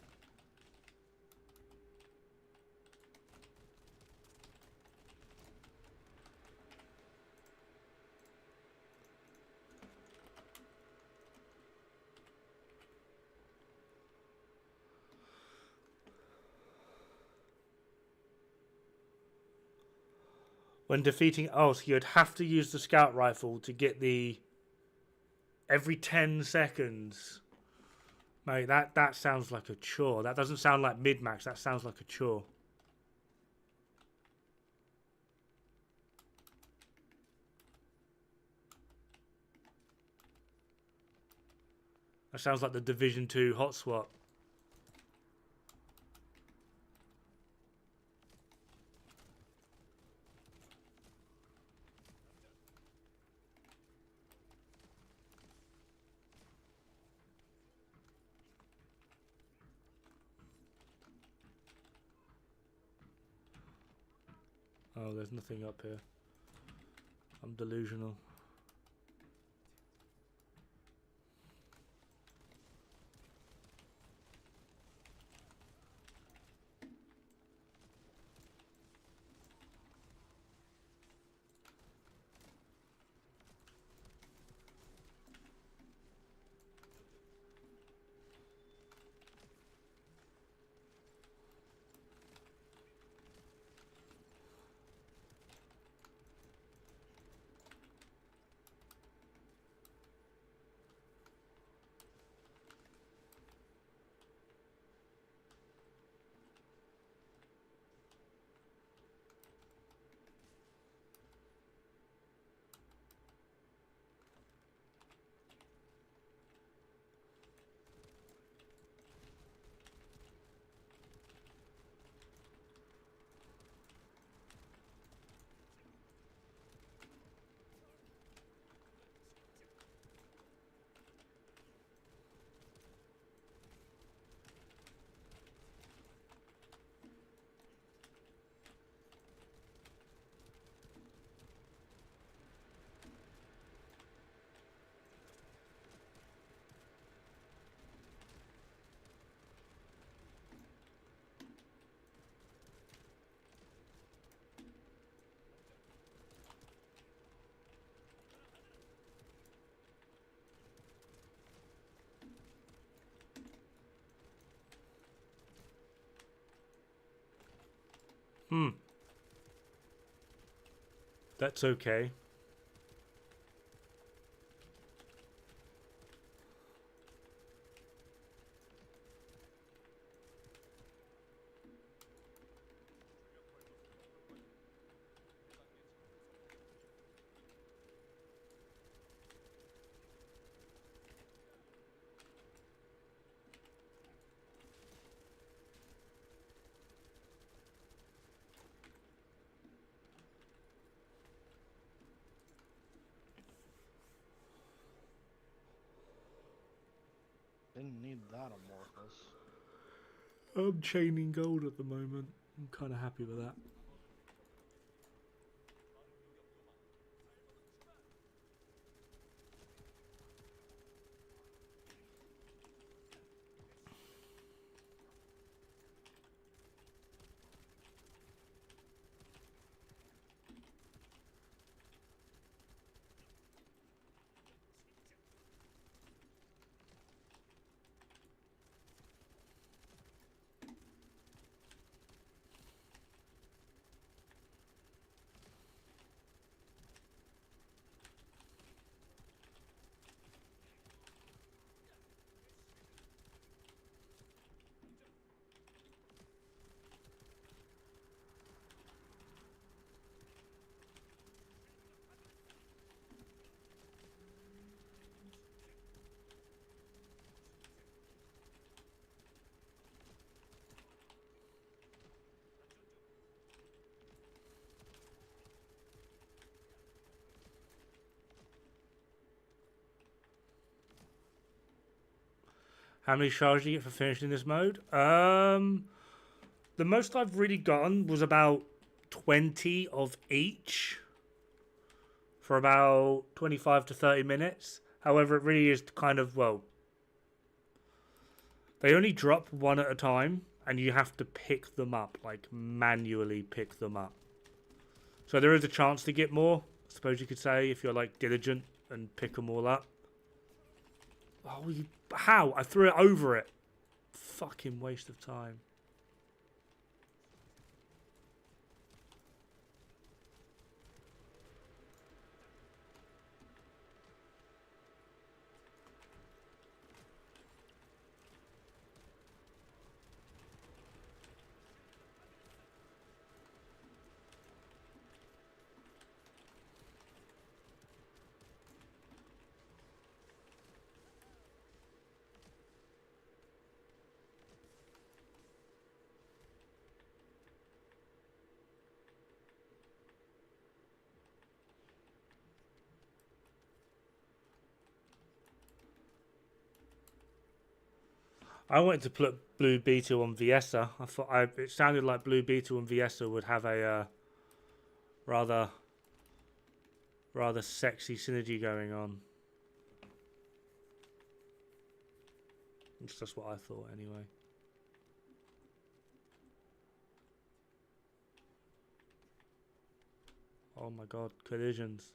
When defeating... Oh, so you'd have to use the scout rifle to get the... Every 10 seconds. Mate, that sounds like a chore. That doesn't sound like mid-max. That sounds like a chore. That sounds like the Division 2 hot swap. Oh, there's nothing up here. I'm delusional. That's okay. Didn't need that amorphous. I'm chaining gold at the moment. I'm kind of happy with that. How many shards do you get for finishing this mode? The most I've really gotten was about 20 of each for about 25 to 30 minutes. However, it really is kind of, well, they only drop one at a time and you have to pick them up, like manually pick them up. So there is a chance to get more, I suppose you could say, if you're like diligent and pick them all up. Oh, how? I threw it over it. Fucking waste of time. I wanted to put Blue Beetle on Viessa. I thought it sounded like Blue Beetle and Viessa would have a rather sexy synergy going on. It's just what I thought anyway. Oh my god, collisions.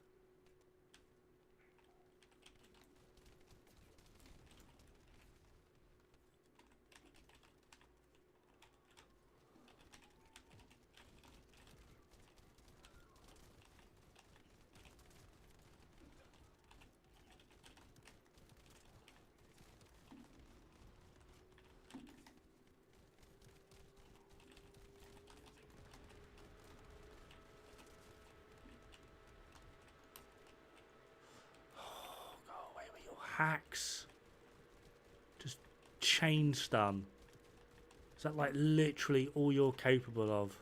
Hacks. Just chain stun. Is that like literally all you're capable of?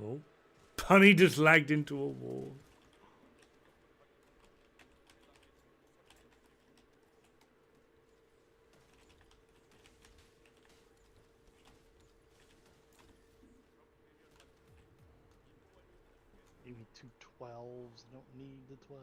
Oh, Bunny just lagged into a wall. Maybe 212s. Don't need the 12.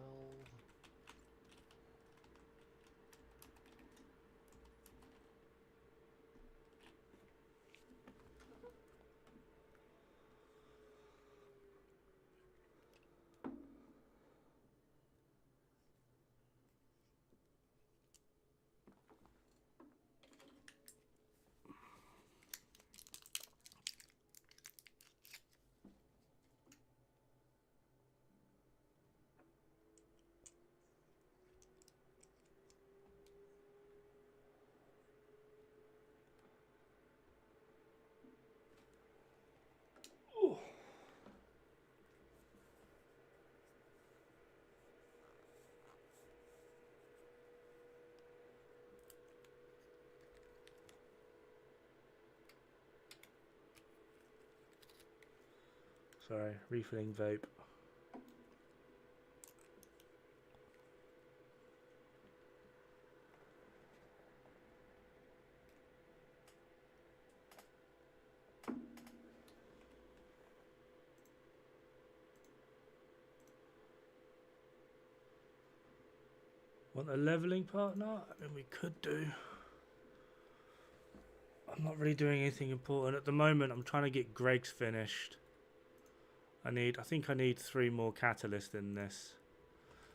Sorry, refilling vape. Want a leveling partner? I mean, we could do. I'm not really doing anything important at the moment. I'm trying to get Greg's finished. I think I need 3 more catalysts in this.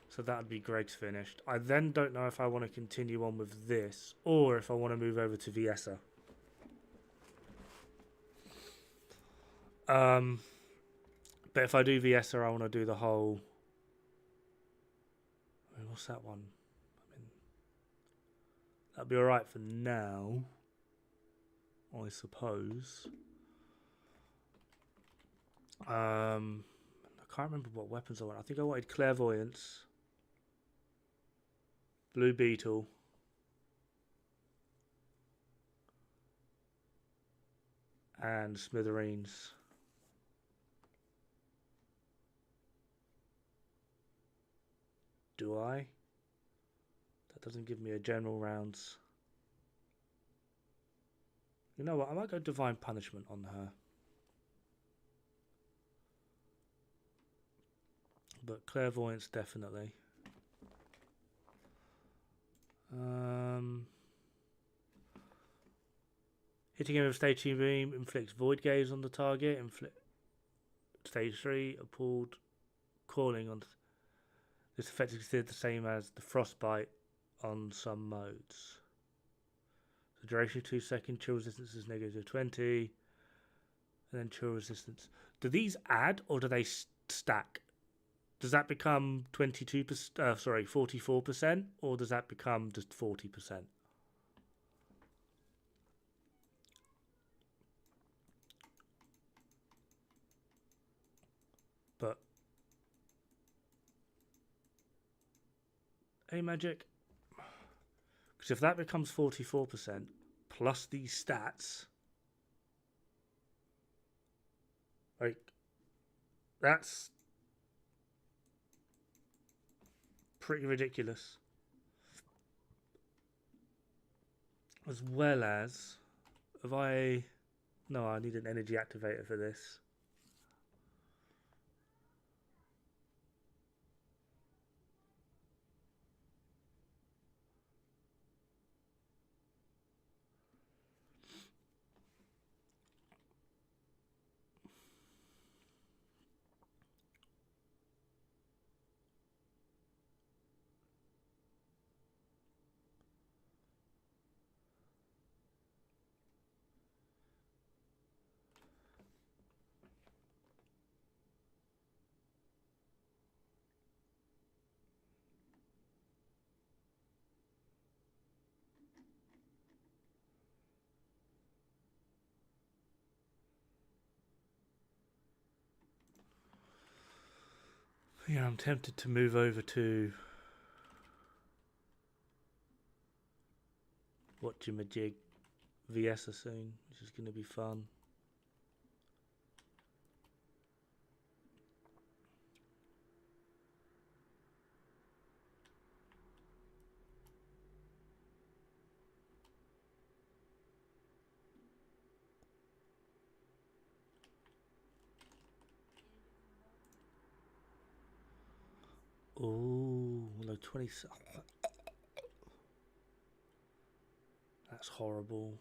So that would be Greg's finished. I then don't know if I want to continue on with this or if I want to move over to Viessa. But if I do Viessa, I want to do the whole. I mean, what's that one? I mean, that'd be alright for now, I suppose. I can't remember what weapons I want. I think I wanted Clairvoyance, Blue Beetle, and smithereens. Do I? That doesn't give me a general rounds. You know what? I might go divine punishment on her. But clairvoyance definitely. Hitting him with stage 2 beam inflicts void gaze on the target. Stage 3 appalled calling on. This effect is considered the same as the frostbite on some modes. The duration of 2 seconds. Chill resistance is negative 20, and then chill resistance. Do these add or do they stack? Does that become 22%? Sorry, 44%, or does that become just 40%? But hey, magic, because if that becomes 44% plus these stats, like that's pretty ridiculous. As well as, if I... No, I need an energy activator for this. Yeah, I'm tempted to move over to Whatchamajig VS soon, which is going to be fun. Oh, no, 20. That's horrible.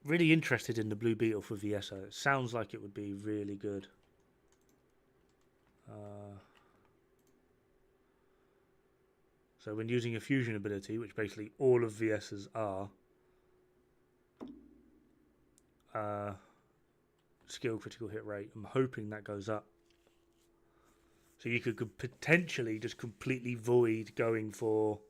Really interested in the Blue Beetle for VSO. It sounds like it would be really good. So when using a fusion ability, which basically all of VSs are, skill critical hit rate, I'm hoping that goes up. So you could potentially just completely void going for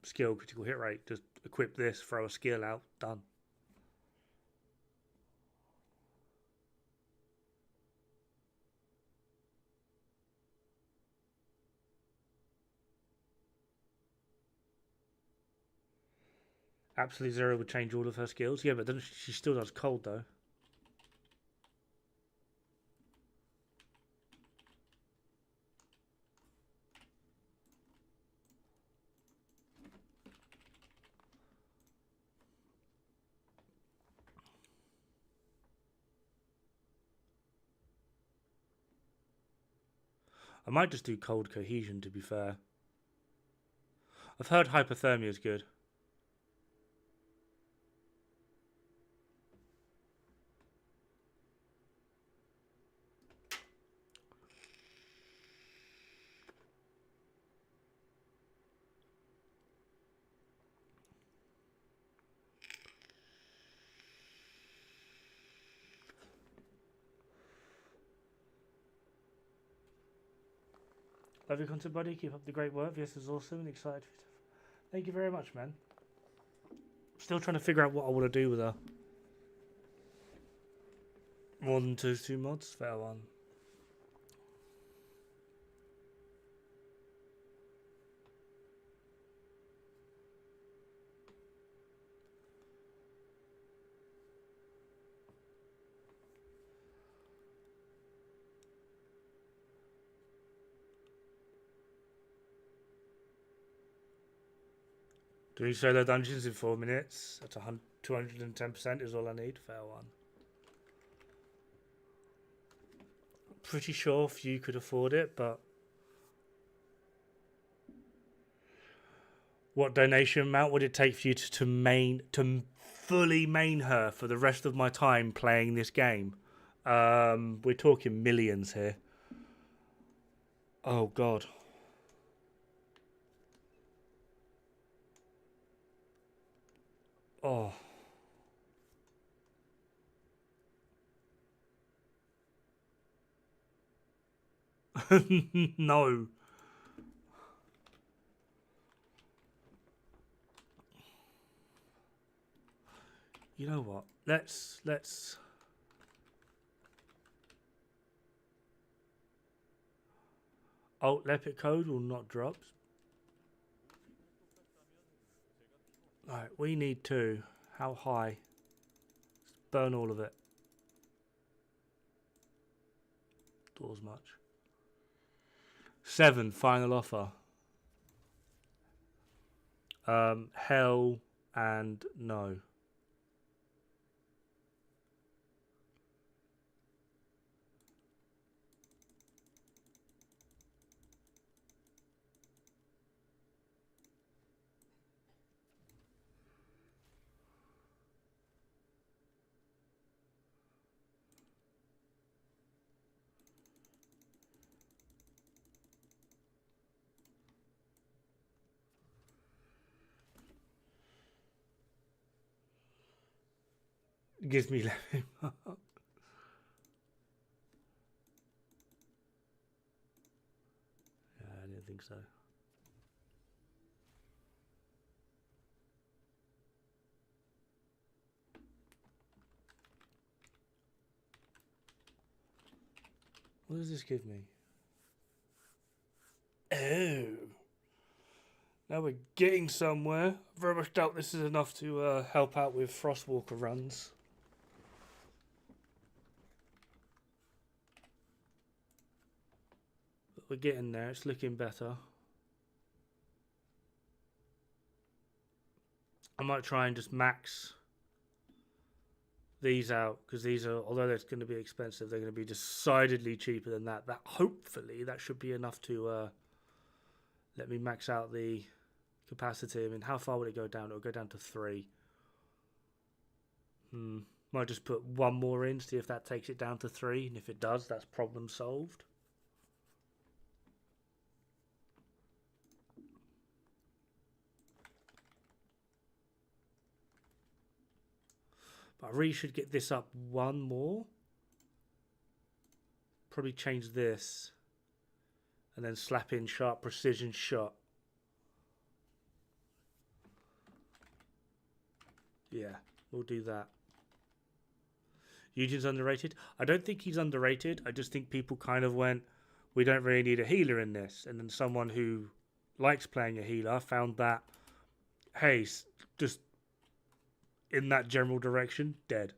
skill critical hit rate. Just equip this, throw a skill out, done. Absolute Zero would change all of her skills. Yeah, but then she still does cold though. I might just do cold cohesion, to be fair. I've heard hypothermia is good. Love your content, buddy. Keep up the great work. This is awesome and excited for you. Thank you very much, man. Still trying to figure out what I want to do with her. More than two mods? Fair one. Doing solo dungeons in 4 minutes. That's 210% is all I need. Fair one. Pretty sure few could afford it, but what donation amount would it take for you to fully main her for the rest of my time playing this game? We're talking millions here. Oh God. Oh. No. You know what? Let's Alt Epic code will not drop. Alright, we need to. How high? Let's burn all of it. Doors much. 7, final offer. Hell and no. Gives me left. Yeah, I didn't think so. What does this give me? Oh. Now we're getting somewhere. Very much doubt this is enough to help out with Frostwalker runs. But we're getting there. It's looking better. I might try and just max these out, because these are, although they're going to be expensive, they're going to be decidedly cheaper than that. That hopefully that should be enough to let me max out the capacity. I mean, how far would it go down? It'll go down to 3. Might just put one more in, see if that takes it down to 3, and if it does, that's problem solved. But I really should get this up one more. Probably change this. And then slap in sharp precision shot. Yeah, we'll do that. Eugene's underrated. I don't think he's underrated. I just think people kind of went, we don't really need a healer in this. And then someone who likes playing a healer found that, hey, just in that general direction, dead.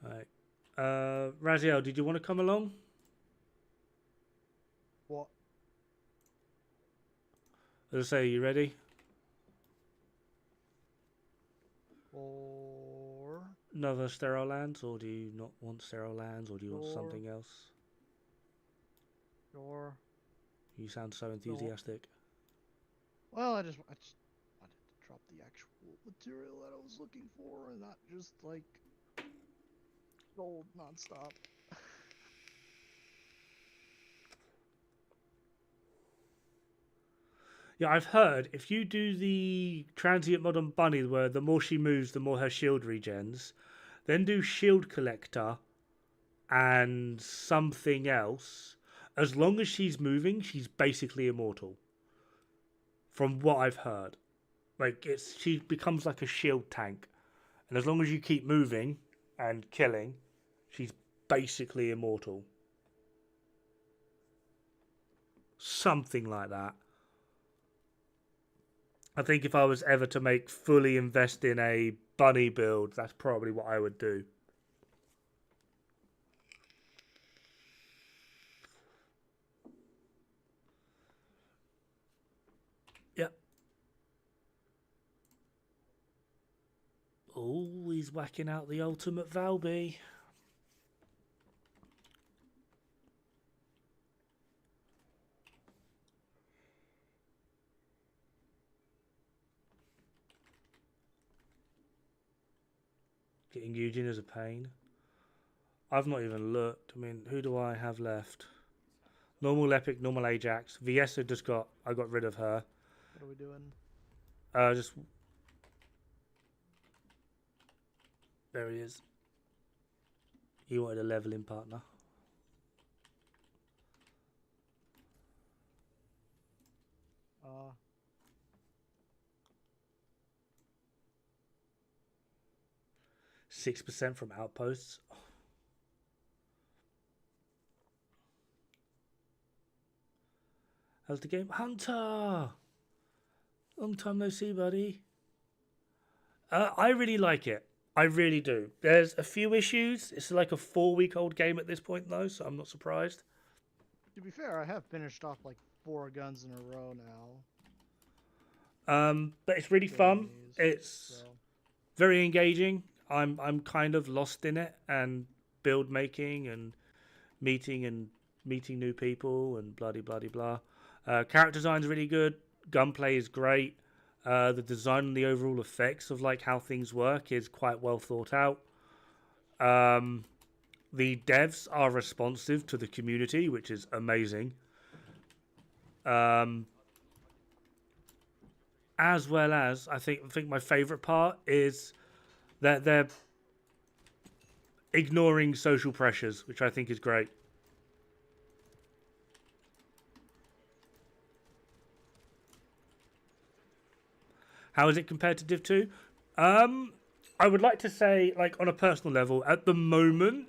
Alright. Raziel, did you want to come along? What? As I say, you ready? Or Another sterile lands, or do you not want sterile lands, or do you want Sure. something else? Sure. You sound so enthusiastic. Well, I just wanted to drop the actual material that I was looking for, and not just like gold nonstop. Yeah, I've heard if you do the transient modern bunny, where the more she moves, the more her shield regens, then do shield collector and something else, as long as she's moving, she's basically immortal. From what I've heard, like she becomes like a shield tank, and as long as you keep moving and killing, she's basically immortal. Something like that. I think if I was ever to fully invest in a bunny build, that's probably what I would do. Yep. Oh, he's whacking out the ultimate Valby. Getting Eugene is a pain. I've not even looked. I mean, who do I have left? Normal Epic, normal Ajax. Viessa I got rid of her. What are we doing? Just there he is. You wanted a leveling partner. Uh, 6% from outposts. How's the game? Hunter! Long time no see, buddy. I really like it. I really do. There's a few issues. It's like a 4-week-old game at this point, though, so I'm not surprised. to be fair, I have finished off like 4 guns in a row now. But it's really fun. It's so. very engaging. I'm kind of lost in it, and build making and meeting new people and bloody blah. Character design's really good. Gunplay is great. The design and the overall effects of like how things work is quite well thought out. The devs are responsive to the community, which is amazing. As well as I think my favorite part is that they're ignoring social pressures, which I think is great. How is it compared to Div 2? I would like to say, like, on a personal level, at the moment,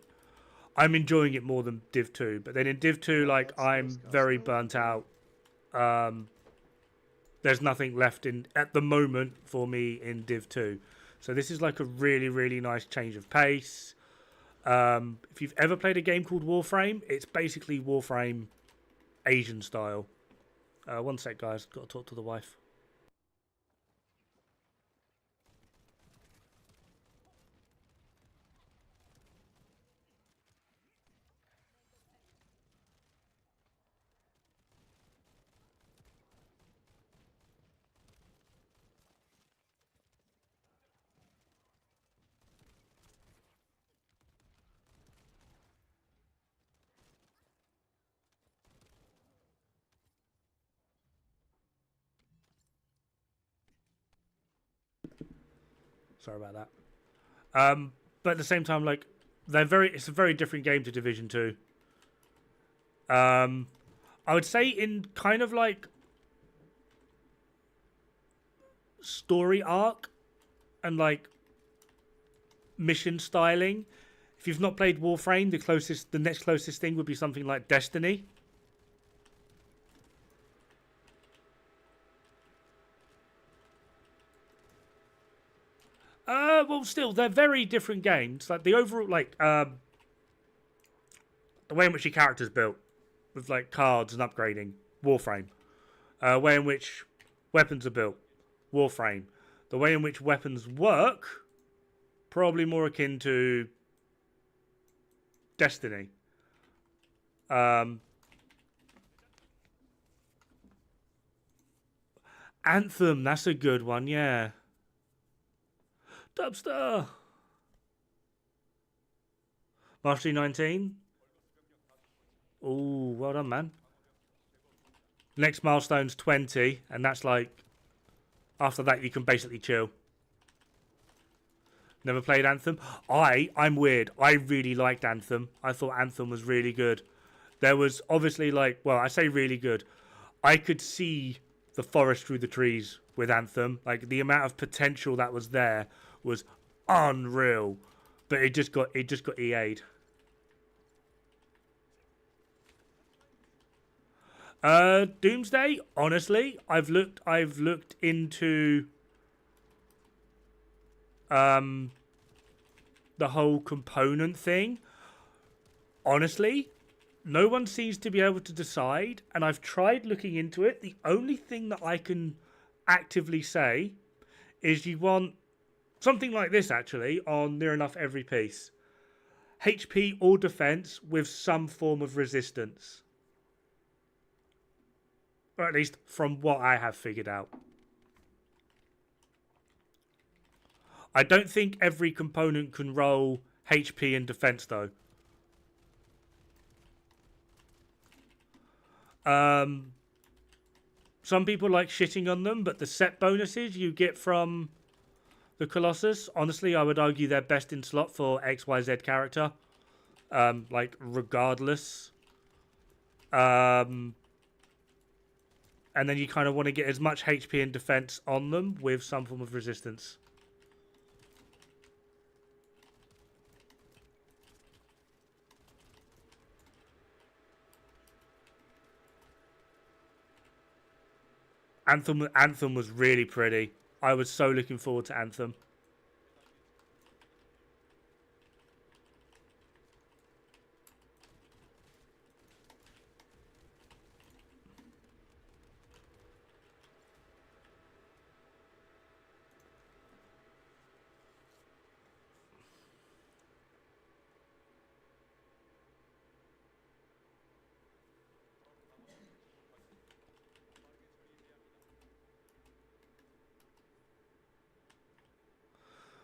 I'm enjoying it more than Div 2. But then in Div 2, like, I'm very burnt out. There's nothing left at the moment for me in Div 2. So this is like a really, really nice change of pace. If you've ever played a game called Warframe, it's basically Warframe Asian style. One sec, guys. Got to talk to the wife. Sorry about that. But at the same time, like, it's a very different game to Division 2. I would say in kind of like story arc and like mission styling. If you've not played Warframe, the next closest thing would be something like Destiny. Well, still, they're very different games. Like the overall, like, the way in which your character's built, with like cards and upgrading, Warframe. Way in which weapons are built, Warframe. The way in which weapons work, probably more akin to Destiny. Anthem, that's a good one, yeah. Dubstar. Mastery 19. Ooh, well done, man. Next milestone's 20, and that's like, after that you can basically chill. Never played Anthem? I'm weird. I really liked Anthem. I thought Anthem was really good. There was obviously like, well, I say really good. I could see the forest through the trees with Anthem. Like the amount of potential that was there was unreal, but it just got EA'd. Doomsday. Honestly, I've looked into the whole component thing. Honestly, no one seems to be able to decide, and I've tried looking into it. The only thing that I can actively say is you want something like this actually on near enough every piece. HP or defense with some form of resistance. Or at least from what I have figured out. I don't think every component can roll HP and defense though. Some people like shitting on them, but the set bonuses you get from the Colossus, honestly, I would argue they're best in slot for XYZ character. Like, regardless. And then you kind of want to get as much HP and defense on them with some form of resistance. Anthem was really pretty. I was so looking forward to Anthem.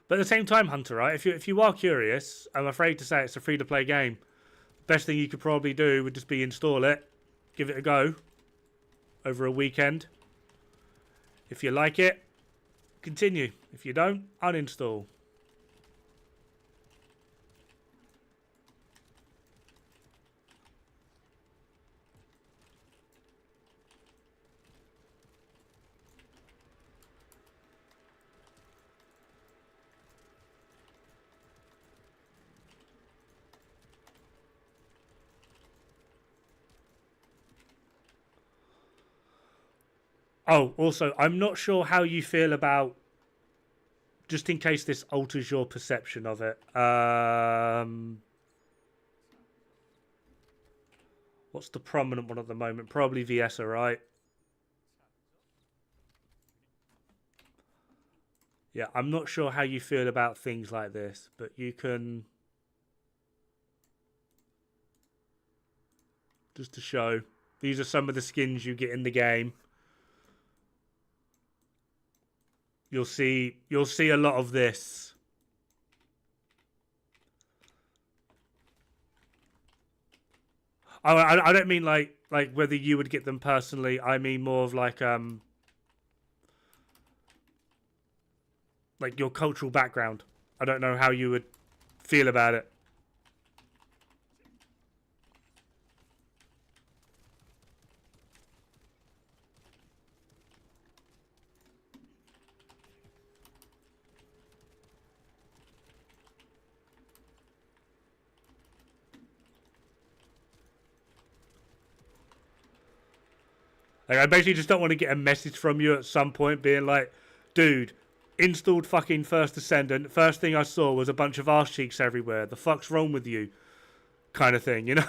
But at the same time, Hunter, right? If you are curious, I'm afraid to say it's a free-to-play game. Best thing you could probably do would just be install it, give it a go over a weekend. If you like it, continue. If you don't, uninstall. Oh, also, I'm not sure how you feel about, just in case this alters your perception of it. What's the prominent one at the moment? Probably Viessa, right? Yeah, I'm not sure how you feel about things like this, but you can... Just to show, these are some of the skins you get in the game. You'll see a lot of this. I don't mean like whether you would get them personally. I mean more of like your cultural background. I don't know how you would feel about it. Like, I basically just don't want to get a message from you at some point being like, dude, installed fucking first Descendant. First thing I saw was a bunch of arse cheeks everywhere. The fuck's wrong with you? Kind of thing, you know?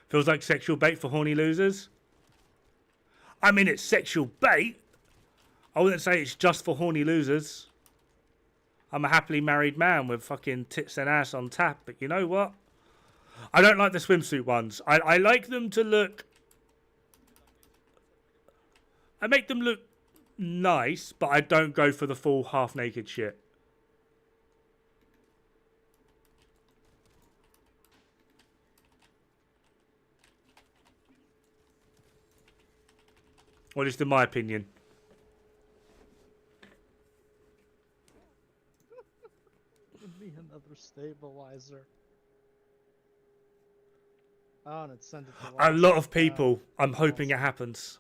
Feels like sexual bait for horny losers. I mean, it's sexual bait. I wouldn't say it's just for horny losers. I'm a happily married man with fucking tits and ass on tap, but you know what? I don't like the swimsuit ones. I like them to look... I make them look nice, but I don't go for the full half-naked shit. Or just in my opinion. Give me another stabilizer. Oh, and it sent it to A last lot of down. people, I'm hoping it Awesome. happens.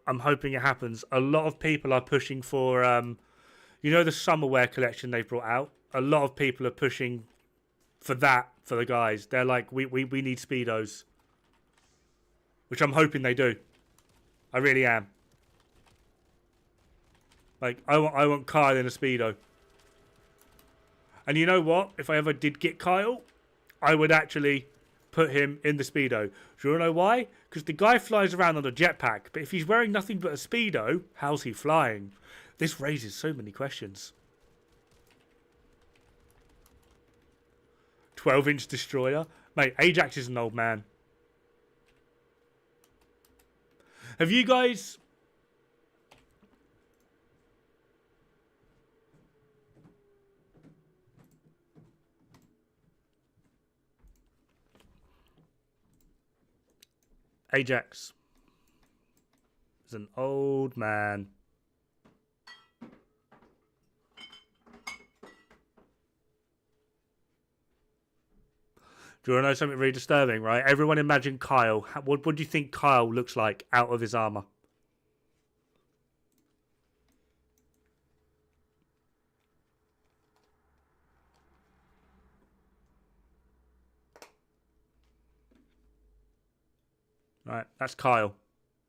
I'm hoping it happens. A lot of people are pushing for, you know, the summer wear collection they brought out. A lot of people are pushing for that for the guys. They're like, we need Speedos. Which I'm hoping they do. I really am. Like, I want Kyle in a Speedo. And you know what? If I ever did get Kyle, I would actually put him in the Speedo. Do you know why? Because the guy flies around on a jetpack. But if he's wearing nothing but a Speedo, how's he flying? This raises so many questions. 12-inch destroyer? Mate, Ajax is an old man. Have you guys... Ajax is an old man. Do you want to know something really disturbing, right? Everyone imagine Kyle. What do you think Kyle looks like out of his armor? Right, that's Kyle.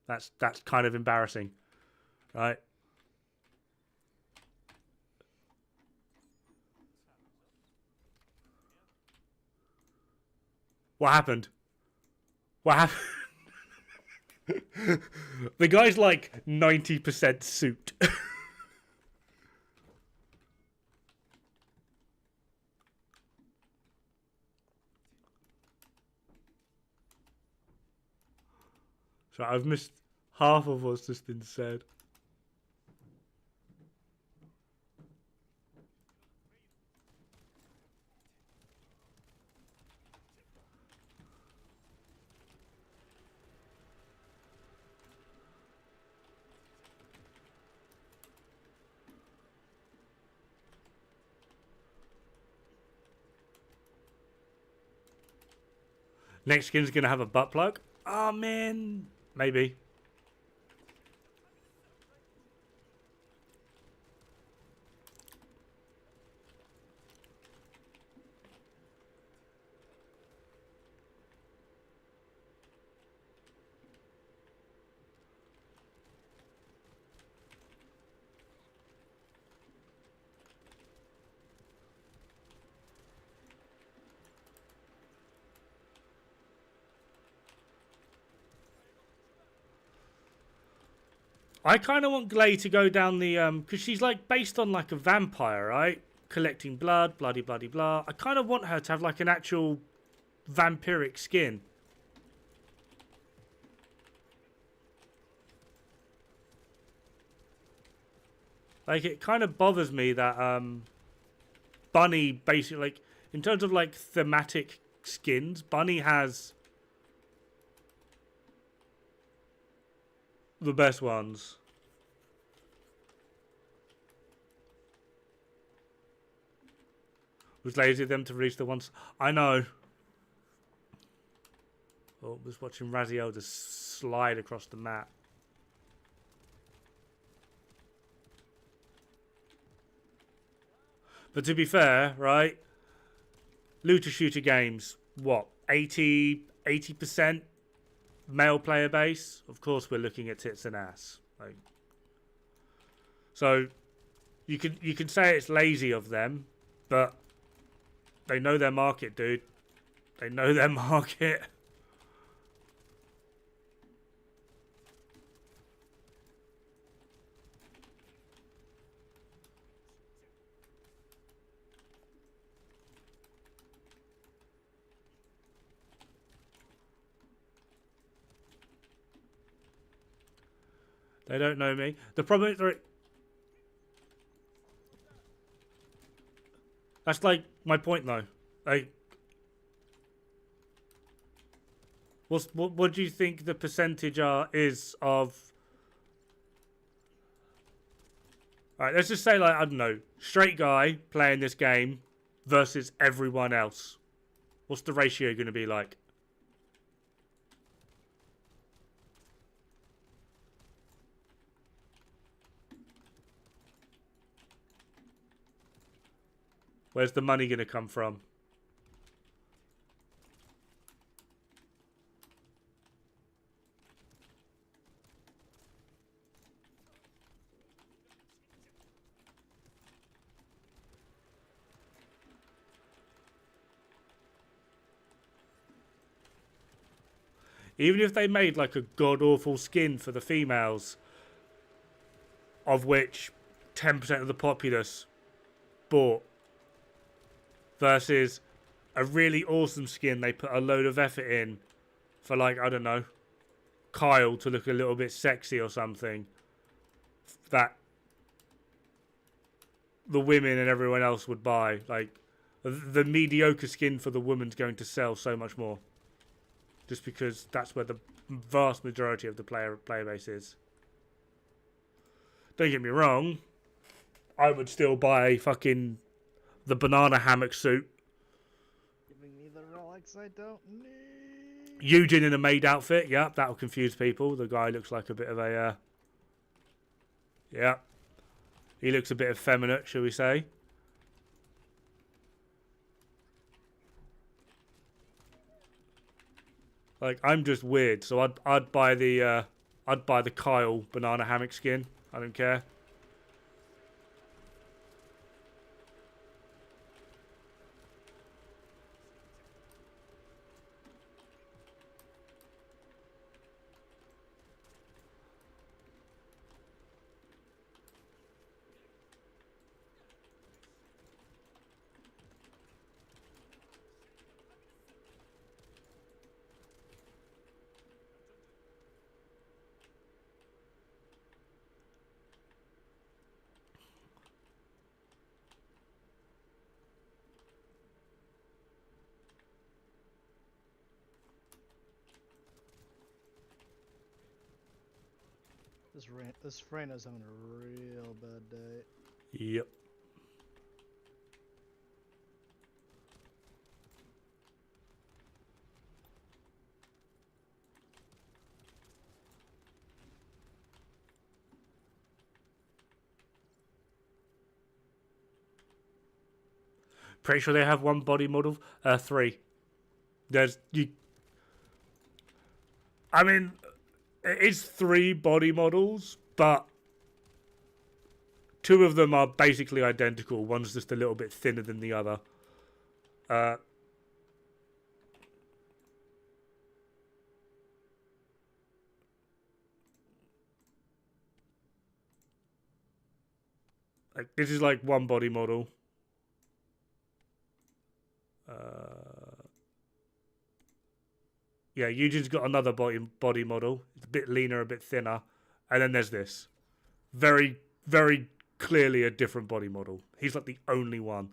That's kind of embarrassing, right? What happened? What happened? The guy's like 90% suit. So I've missed half of what's just been said. Next skin's gonna have a butt plug. Oh man, maybe. I kind of want Glay to go down the because she's like based on like a vampire, right? Collecting blood, bloody bloody blah. I kind of want her to have like an actual vampiric skin. Like it kind of bothers me that Bunny basically like in terms of like thematic skins, Bunny has the best ones. Was lazy of them to release the ones. I know. Oh, was watching Raziel just slide across the map. But to be fair, right? Looter shooter games, what? 80% male player base? Of course we're looking at tits and ass. Like, so you can say it's lazy of them, but they know their market, dude. They know their market. They don't know me. The problem is, that's like my point, though. Like, what do you think the percentage is of Alright, let's just say, like, I don't know, straight guy playing this game versus everyone else. What's the ratio going to be like? Where's the money going to come from? Even if they made like a god-awful skin for the females, of which 10% of the populace bought, versus a really awesome skin they put a load of effort in for, like, I don't know, Kyle to look a little bit sexy or something, that the women and everyone else would buy. Like, the mediocre skin for the woman's going to sell so much more. Just because that's where the vast majority of the player base is. Don't get me wrong, I would still buy fucking the banana hammock suit. Giving me the relics I don't need. Eugen in a maid outfit, yep, that'll confuse people. The guy looks like a bit of a, yeah. He looks a bit effeminate, shall we say. Like, I'm just weird, so I'd buy the Kyle banana hammock skin. I don't care. This Freyna's having a real bad day. Yep. Pretty sure they have one body model. 3. There's you. I mean, it's 3 body models, but 2 of them are basically identical. One's just a little bit thinner than the other. Like, this is like one body model. Yeah, Eugen's got another body model. It's a bit leaner, a bit thinner. And then there's this. Very, very clearly a different body model. He's like the only one.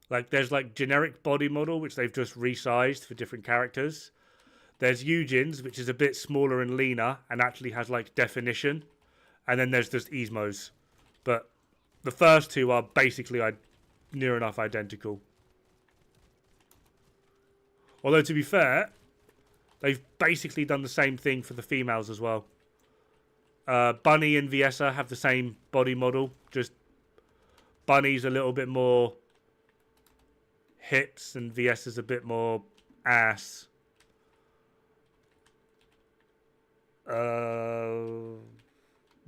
Like, there's like generic body model, which they've just resized for different characters. There's Eugen's, which is a bit smaller and leaner and actually has like definition. And then there's just Ismo's. But the first 2 are basically near enough identical. Although, to be fair, they've basically done the same thing for the females as well. Bunny and Viessa have the same body model. Just Bunny's a little bit more hips and Viessa's a bit more ass.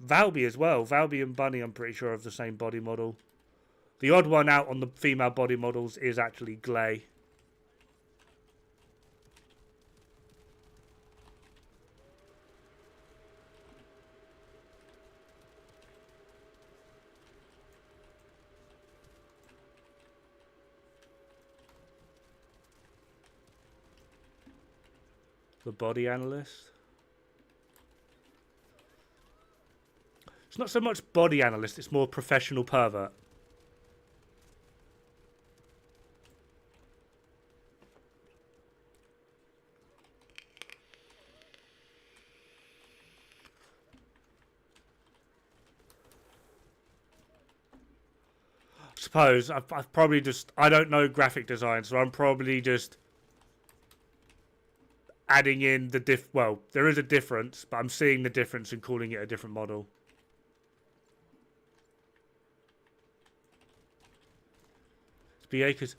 Valby as well. Valby and Bunny, I'm pretty sure, have the same body model. The odd one out on the female body models is actually Glay. The body analyst. It's not so much body analyst, it's more professional pervert. suppose I've probably just... I don't know graphic design, so I'm probably just adding in the well, there is a difference, but I'm seeing the difference and calling it a different model. It's BA because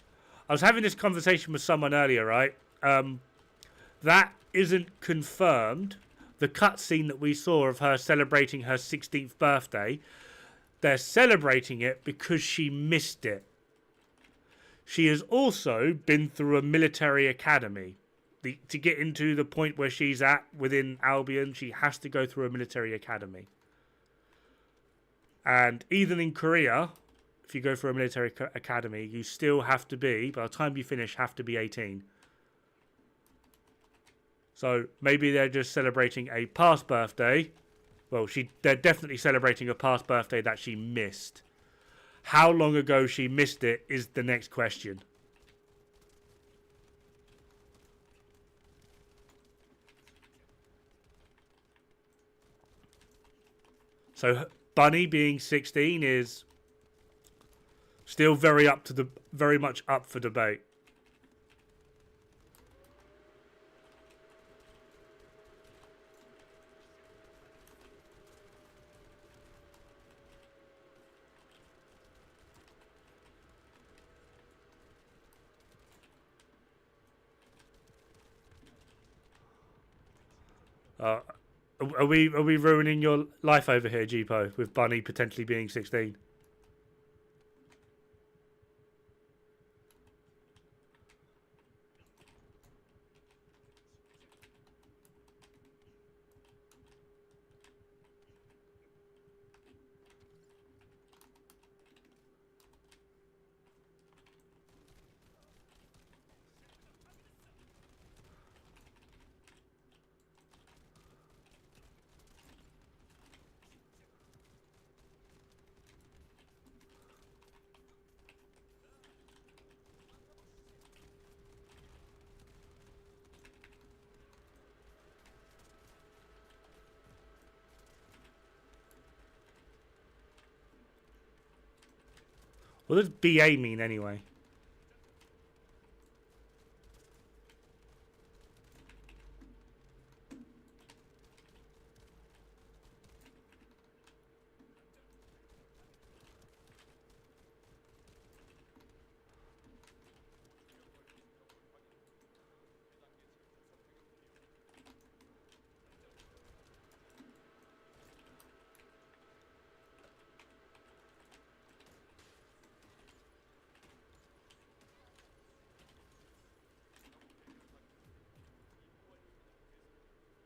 I was having this conversation with someone earlier, right? That isn't confirmed. The cutscene that we saw of her celebrating her 16th birthday, they're celebrating it because she missed it. She has also been through a military academy. To get into the point where she's at within Albion, she has to go through a military academy. And even in Korea, if you go through a military academy, you still have to be, by the time you finish, have to be 18. So maybe they're just celebrating a past birthday. Well, they're definitely celebrating a past birthday that she missed. How long ago she missed it is the next question. So Bunny being 16 is still very much up for debate. Are we ruining your life over here, Jeepo, with Bunny potentially being 16? What does BA mean anyway?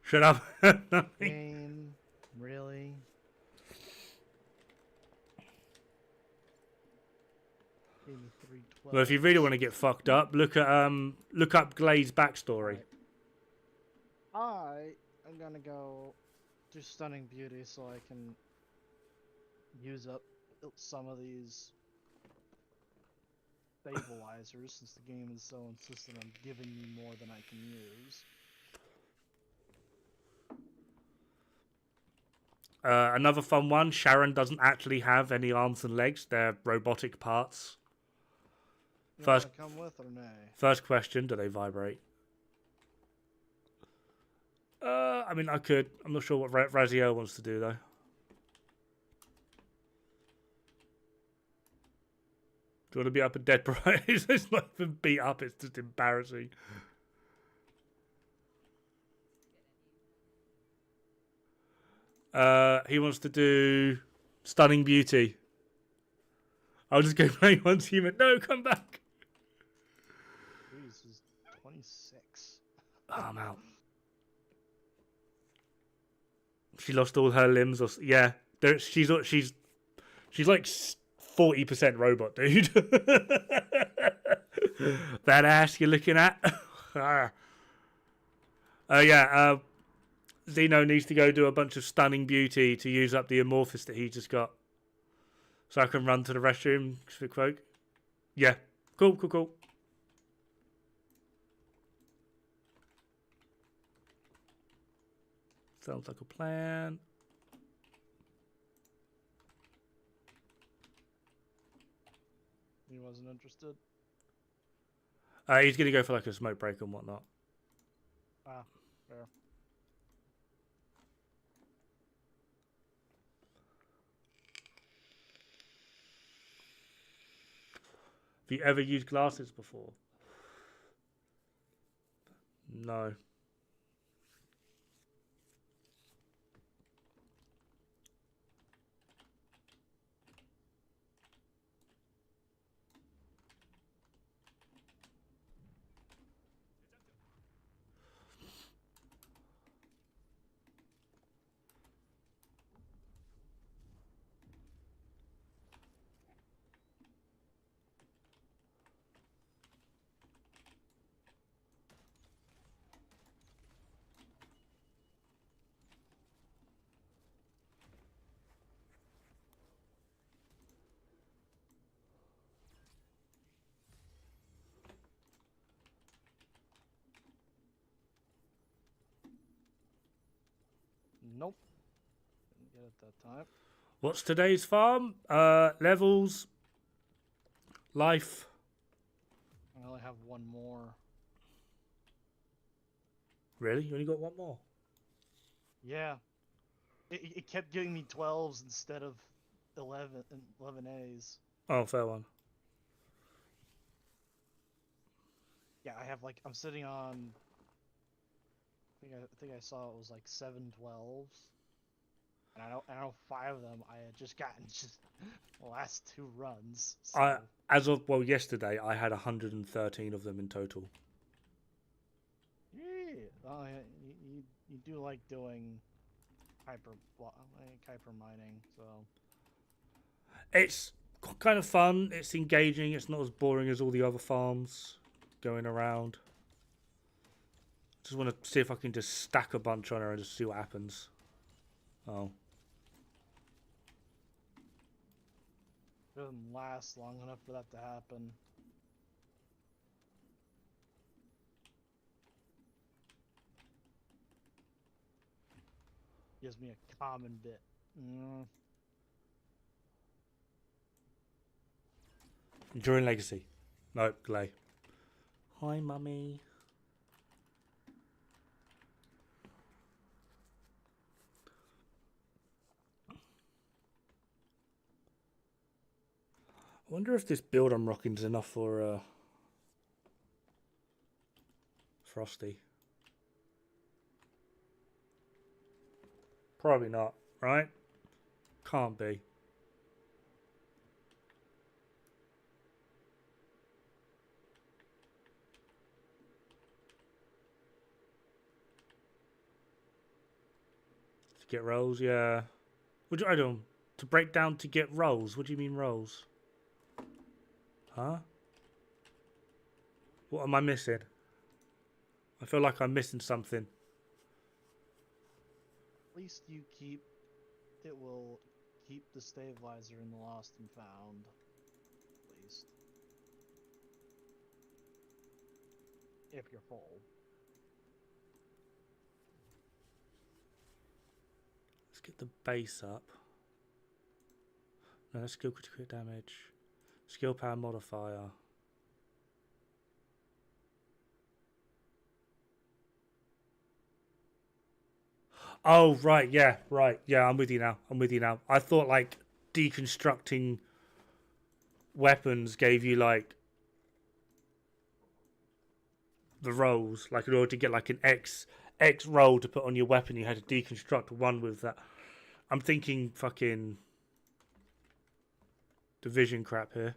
Shut up. Game, really? Well, if you really want to get fucked up, look up Glade's backstory. I am gonna go do Stunning Beauty so I can use up some of these stabilizers since the game is so insistent on giving me more than I can use. Another fun one, Sharon doesn't actually have any arms and legs. They're robotic parts. You First, wanna come with or nay? first question, do they vibrate? I mean, I could. I'm not sure what Raziel wants to do, though. Do you want to beat up a dead bride? It's not even beat up, it's just embarrassing. He wants to do Stunning Beauty. I'll just go play once human. No, come back. This is 26. Oh, I'm out. She lost all her limbs, or yeah. She's like 40% robot, dude. That ass you're looking at. Zeno needs to go do a bunch of Stunning Beauty to use up the Amorphous that he just got. So I can run to the restroom, quick folk. Yeah. Cool. Sounds like a plan. He wasn't interested. He's gonna go for like a smoke break and whatnot. Ah, fair. Have you ever used glasses before? No. Nope. Didn't get it that time. What's today's farm? Levels. Life. I only have one more. Really? You only got one more? Yeah. It kept giving me 12s instead of 11 A's. Oh, fair one. Yeah, I have like I'm sitting on. I think I saw it was like 7 12s, and I know 5 of them I had just gotten just the last 2 runs. So As of yesterday, I had 113 of them in total. yeah, you do like doing hyper mining, so It's kind of fun. It's engaging. It's not as boring as all the other farms going around. Just want to see if I can just stack a bunch on her and just see what happens. Oh. it doesn't last long enough for that to happen. Gives me a common bit. Enduring Legacy. No, Glay. Hi, mummy. I wonder if this build I'm rocking is enough for Frosty. Probably not, right? Can't be. To get rolls, yeah. What do I do? To break down to get rolls? What do you mean rolls? Huh? What am I missing? I feel like I'm missing something. At least it will keep the stabilizer in the lost and found. At least. If you're full. Let's get the base up. No, that's skill critical damage. Skill power modifier. Oh, right, yeah, right. Yeah, I'm with you now. I thought, like, deconstructing weapons gave you, like, the rolls. Like, in order to get, like, an X roll to put on your weapon, you had to deconstruct one with that. I'm thinking fucking division crap here.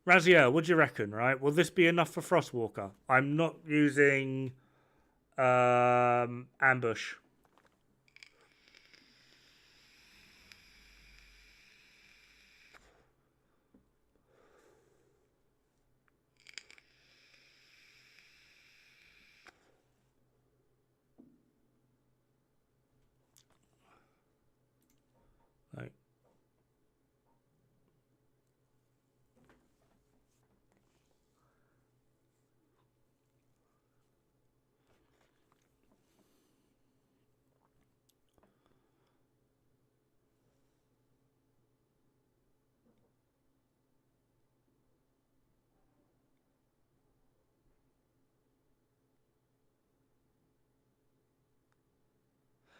Raziel, what do you reckon, right? Will this be enough for Frostwalker? I'm not using ambush. Like,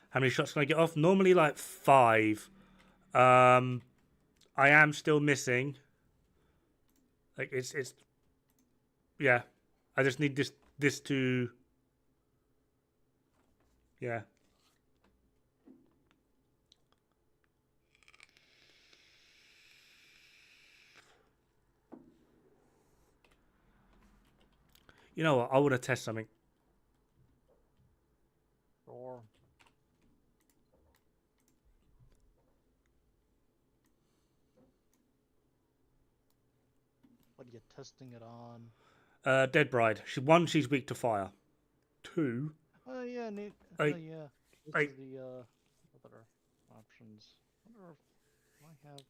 How many shots can I get off? Normally like 5. I am still missing. Like it's yeah. I just need this to yeah. You know what? I want to test something. Or what are you testing it on? Dead Bride. She's weak to fire. 2. Oh yeah, neat. I- Oh yeah. This I- is the other options. I wonder if I have.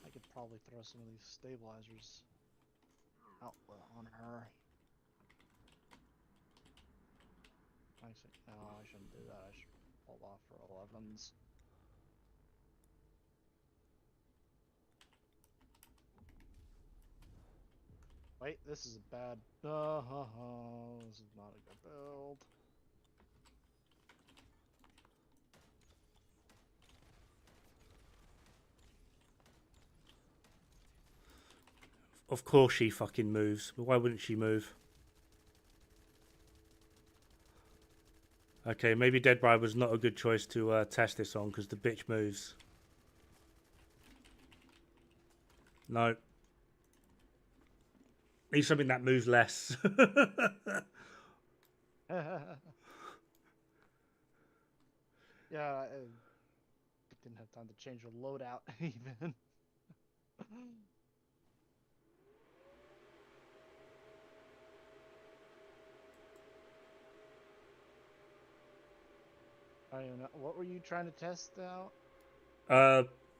I could probably throw some of these stabilizers out on her. Actually, no, I shouldn't do that. I should hold off for 11s. Wait, this is a bad. This is not a good build. Of course she fucking moves. Why wouldn't she move? Okay, maybe Dead Bride was not a good choice to test this on because the bitch moves. No. Need something that moves less. Yeah, I didn't have time to change her loadout even. I don't even know. What were you trying to test out?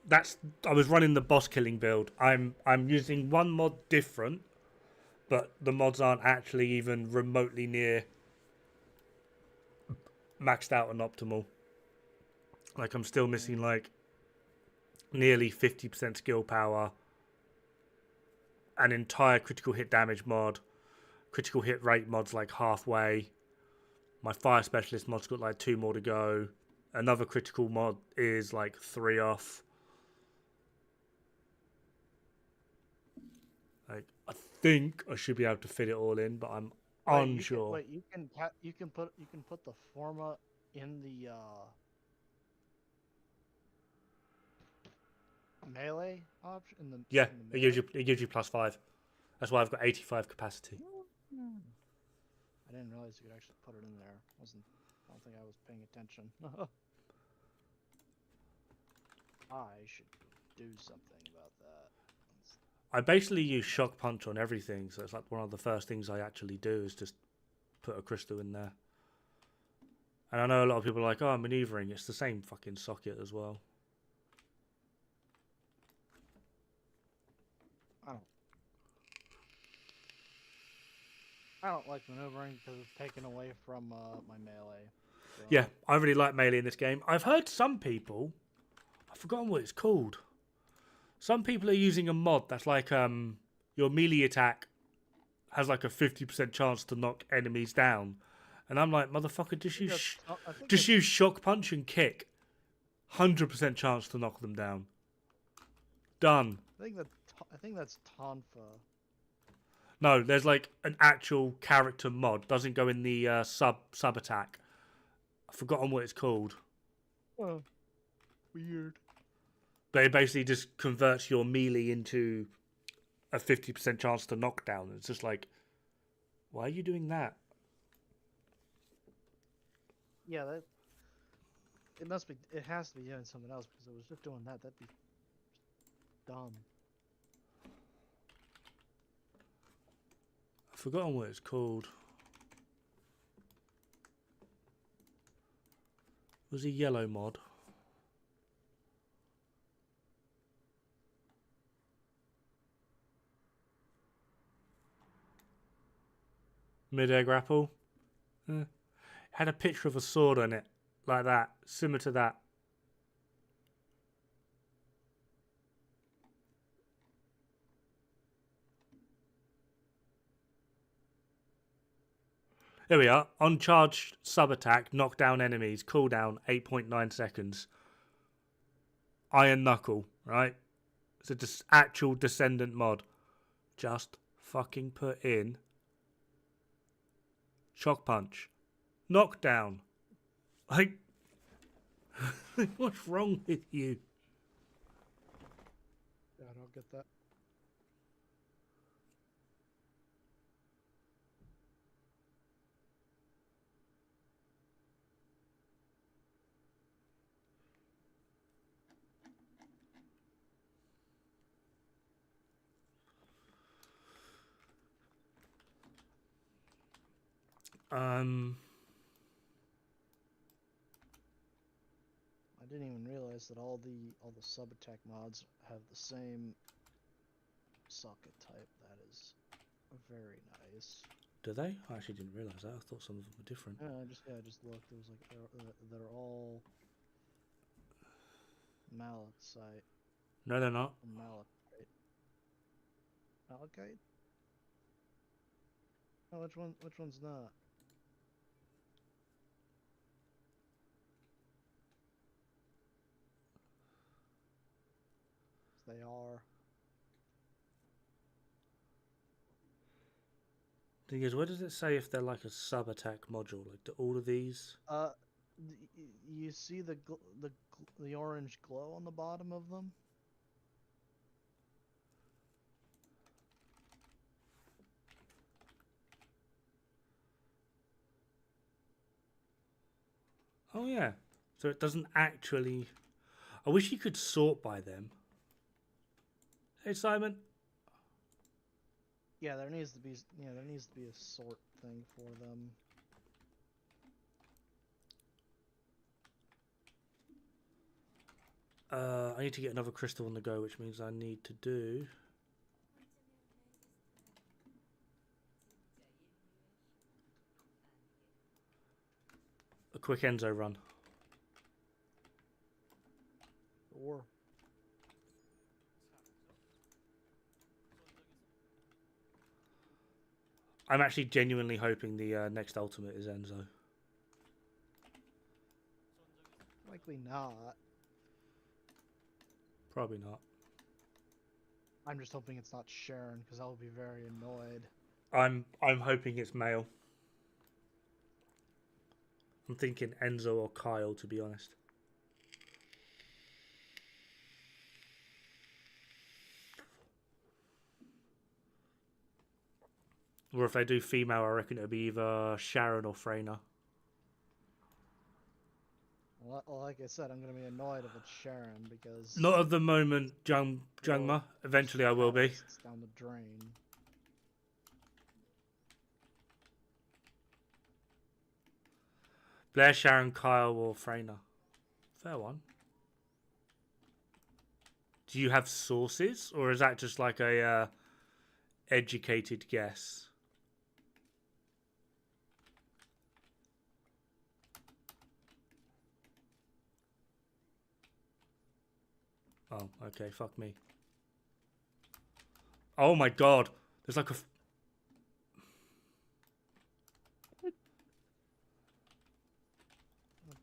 That's I was running the boss killing build. I'm using one mod different, but the mods aren't actually even remotely near maxed out and optimal. Like I'm still missing like nearly 50% skill power, an entire critical hit damage mod, critical hit rate mod's like halfway. My fire specialist mod's got like 2 more to go. Another critical mod is like 3 off. Like I think I should be able to fit it all in, but I'm unsure. You can put the forma in the melee option in the Yeah, in the it gives you +5. That's why I've got 85 capacity. I didn't realize you could actually put it in there. I don't think I was paying attention. I should do something about that. I basically use shock punch on everything, so it's like one of the first things I actually do is just put a crystal in there. And I know a lot of people are like, oh, I'm maneuvering. It's the same fucking socket as well. I don't like maneuvering because it's taken away from my melee. So. Yeah, I really like melee in this game. I've heard some people, I've forgotten what it's called. Some people are using a mod that's like your melee attack has like a 50% chance to knock enemies down. And I'm like, motherfucker, just use shock punch and kick. 100% chance to knock them down. Done. I think that's Tonfa. No, there's like an actual character mod. Doesn't go in the sub attack. I've forgotten what it's called. Oh, weird. But it basically just converts your melee into a 50% chance to knock down. It's just like, why are you doing that? Yeah, it must be. It has to be doing something else because it was just doing that. That'd be dumb. I've forgotten what it's called. It was a yellow mod. Mid-air grapple. Had a picture of a sword on it. Like that. Similar to that. Here we are. On charge sub attack, knock down enemies, cooldown 8.9 seconds. Iron Knuckle, right? It's a actual Descendant mod. Just fucking put in Shock Punch. Knockdown. Like, what's wrong with you? Yeah, I don't get that. I didn't even realize that all the sub attack mods have the same socket type. That is very nice. Do they? I actually didn't realise that. I thought some of them were different. Yeah, I just looked. It was like they're all malachite. No, they're not. Malachite. Malachite? Oh, which one's not? They are. Thing is, where does it say if they're like a sub attack module? Like, do all of these? You see the orange glow on the bottom of them? Oh yeah. So it doesn't actually. I wish you could sort by them. Hey Simon. Yeah, there needs to be a sort thing for them. I need to get another crystal on the go, which means I need to do a quick Enzo run. Or I'm actually genuinely hoping the next ultimate is Enzo. likely not. Probably not. I'm just hoping it's not Sharon, because I will be very annoyed. I'm hoping it's male. I'm thinking Enzo or Kyle, to be honest. Or if they do female, I reckon it'll be either Sharon or Freyna. Well, like I said, I'm going to be annoyed if it's Sharon, because... Not at the moment, Jungma. Eventually I will be. It's down the drain. Blair, Sharon, Kyle, or Freyna. Fair one. Do you have sources, or is that just like a educated guess? Oh, okay, fuck me. Oh my god. There's like a... Oh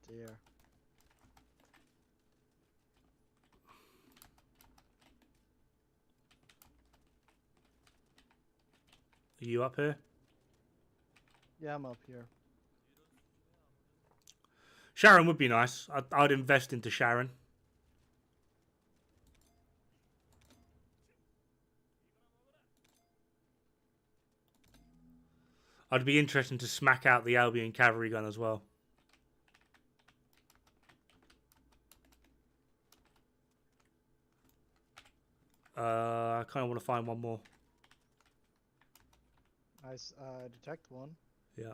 dear. Are you up here? Yeah, I'm up here. Sharon would be nice. I'd invest into Sharon. I'd be interested to smack out the Albion cavalry gun as well. I kind of want to find one more. I detect one. Yeah.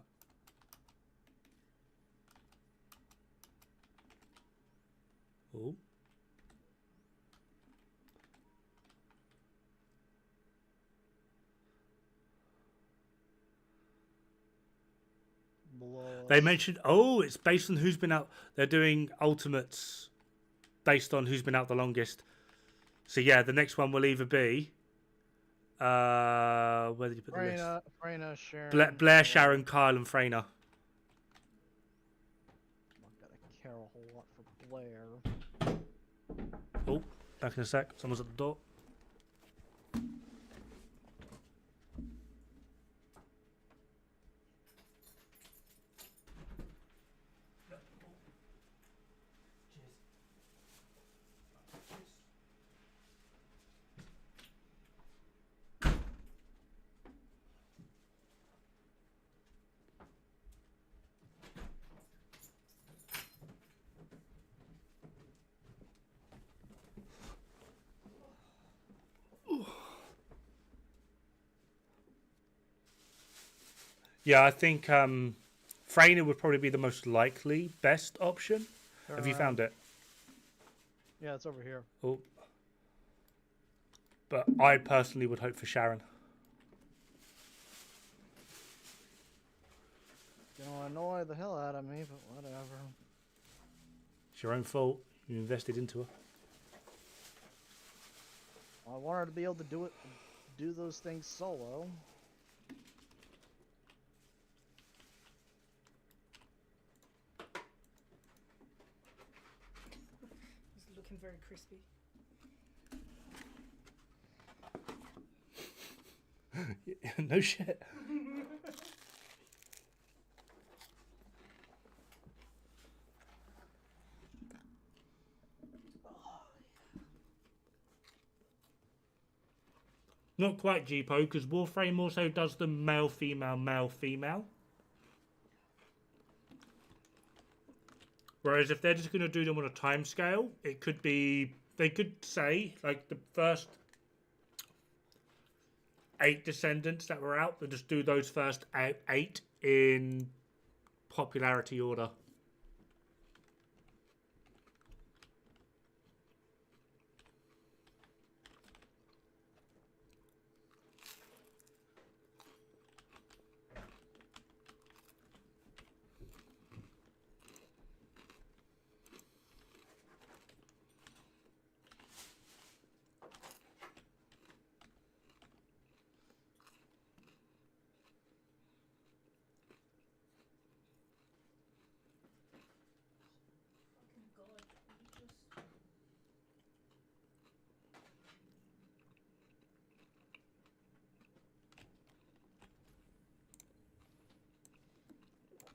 Oh. They mentioned, oh, it's based on who's been out. They're doing ultimates based on who's been out the longest. So yeah, the next one will either be Where did you put the list? Freyna, Sharon. Blair, Sharon, Kyle, and Freyna. I'm not gonna care a whole lot for Blair. Oh, back in a sec. Someone's at the door. Yeah, I think Freyna would probably be the most likely best option. Turn Have you around. found it? Yeah, it's over here. Oh. But I personally would hope for Sharon. Gonna annoy the hell out of me, but whatever. It's your own fault. You invested into her. I want her to be able to do those things solo. It's looking very crispy. No shit. Not quite GPO, because Warframe also does the male, female. Whereas if they're just going to do them on a time scale, it could be, they could say, like the first 8 Descendants that were out, they'll just do those first 8 in popularity order. Fucking god. You just...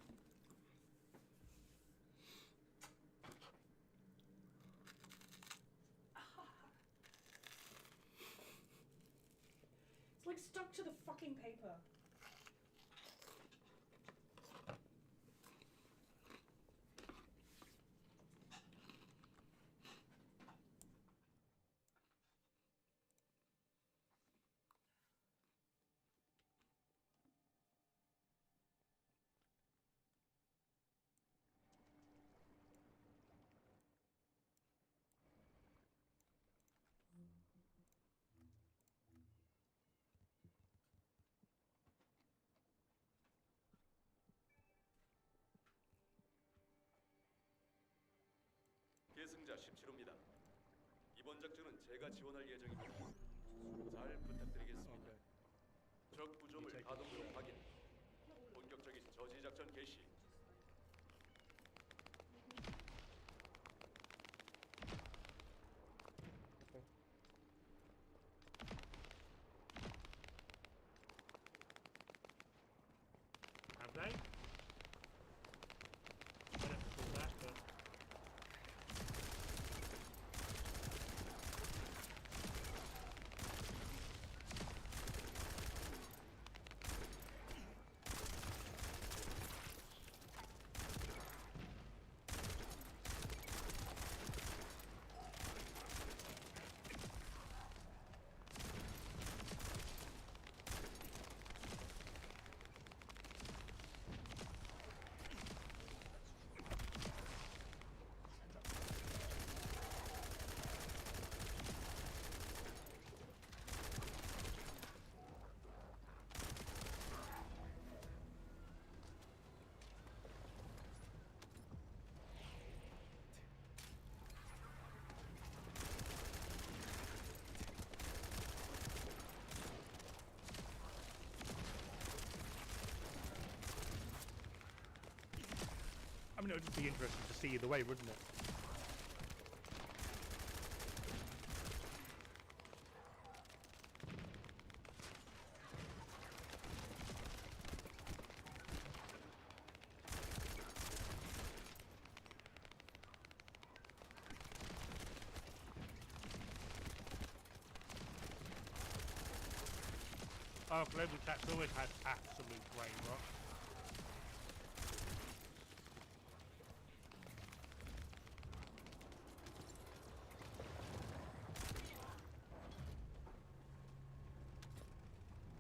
It's like stuck to the fucking paper. 계승자 17호입니다. 이번 작전은 제가 지원할 예정입니다. 잘 부탁드리겠습니다. 적 구조물 가동률 확인. 본격적인 저지 작전 개시. Have they? I don't recall that, but... it would just be interesting to see either way, wouldn't it? Oh, Global Chat's always had absolute brain rot.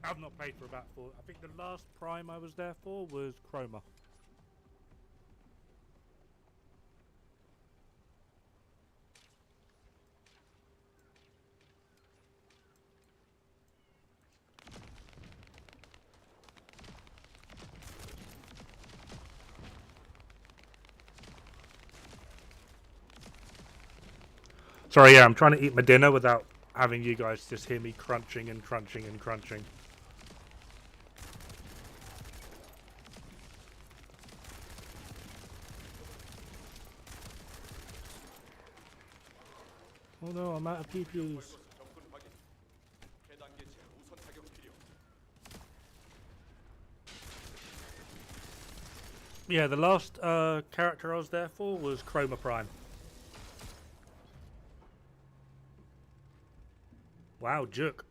I've not played for about 4. I think the last Prime I was there for was Chroma. Sorry, yeah, I'm trying to eat my dinner without having you guys just hear me crunching and crunching and crunching. Oh no, I'm out of PPUs. 접근 확인. 해당계체 우선 타격 필요. Yeah, the last character I was there for was Chroma Prime. Wow, Juk.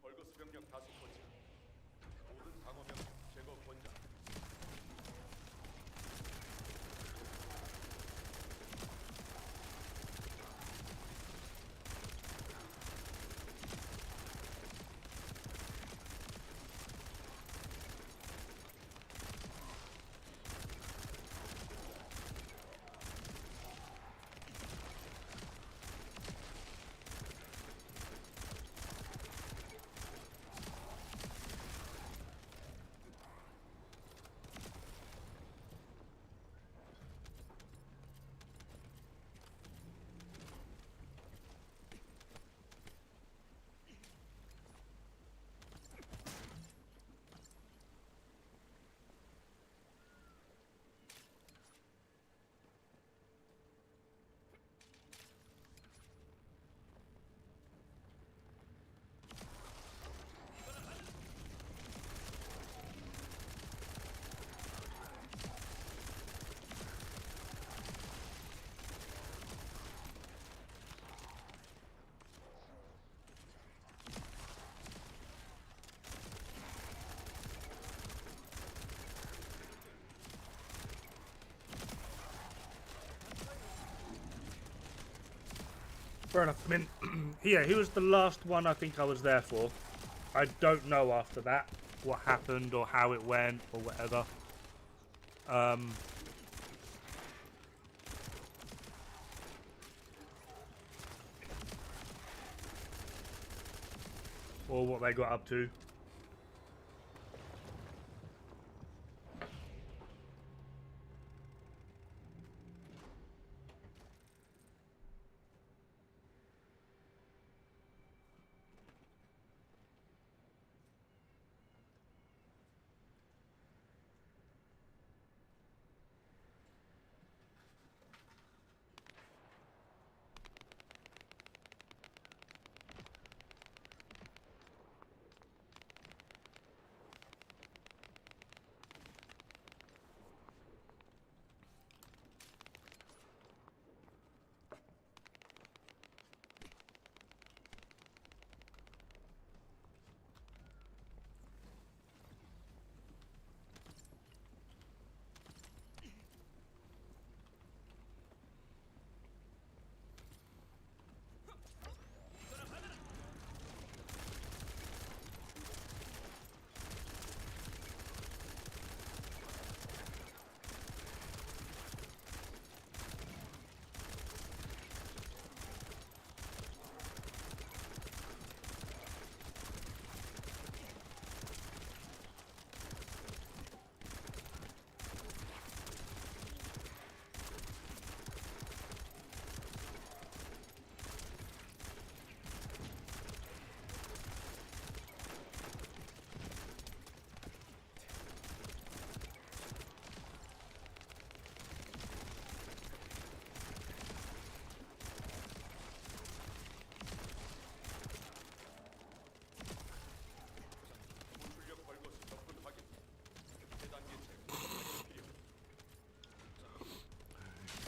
벌거스 병력 다수 포착. 모든 방어 병력 제거 권장. Fair enough. I mean, yeah, he was the last one I think I was there for. I don't know after that what happened or how it went or whatever. Or what they got up to.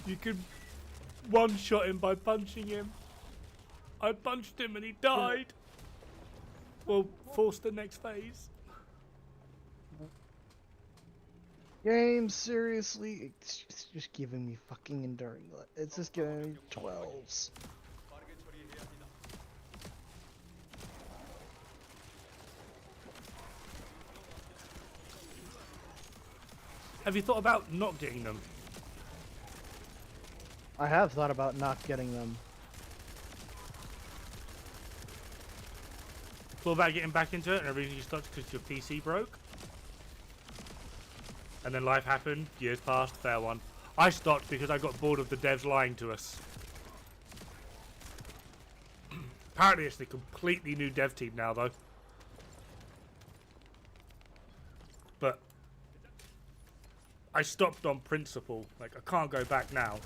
You could one-shot him by punching him. I punched him and he died. Well, force the next phase. Game, seriously? It's just giving me fucking enduring. It's just giving me 12s. 빠르게 처리해야 합니다. Have you thought about not getting them? I have thought about not getting them. Thought about getting back into it and everything stopped because your PC broke? And then life happened, years passed, fair one. I stopped because I got bored of the devs lying to us. Apparently it's a completely new dev team now though. But I stopped on principle. Like, I can't go back now.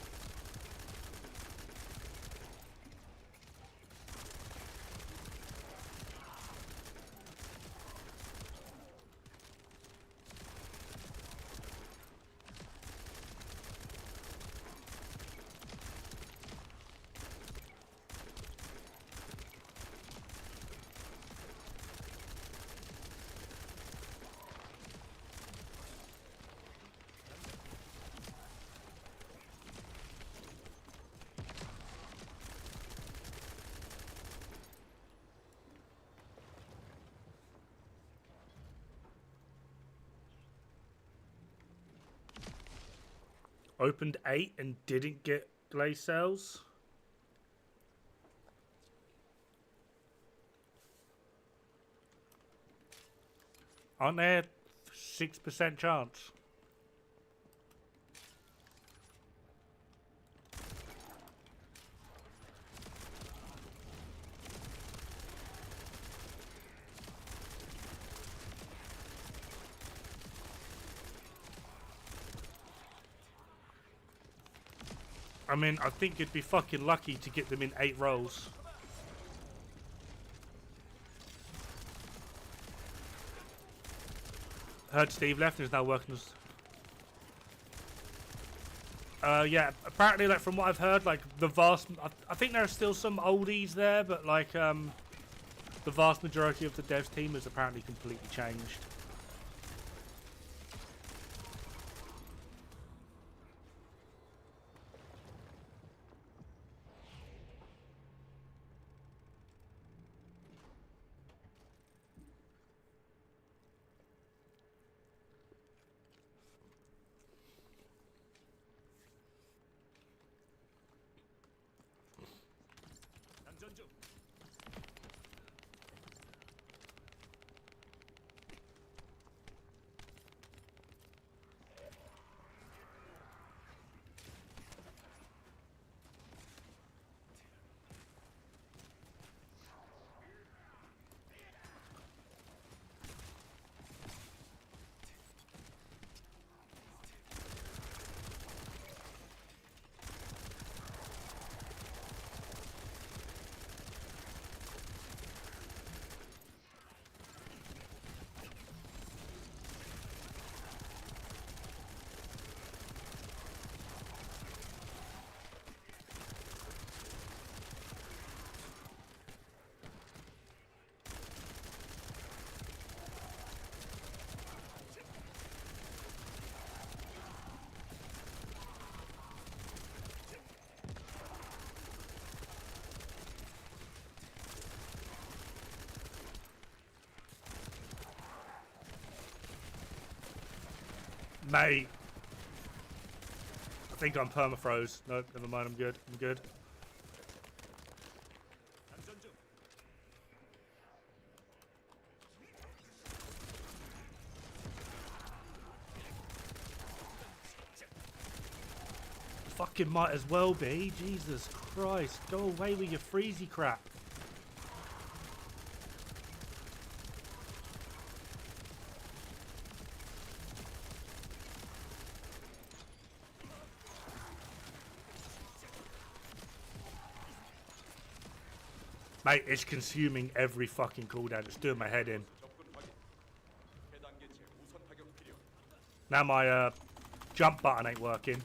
Opened 8 and didn't get glaze cells. Aren't there 6% chance? I mean, I think you'd be fucking lucky to get them in 8 rolls. Heard Steve left and is now working as... yeah, apparently, like, from what I've heard, like, the vast... I think there are still some oldies there, but, like, the vast majority of the devs team has apparently completely changed. Mate. I think I'm permafroze. No, never mind, I'm good. I'm good. Fucking might as well be. Jesus Christ. Go away with your freezy crap. Mate, it's consuming every fucking cooldown. It's doing my head in. 적군 확인. 해당계체 우선 타격 필요. Now my jump button ain't working.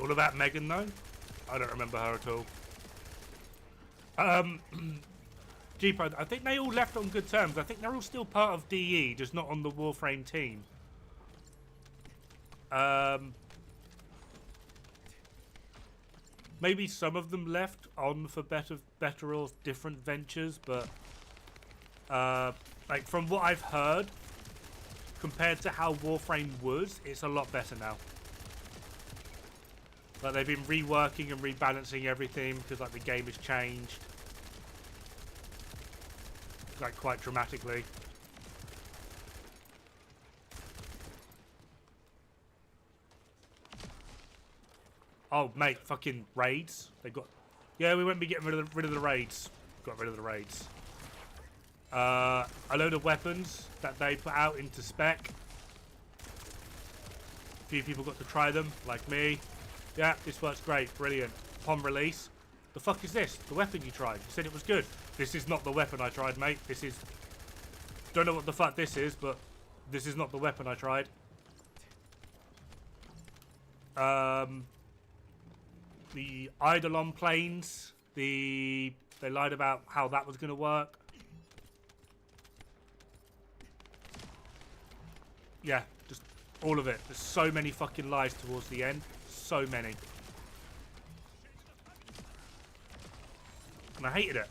All about Megan though? I don't remember her at all. Jeepo, I think they all left on good terms. I think they're all still part of DE, just not on the Warframe team. Maybe some of them left on for better or different ventures, but like from what I've heard, compared to how Warframe was, it's a lot better now. Like they've been reworking and rebalancing everything because like the game has changed, like quite dramatically. Oh mate, fucking raids. They got. Yeah, we won't be getting rid of the raids. Got rid of the raids. A load of weapons that they put out into spec. A few people got to try them, like me. Yeah, this works great, brilliant. Upon release, the fuck is this? The weapon you tried? You said it was good. This is not the weapon I tried, mate. This is... Don't know what the fuck this is, but this is not the weapon I tried. The Eidolon planes, they lied about how that was going to work. Yeah, just all of it. There's so many fucking lies towards the end. So many. And I hated it.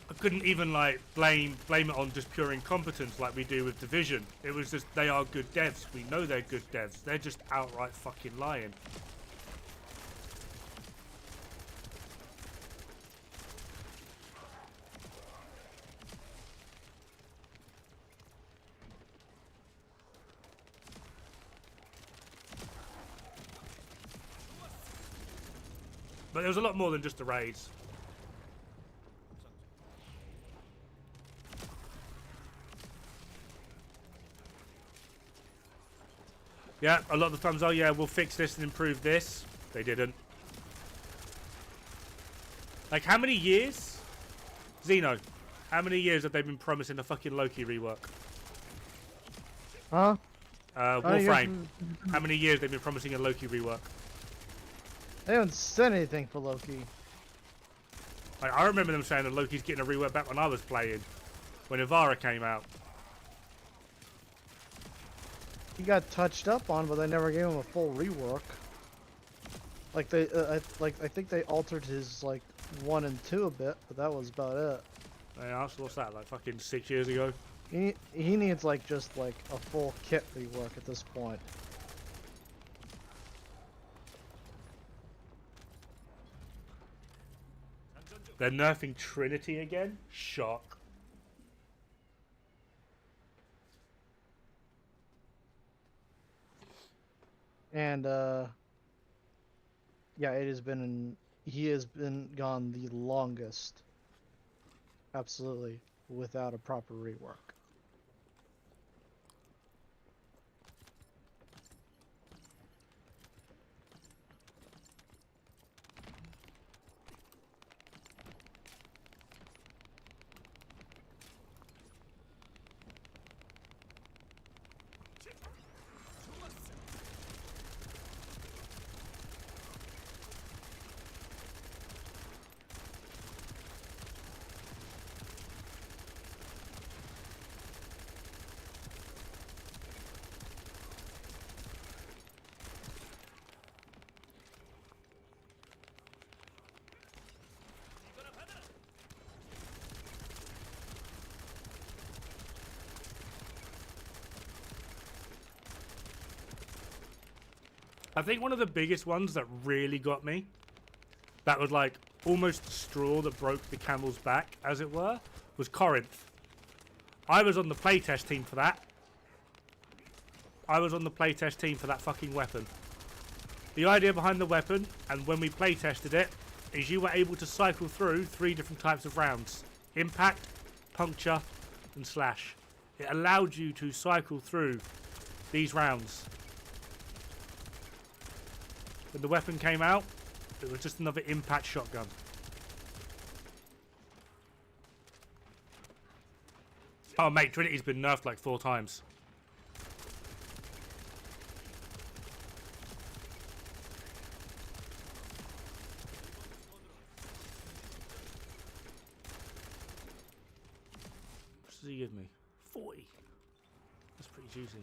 I couldn't even like blame it on just pure incompetence like we do with Division. It was just they are good devs. We know they're good devs. They're just outright fucking lying. But there was a lot more than just the raids. Yeah, a lot of the times, oh yeah, we'll fix this and improve this. They didn't. Like, how many years? Xeno, how many years have they been promising a fucking Loki rework? Huh? Warframe. How many years they've been promising a Loki rework? They haven't said anything for Loki. Like, I remember them saying that Loki's getting a rework back when I was playing. When Ivara came out. He got touched up on, but they never gave him a full rework. Like they, I think they altered his like 1 and 2 a bit, but that was about it. Yeah, so what's that, like fucking 6 years ago? He needs like just like a full kit rework at this point. They're nerfing Trinity again? Shock. And yeah, it has been he has been gone the longest. Absolutely, without a proper rework. I think one of the biggest ones that really got me, that was like almost the straw that broke the camel's back, as it were, was Corinth. I was on the playtest team for that. I was on the playtest team for that fucking weapon. The idea behind the weapon, and when we playtested it, is you were able to cycle through 3 different types of rounds. Impact, puncture, and slash. It allowed you to cycle through these rounds. When the weapon came out, it was just another impact shotgun. Oh, mate, Trinity's been nerfed like 4 times. What does he give me? 40. That's pretty juicy.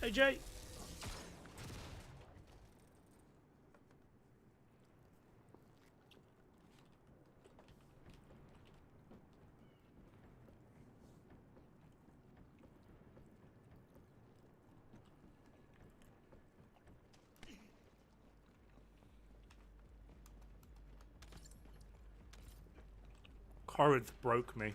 Hey, Jay. Corinth broke me.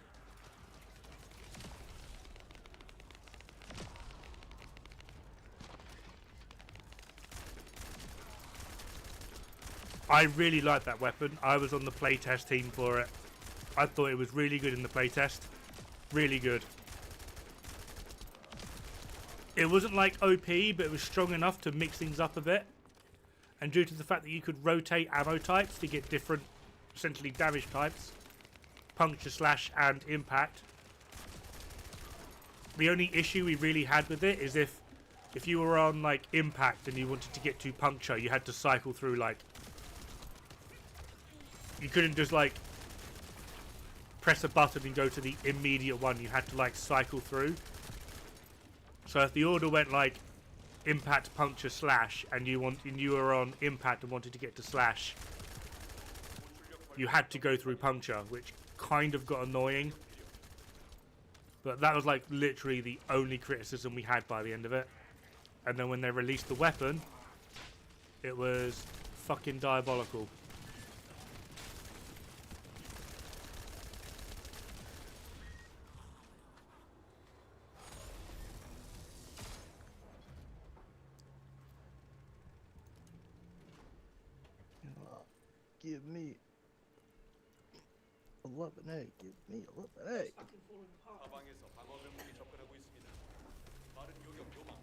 I really like that weapon. I was on the playtest team for it. I thought it was really good in the playtest. Really good. It wasn't like OP, but it was strong enough to mix things up a bit. And due to the fact that you could rotate ammo types to get different, essentially, damage types, puncture, slash, and impact. The only issue we really had with it is if you were on, like, impact and you wanted to get to puncture, you had to cycle through, like... You couldn't just, like, press a button and go to the immediate one. You had to, like, cycle through. So if the order went, like, impact, puncture, slash, and you were on impact and wanted to get to slash, you had to go through puncture, which kind of got annoying. But that was, like, literally the only criticism we had by the end of it. And then when they released the weapon, it was fucking diabolical. Give me a lemonade. Give me a lemonade. Fucking falling apart. 사방에서 방어 병력이 접근하고 있습니다. 빠른 요격 요망.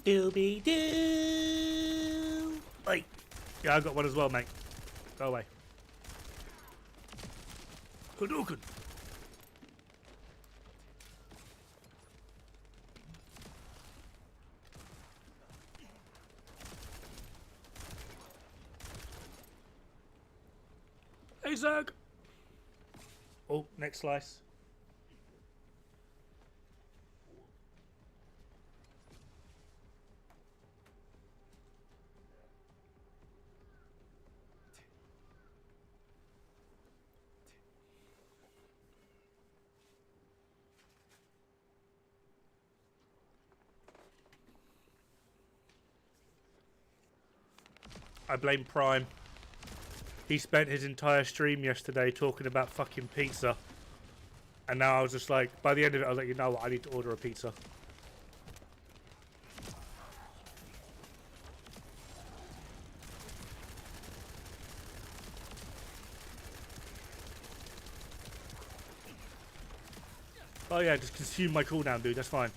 Dooby doo. Oi. Yeah, I got one as well, mate. Go away. Hadouken. Hey, Zerg. Oh, next slice. I blame Prime. He spent his entire stream yesterday talking about fucking pizza. And now I was just like, by the end of it, I was like, you know what, I need to order a pizza. Oh yeah, just consume my cooldown, dude. That's fine.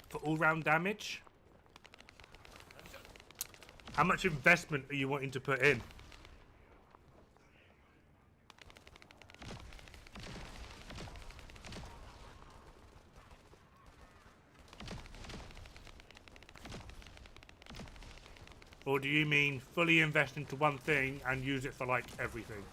For all-round damage, how much investment are you wanting to put in? Or do you mean fully invest into one thing and use it for like everything?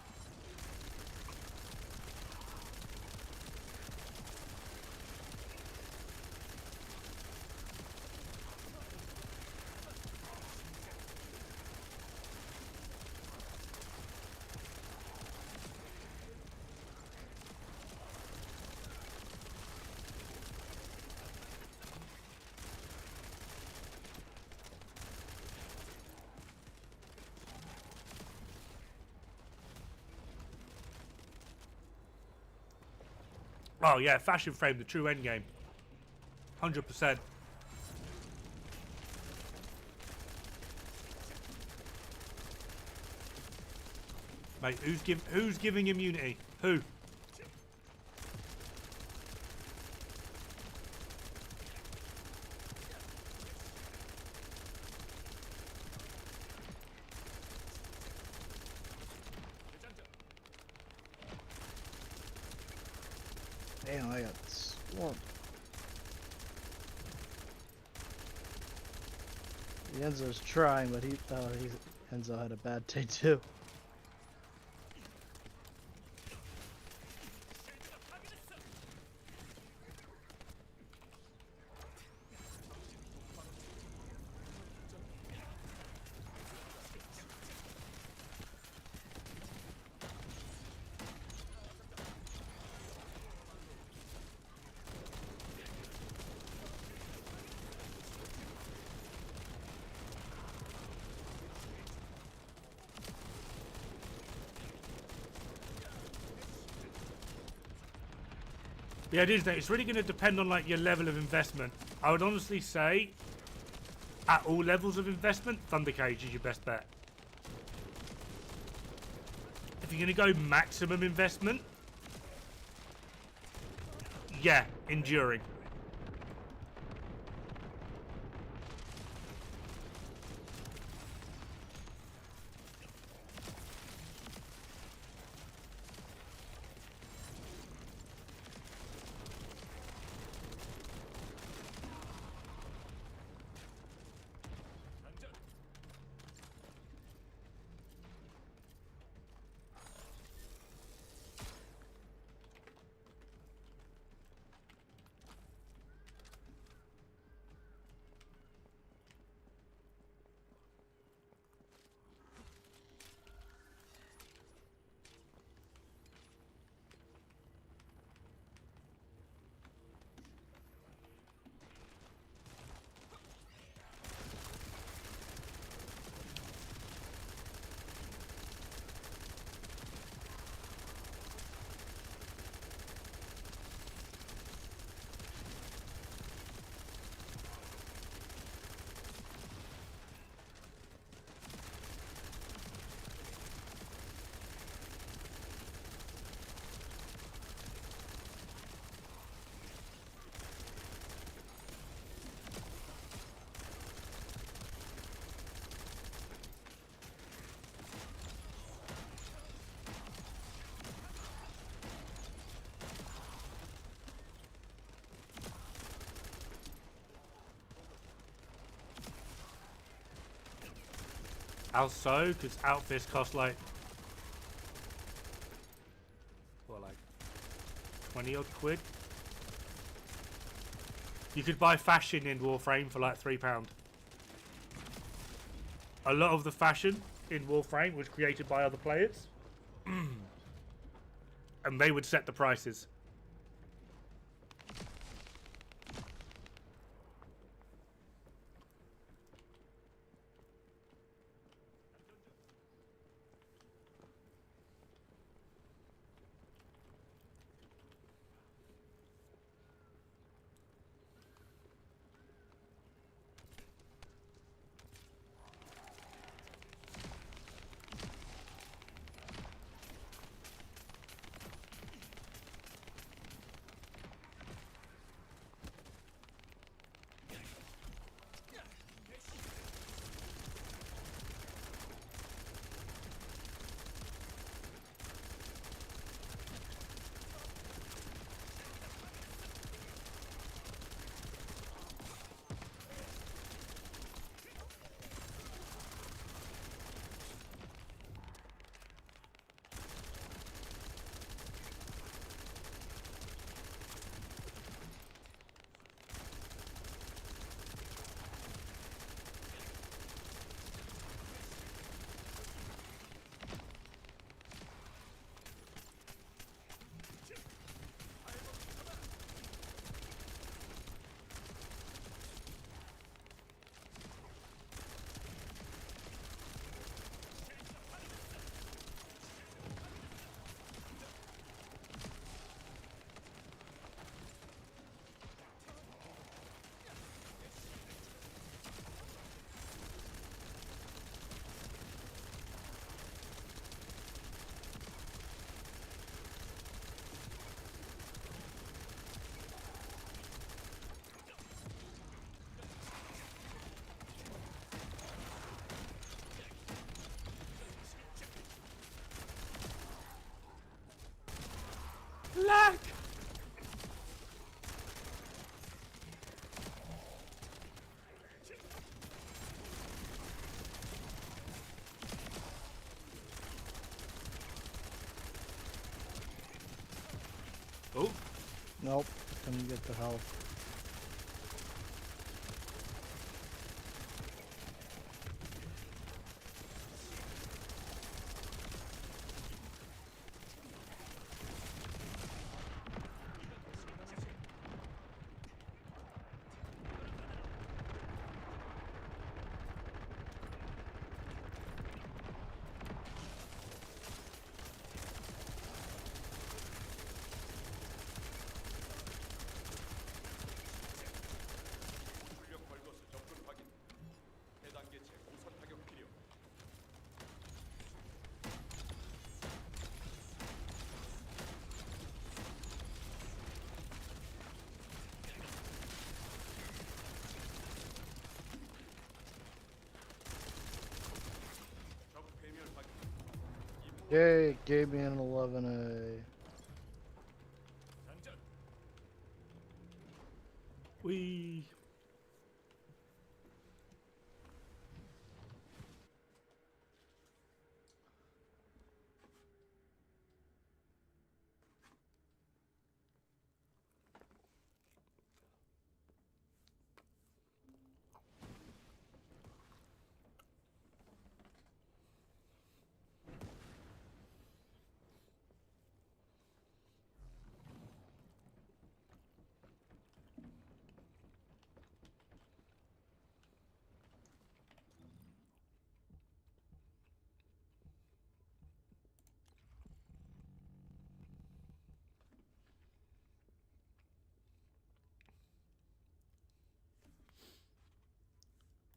Oh yeah, Fashion Frame, the true endgame. 100%. Mate, who's giving immunity? Who? Damn, I got swarmed. Enzo's trying, but Enzo had a bad day too. Yeah, it is. It's really going to depend on like your level of investment. I would honestly say, at all levels of investment, Thunder Cage is your best bet. If you're going to go maximum investment, yeah, Enduring. How so? Because outfits cost like, what, like 20 odd quid? You could buy fashion in Warframe for like £3. A lot of the fashion in Warframe was created by other players. And they would set the prices. Lag! Oh, Nope, couldn't get the health. 출력 벌거스 접근 확인. 해당 개체 우선 타격 필요. 적 괴멸 확인. Yay, it gave me an 11A. 장전. we.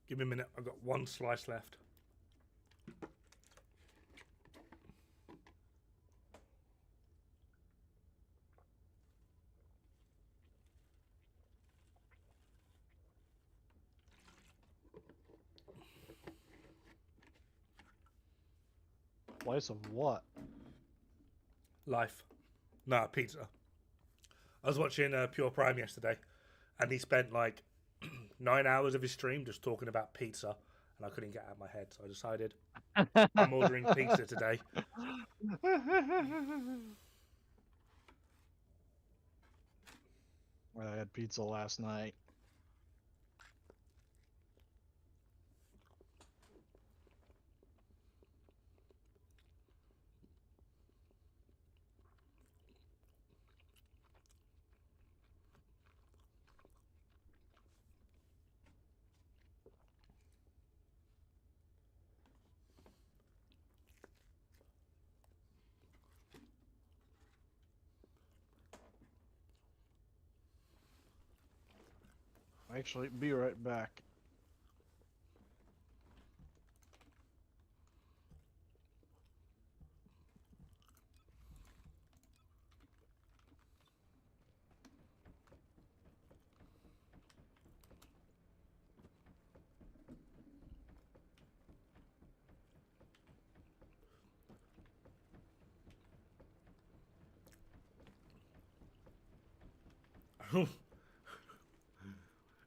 Give me a minute. I've got one slice left. Slice of what? Life. Nah, pizza. I was watching Pure Prime yesterday, and he spent like 9 hours of his stream just talking about pizza and I couldn't get out of my head, so I decided I'm ordering pizza today. I had pizza last night. Actually, be right back.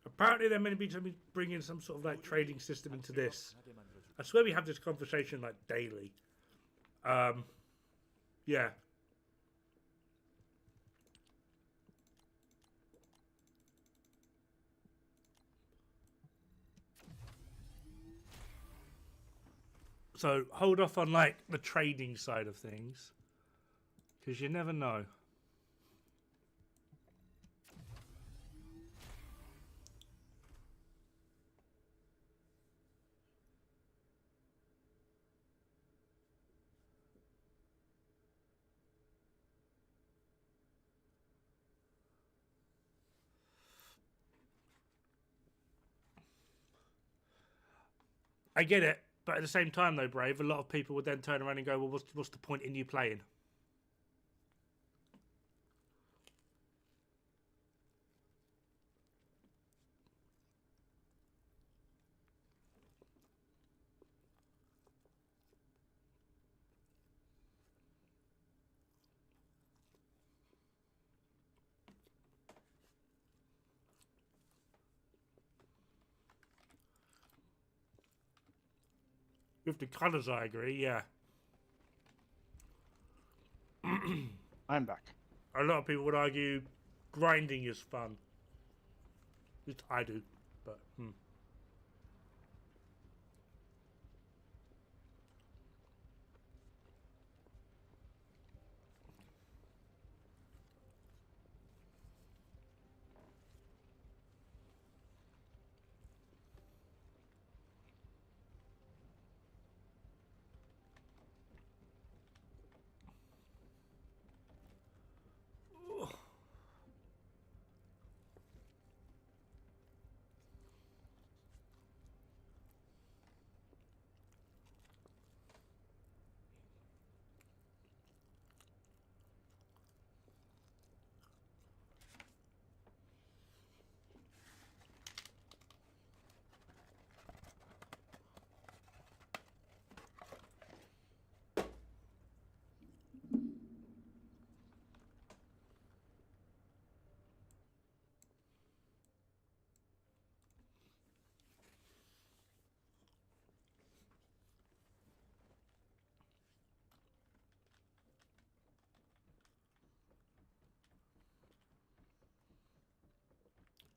Apparently, they're meant to be bringing some sort of like trading system into this. I swear we have this conversation like daily. Yeah. So hold off on like the trading side of things, because you never know. I get it, but at the same time, though, Brave, a lot of people would then turn around and go, "Well, what's the point in you playing?" With the colours, I agree. Yeah, I'm back. a lot of people would argue grinding is fun. At least I do, but.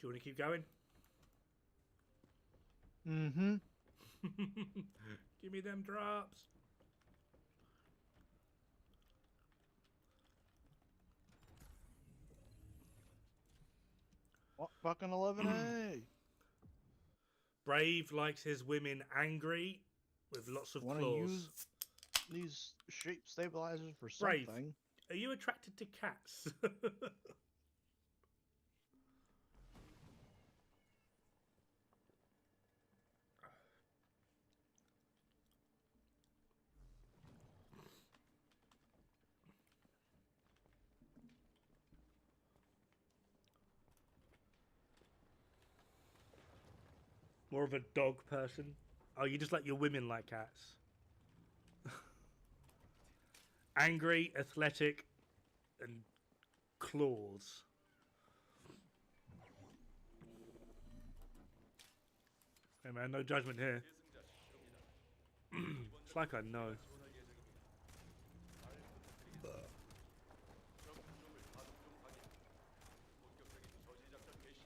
Do you want to keep going? Mm-hmm. Give me them drops. What fucking 11A? Brave likes his women angry with lots of Want to claws. use these shape stabilizers for Brave. something? Are you attracted to cats? More of a dog person? Oh, you just like your women like cats. Angry, athletic, and claws. Hey man, no judgment here. Here's ingestion. It's like I know. 적 구조물 가동 중 확인. 본격적인 저지 작전 개시.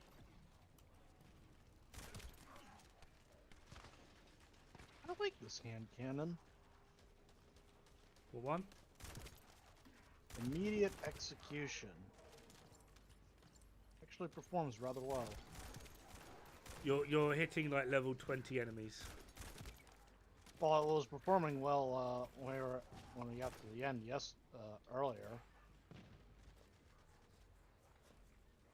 I like this hand cannon. What one? Immediate execution. Actually performs rather well. You're hitting like level 20 enemies. Well, it was performing well when we got to the end earlier.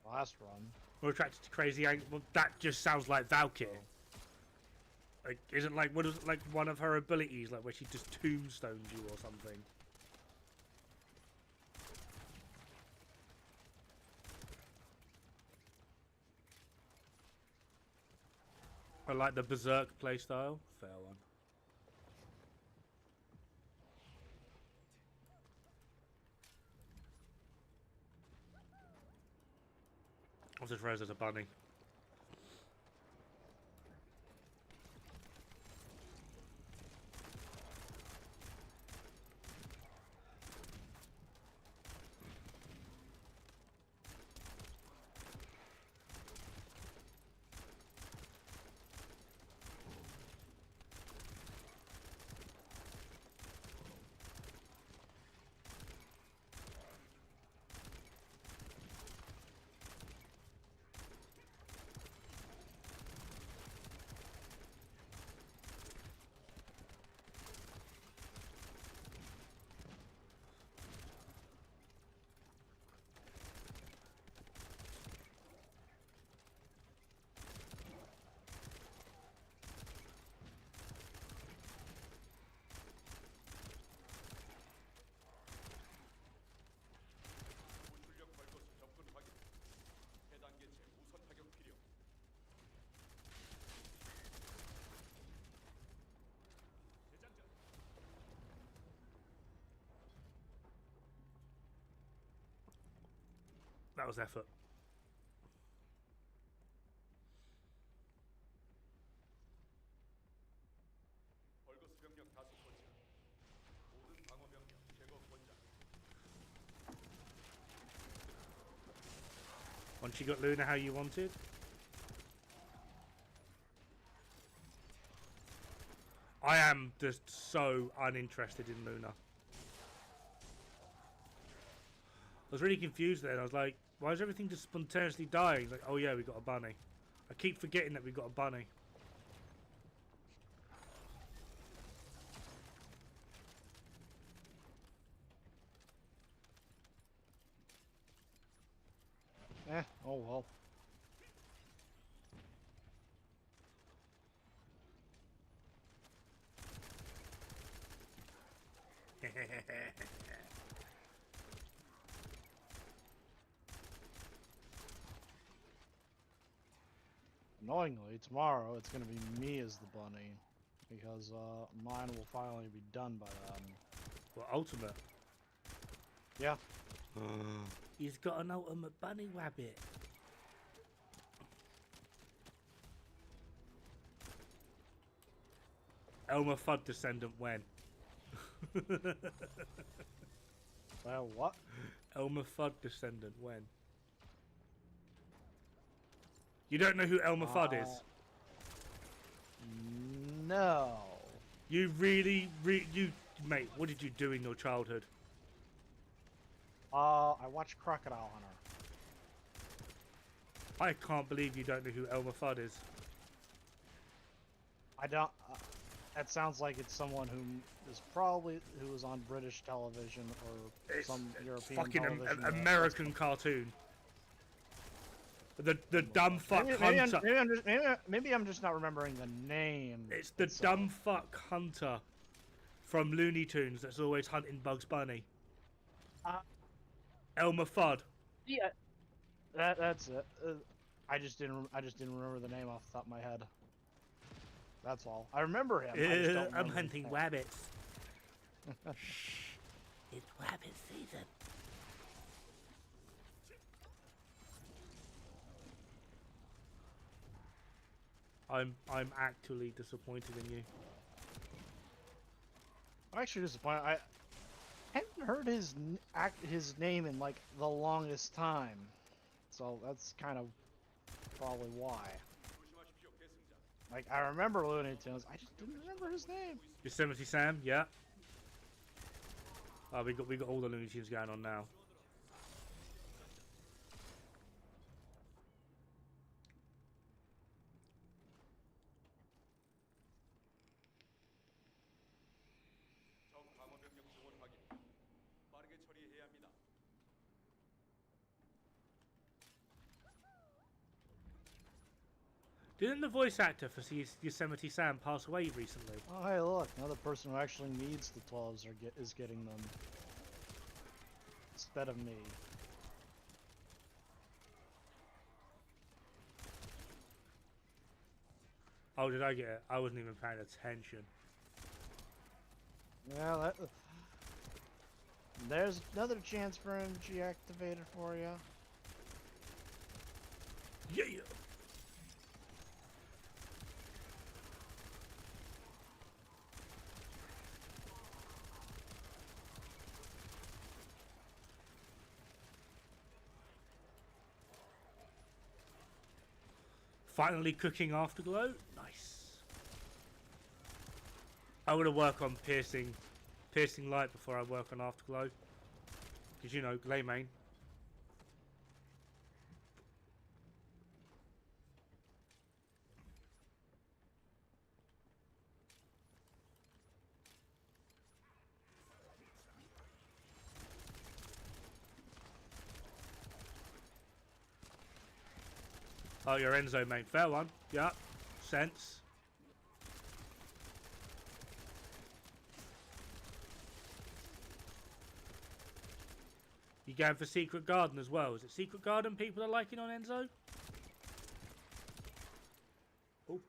Last run. We're attracted to crazy ang- Well, that just sounds like Valkyrie. Like, isn't like what is it, like one of her abilities, like where she just tombstones you or something? I like the berserk playstyle. Fair one. I just realised there's a bunny. 우출력 발도수 접근 확인. 해당 개체 우선 타격 필요. 대장전. That was effort. 벌거스 병력 다수 포착. 모든 방어 병력 제거 권장. Once you got Luna how you wanted. I am just so uninterested in Luna. I was really confused then. I was like, why is everything just spontaneously dying? It's like, oh yeah, we got a bunny. I keep forgetting that we got a bunny. Oh well. Annoyingly, tomorrow it's gonna be me as the bunny, because mine will finally be done by then. Well, ultimate. Yeah. He's got an ultimate bunny rabbit. Elmer Fudd Descendant when? Well, what? Elmer Fudd Descendant when? You don't know who Elmer Fudd is? No. You mate, what did you do in your childhood? I watched Crocodile Hunter. I can't believe you don't know who Elmer Fudd is. I don't. That sounds like it's someone who was on British television or It's some European fucking television. American cartoon. The dumb fuck Maybe hunter. maybe I'm just not remembering the name. It's the itself. dumb fuck hunter from Looney Tunes that's always hunting Bugs Bunny. Elmer Fudd. Yeah, that's it. I just didn't remember the name off the top of my head. That's all. I remember him. I just don't I'm remember his hunting name. rabbits. It's rabbit season. I'm actually disappointed in you. I'm actually disappointed. I haven't heard his name in like the longest time, so that's kind of probably why. 조심하십시오, 계승자. Like I remember Looney Tunes, I just didn't remember his name. Yosemite Sam, yeah. Oh, we got all the Looney Tunes going on now. 적 방어 병력 증원 확인. 빠르게 처리해야 합니다. Didn't the voice actor for Yosemite Sam pass away recently? Oh hey, look, another person who actually needs the 12s is getting them instead of me. Oh, did I get it? I wasn't even paying attention. Yeah, there's another chance for energy activator for you. Yeah. Finally cooking Afterglow. Nice. I would have worked on piercing light before I work on Afterglow. Because you know, lay main. Oh, you're Enzo, mate. Fair one. Yeah. Sense. You going for Secret Garden as well? Is it Secret Garden people are liking on Enzo? Oh.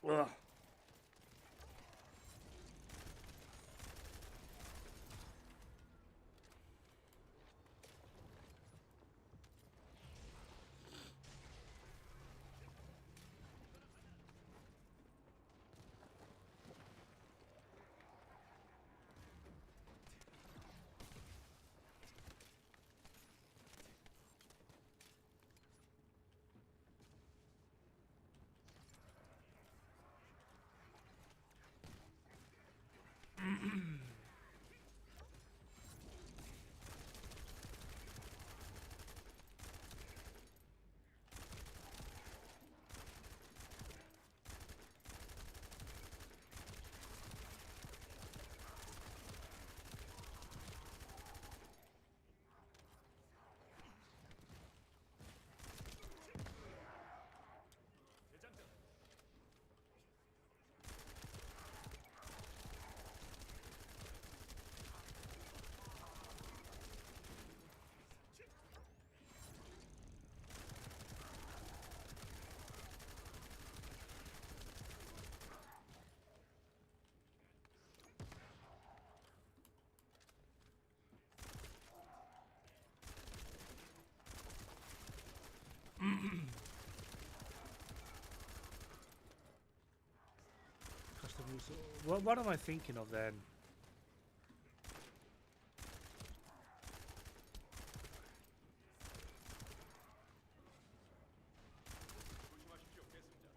Ugh. Custom resource. What am I thinking of then? 조심하십시오, 계승자.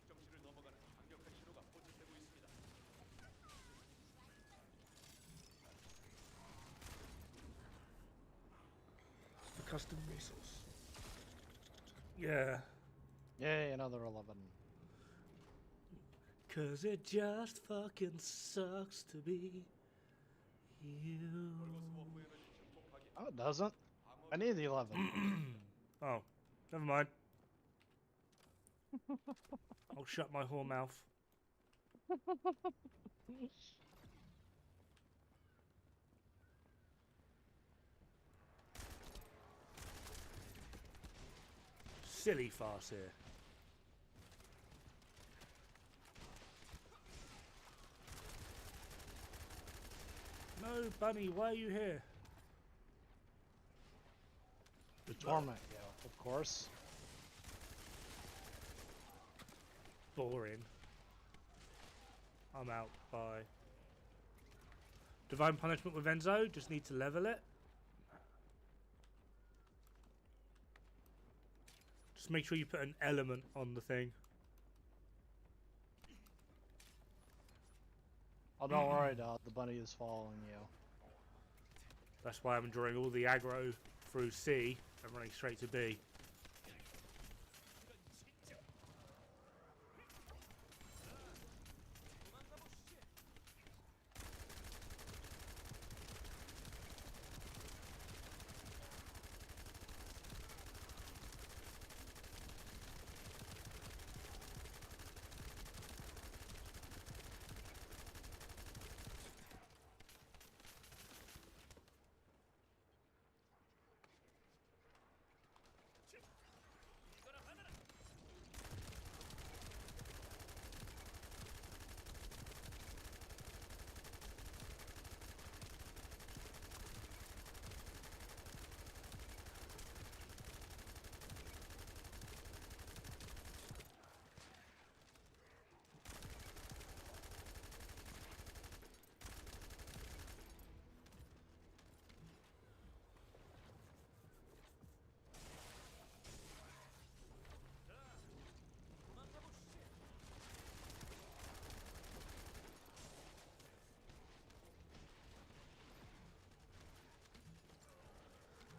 측정실을 넘어가는 강력한 신호가 포착되고 있습니다. The custom resource. Yeah. Yay, another 11. Cause it just fucking sucks to be you. 월거스 워프웨어는 증폭 확인. Oh, it doesn't. I need the 11. Oh, never mind. I'll shut my whore mouth. Silly farce here. No, Bunny, why are you here? The torment, yeah, of course. Boring. I'm out. Bye. Divine Punishment with Enzo. Just need to level it. Just make sure you put an element on the thing. Oh, don't worry, Dod. The bunny is following you. That's why I'm drawing all the aggro through C and running straight to B.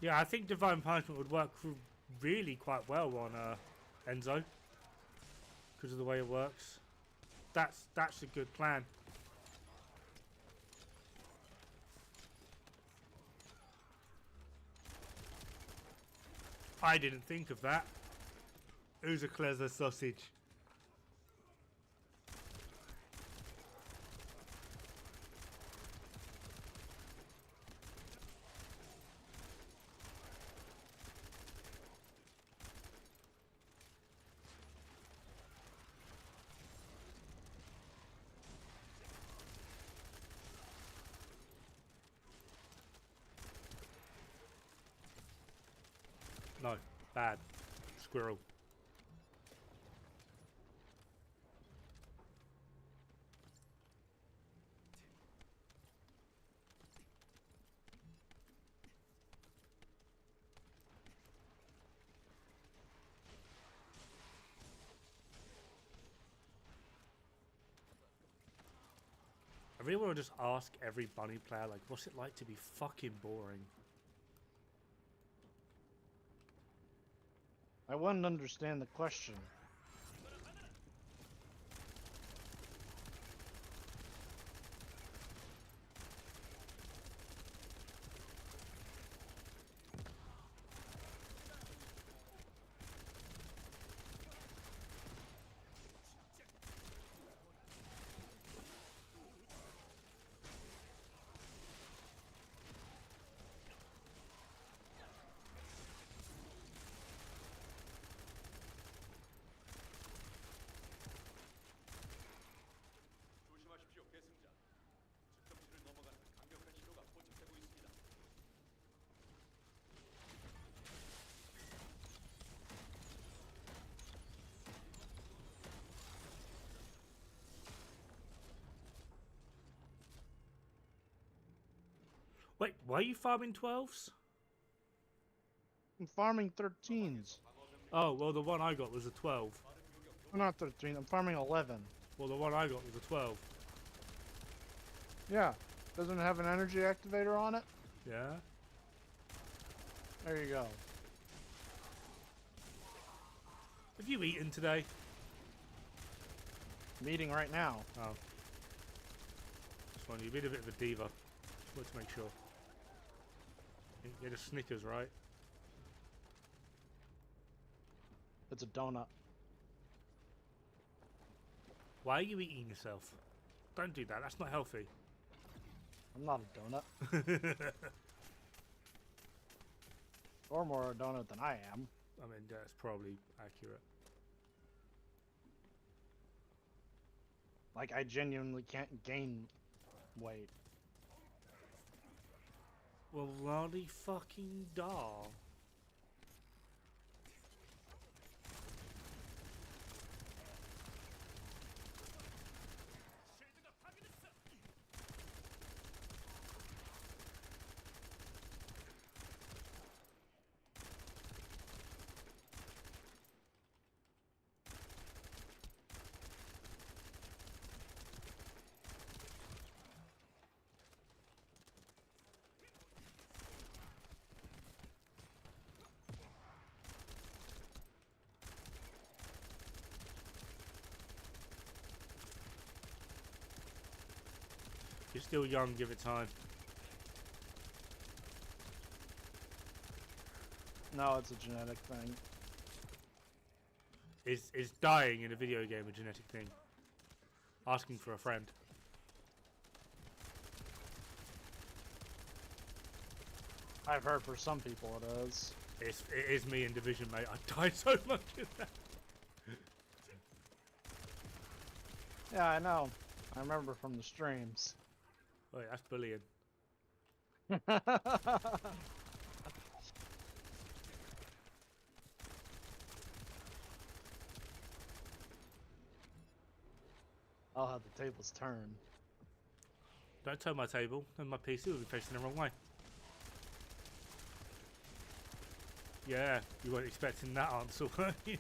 Yeah, I think Divine Punishment would work really quite well on Enzo because of the way it works. That's a good plan. I didn't think of that. Who's a clever sausage? No, bad. Squirrel. I really want to just ask every bunny player, like, what's it like to be fucking boring? I wouldn't understand the question. 조심하십시오, 계승자. 측정치를 넘어가는 강력한 신호가 포착되고 있습니다. Wait, why are you farming 12s? I'm farming 13s. Oh, well, the one I got was a 12. I'm not 13, I'm farming 11. Well, the one I got was a 12. Yeah. Doesn't it have an energy activator on it? Yeah? There you go. Have you eaten today? I'm eating right now. Oh. Just wondering, you've been a bit of a diva. Just wanted to make sure. You get a Snickers, right? It's a donut. Why are you eating yourself? Don't do that, that's not healthy. I'm not a donut. Or more a donut than I am. I mean, that's probably accurate. Like, I genuinely can't gain weight. Well, lolly fucking doll. is still young. Give it time. No, it's a genetic thing. Is dying in a video game a genetic thing? Asking for a friend. I've heard for some people it is. It is me in Division, mate. I died so much in that. Yeah, I know. I remember from the streams. Wait, that's bullying. I'll have the tables turn. Don't turn my table, then my PC will be facing the wrong way. Yeah, you weren't expecting that answer, were you?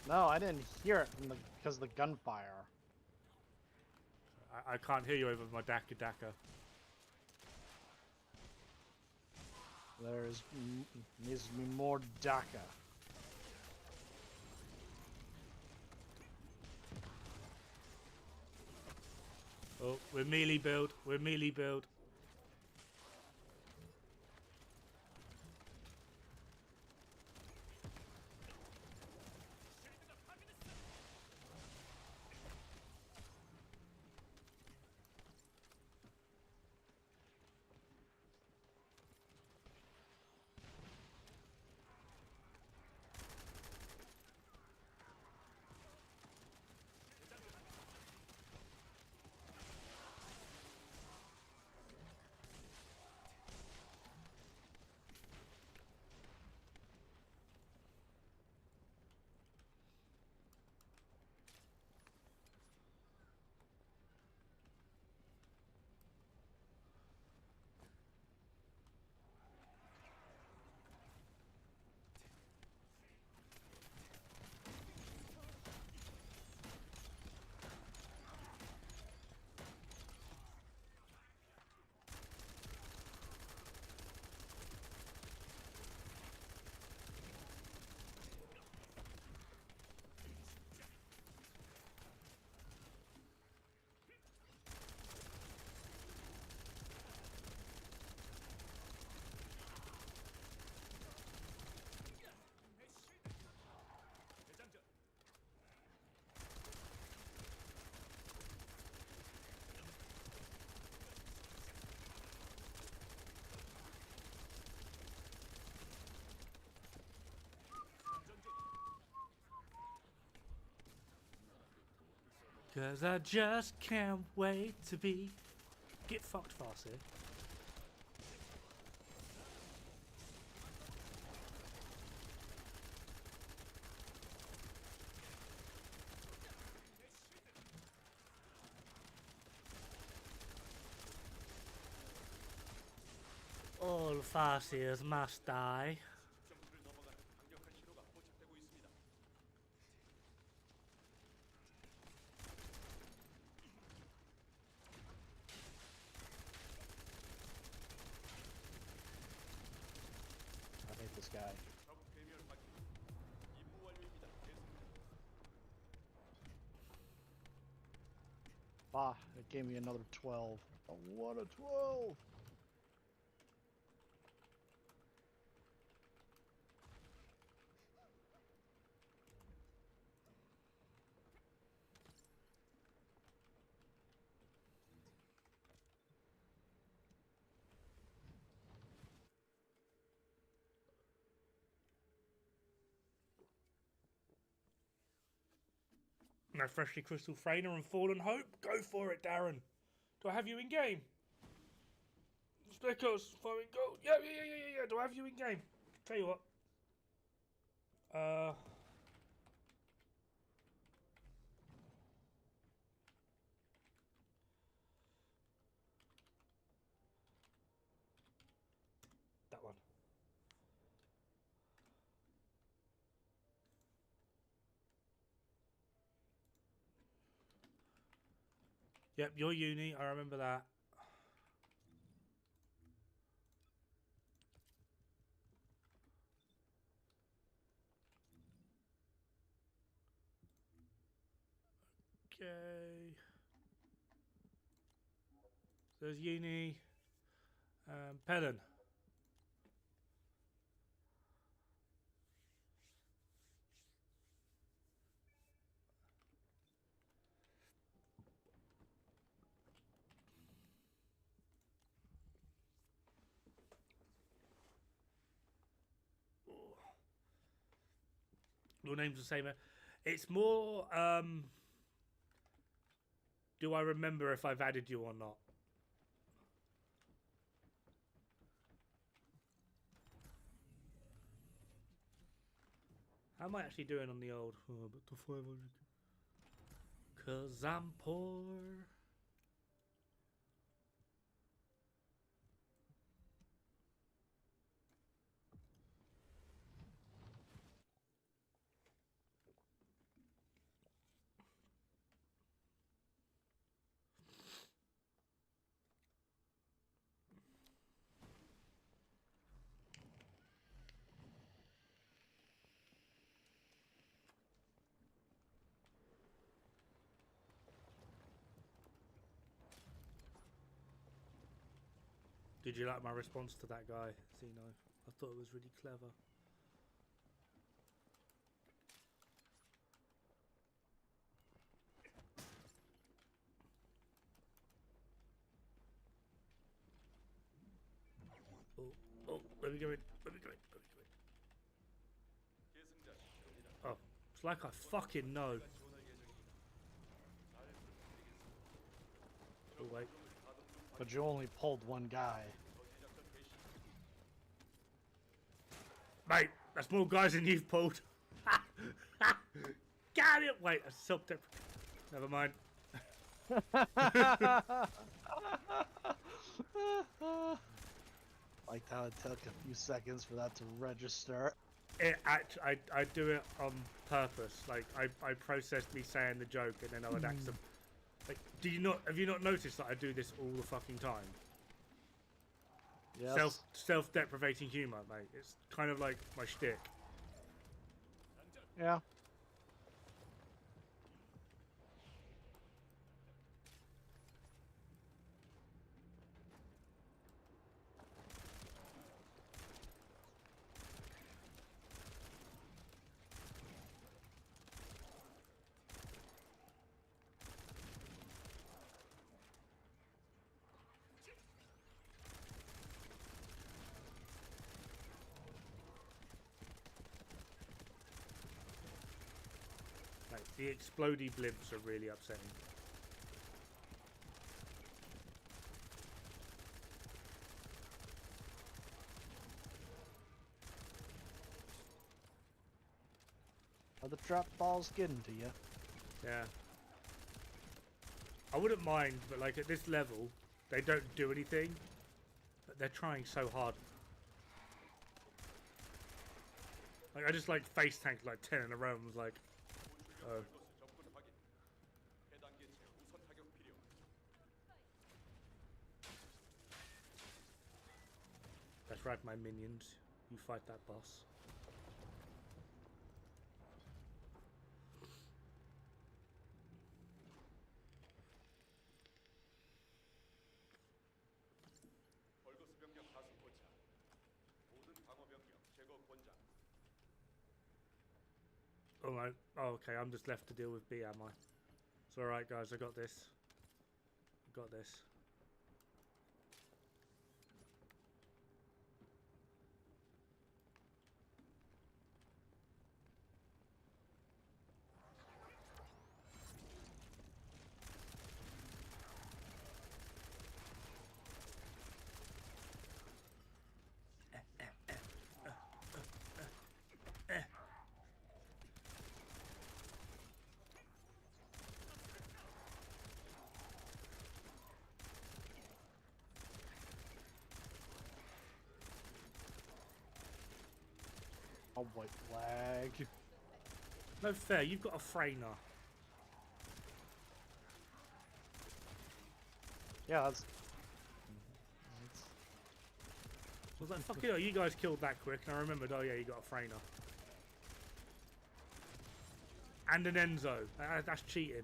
No, I didn't hear it because of the gunfire. I can't hear you over my Daka Daka. There's needs to be more DACA. Oh, we're melee build. We're melee build. Cause I just can't wait to be. Get fucked, Farsi. All Farsiers must die. 점수를 넘어가는 강력한 신호가 포착되고 있습니다. I hate this guy. 적 괴멸 확인. 임무 완료입니다. Ah, it gave me another 12. Oh, what a 12! No freshly crystal Freyner and Fallen Hope? Go for it, Darren. Do I have you in game? Stickers, following go. Yeah. Do I have you in game? Tell you what. That one. Yep, your uni. I remember that. Okay. There's Uni. Pelin. Your name's the same. It's more. Do I remember if I've added you or not? How am I actually doing on the old? Oh, but the 500. Cause I'm poor. Did you like my response to that guy, Zeno? I thought it was really clever. Oh, let me go in. Let me go in. Let me go in. 계승자 시켜옵니다. Oh, it's like I fucking know. 지원할 예정입니다. 잘 부탁드리겠습니다. Oh, wait. But you only pulled one guy. 저지작전 개시. Mate, that's more guys than you've pulled. Got it! Wait, I self Never mind. Liked how it took a few seconds for that to register. I do it on purpose. Like I processed me saying the joke and then I would act some. Like, have you not noticed that I do this all the fucking time? Yes. Self-deprecating humor, mate. It's kind of like my shtick. Yeah. Like, the explodey blimps are really upsetting. Are the trap balls getting to you? Yeah. I wouldn't mind, but like at this level, they don't do anything. But they're trying so hard. Like I just like face tanked like 10 in a row and was like, oh. 접근 확인. 해당계체 우선 타격 필요. That's right, my minions. You fight that boss. 벌거스 병력 다수 포착. 모든 방어 병력 제거 권장. Oh no. Oh, okay. I'm just left to deal with B, am I? It's alright, guys. I got this. I got this. A white flag. No fair. You've got a Freyner. Yeah, that's. I was like, fuck it, you guys killed that quick. And I remembered, oh yeah, you got a Freyner. And an Enzo. That's cheating.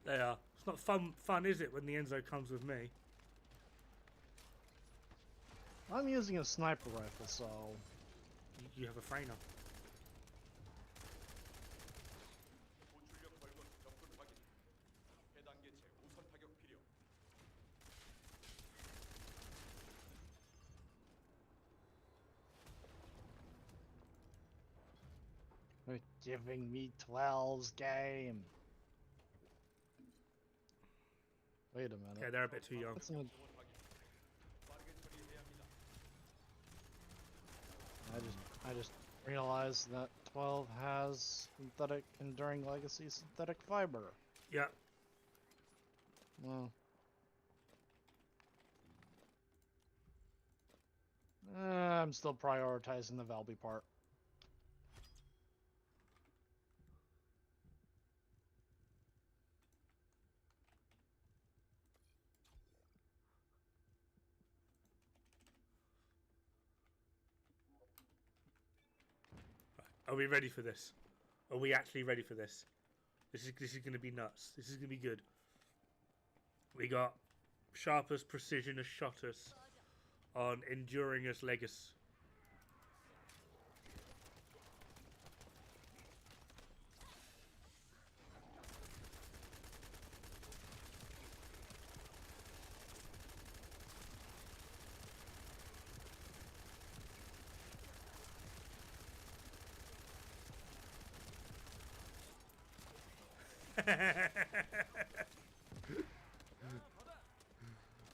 They are. It's not fun, is it, when the Enzo comes with me? I'm using a sniper rifle, so You have a Frainer. 고출력 벌거 접근 확인. 해당 개체 우선 타격 필요. you're giving me 12's game. Wait a minute. Okay, they're a bit too young. That's not, 지원 확인. 빠르게 처리해야 합니다. I just realized that 12 has synthetic enduring legacy synthetic fiber. Yeah. Well, I'm still prioritizing the Valby part. Are we ready for this? Are we actually ready for this? This is going to be nuts. This is going to be good. We got sharpest precision as shotters on enduring as legacy.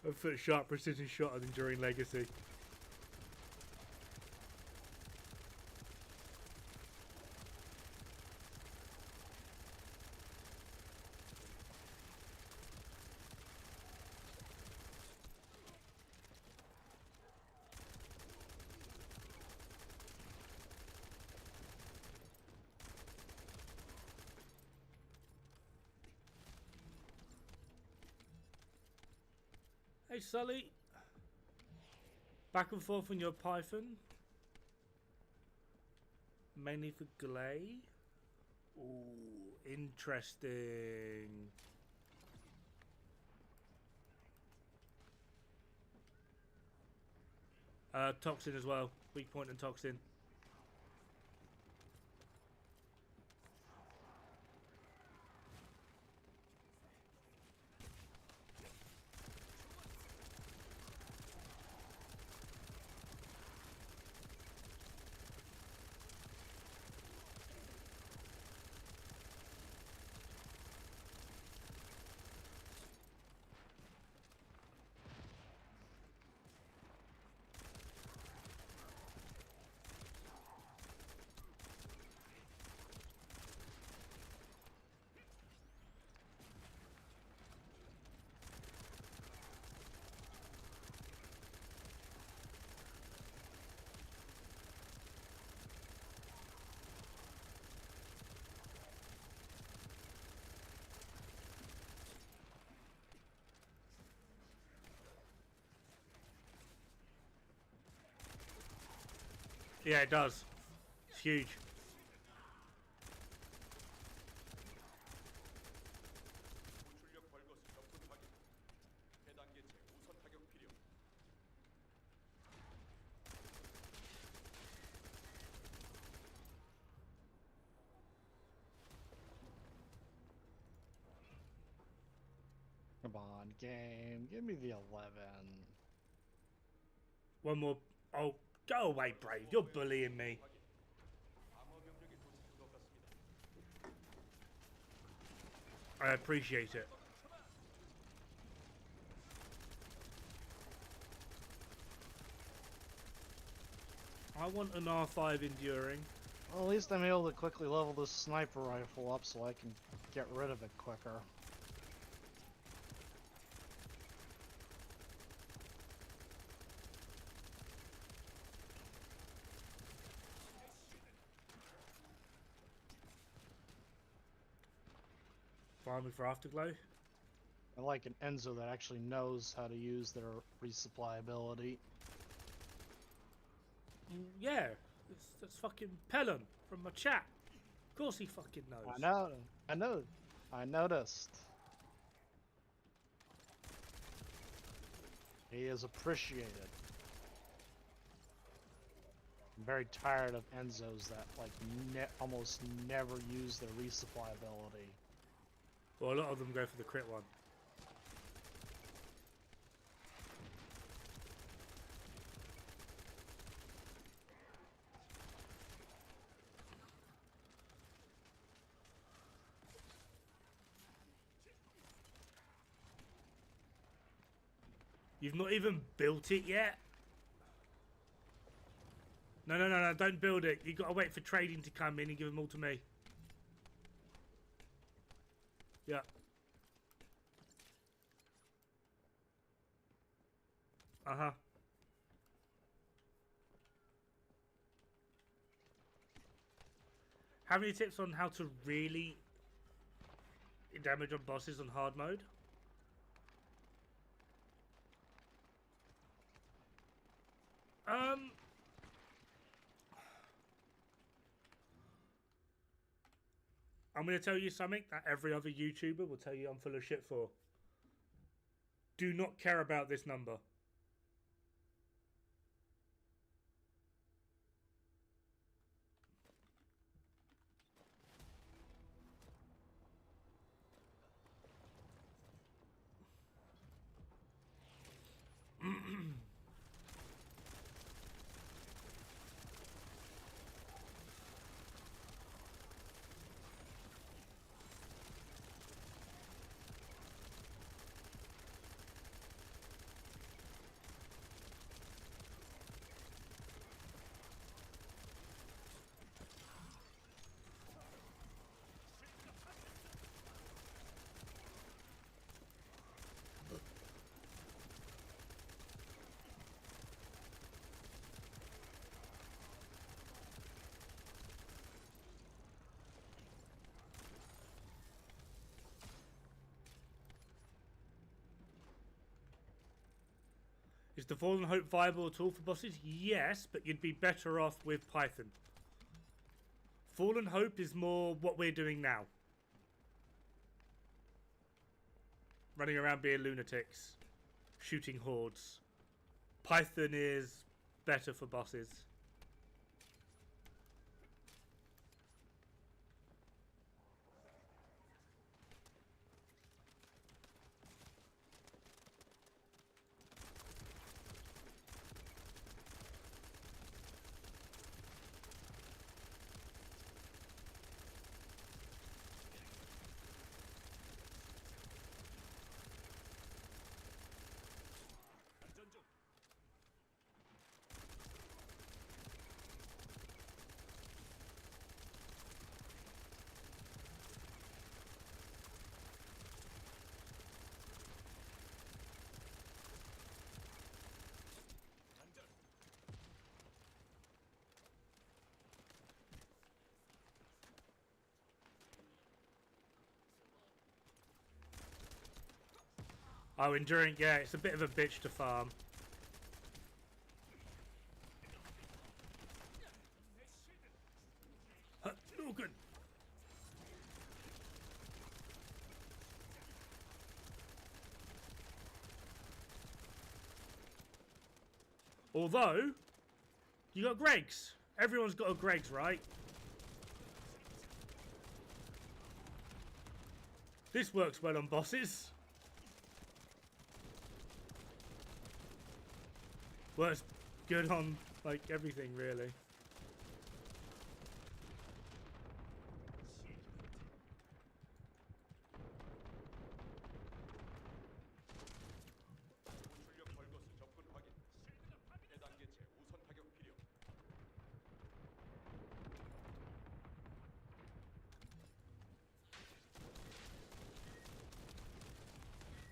A foot sharp precision shot on enduring legacy. Hey Sully, back and forth on your Python, mainly for Glay. Ooh, interesting. Toxin as well, weak point and Toxin. Yeah, it does. It's huge. 고출력 벌거 접근 확인. 해당 개체 우선 타격 필요. Come on, game. Give me the 11. One more. Oh, go away, Brave. You're bullying me. 방어 병력이 도착한 것 같습니다. I appreciate it. I want an R5 enduring. Well, at least I'm able to quickly level this sniper rifle up so I can get rid of it quicker. Farming for Afterglow. I like an Enzo that actually knows how to use their resupply ability. Yeah, that's fucking Pelham from my chat. Of course he fucking knows. I know. I noticed. He is appreciated. I'm very tired of Enzos that like almost never use their resupply ability. Well, a lot of them go for the crit one. You've not even built it yet? No, no, no, no, don't build it. You've got to wait for trading to come in and give them all to me. Yeah. Uh-huh. Have any tips on how to really damage on bosses on hard mode? I'm going to tell you something that every other YouTuber will tell you I'm full of shit for. Do not care about this number. Is the Fallen Hope viable at all for bosses? Yes, but you'd be better off with Python. Fallen Hope is more what we're doing now. Running around being lunatics. Shooting hordes. Python is better for bosses. Oh, Enduring, yeah, it's a bit of a bitch to farm. Logan! Although, you got Greg's. Everyone's got a Greg's, right? This works well on bosses. Works good on, like, everything, really. 출력 벌거스 접근 확인. 해단계 제 우선 타격 필요.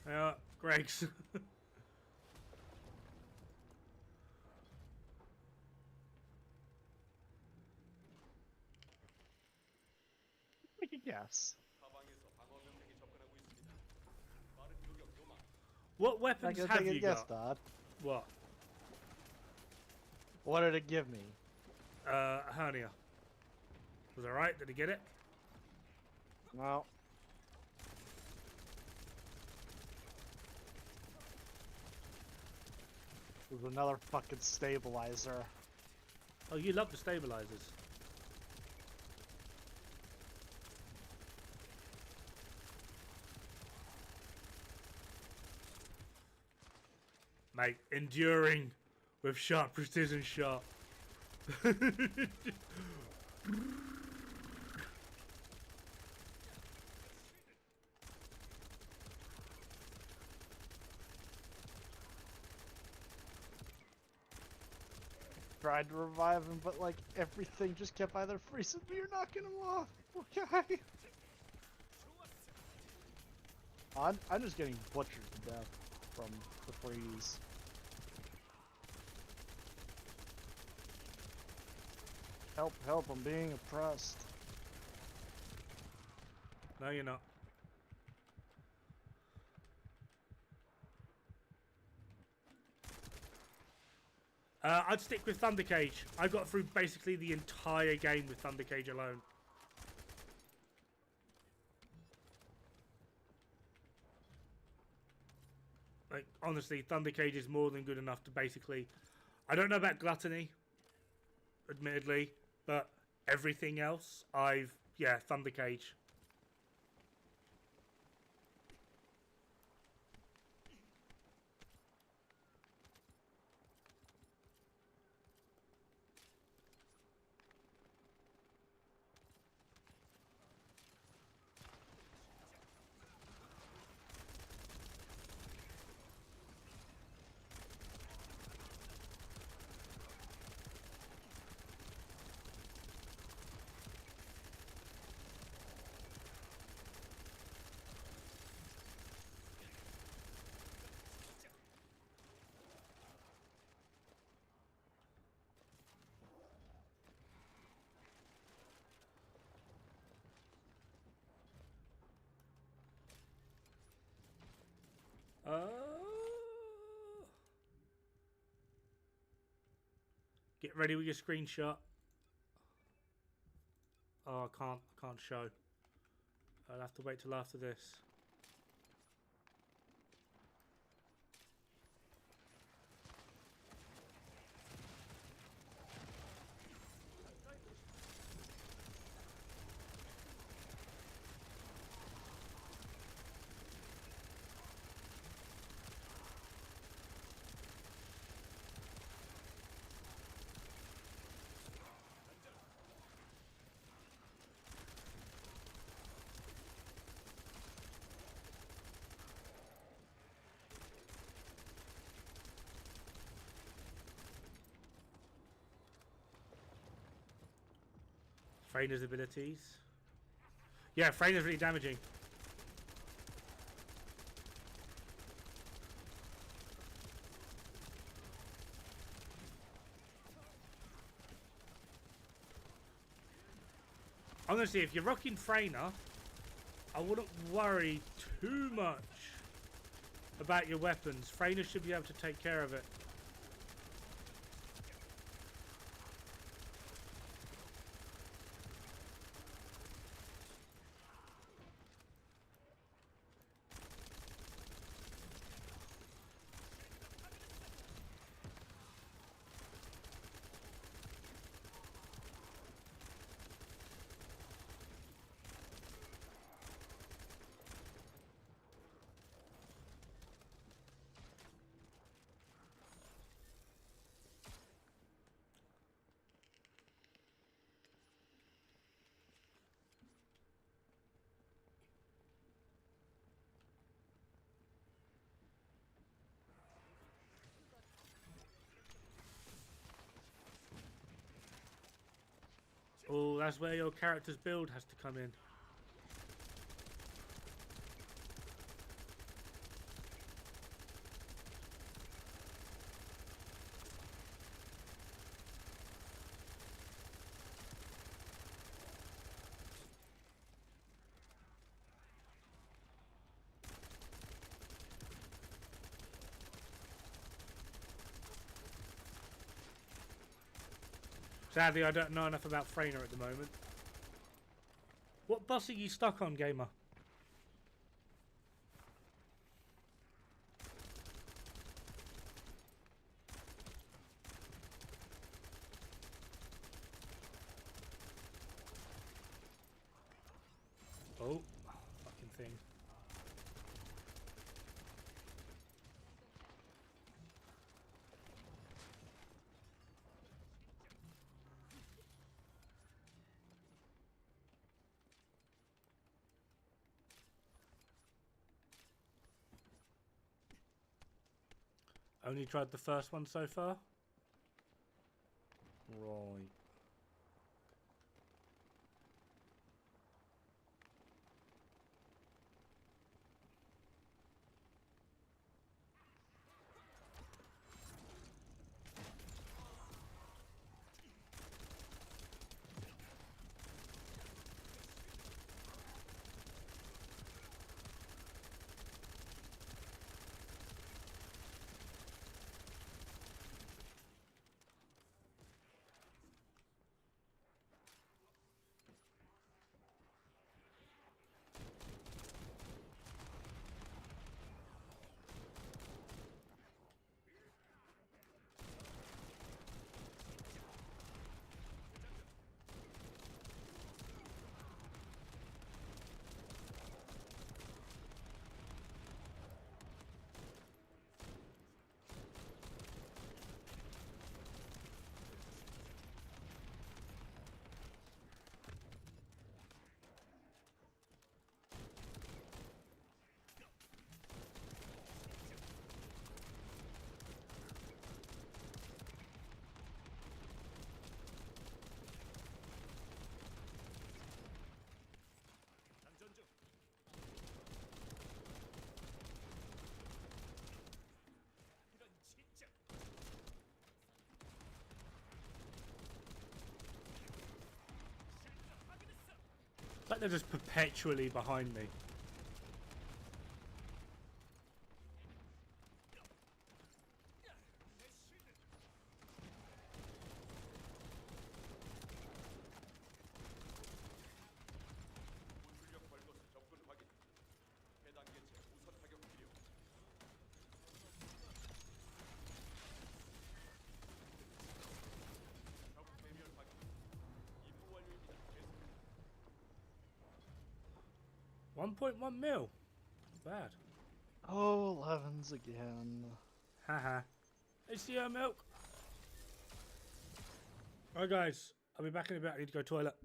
Yeah, Greg's. Yes. 사방에서 방어 병력이 접근하고 있습니다. 빠른 요격 요망. What I weapons can have take a you guess, got? Dod. What? What did it give me? Hernia. Was that right? Did he get it? Well, There's another fucking stabilizer. Oh, you love the stabilizers. Mate, enduring with sharp precision shot. Tried to revive him, but like everything just kept either freezing me or knocking him off. Poor guy. I'm just getting butchered to death from the freeze. Help, help, I'm being oppressed. No, you're not. I'd stick with Thunder Cage. I got through basically the entire game with Thunder Cage alone. Like, honestly, Thunder Cage is more than good enough to basically... I don't know about Gluttony, admittedly, but everything else, yeah, Thunder Cage. Get ready with your screenshot. Oh, I can't show. I'll have to wait till after this. Freyner's abilities. Yeah, Freyner's really damaging. Honestly, if you're rocking Freyner, I wouldn't worry too much about your weapons. Freyner should be able to take care of it. Oh, that's where your character's build has to come in. Sadly, I don't know enough about Freyner at the moment. What bus are you stuck on, gamer? Oh, fucking thing. Only tried the first one so far? Right. It's like they're just perpetually behind me. 군술력 벌거스 접근 확인. 해당 개체 우선 타격 필요. 적 괴멸 확인. 임무 완료입니다. 계속. 1.1 mil. Not bad. Oh, 11s again. Haha. HCO milk. Alright guys, I'll be back in a bit. I need to go toilet.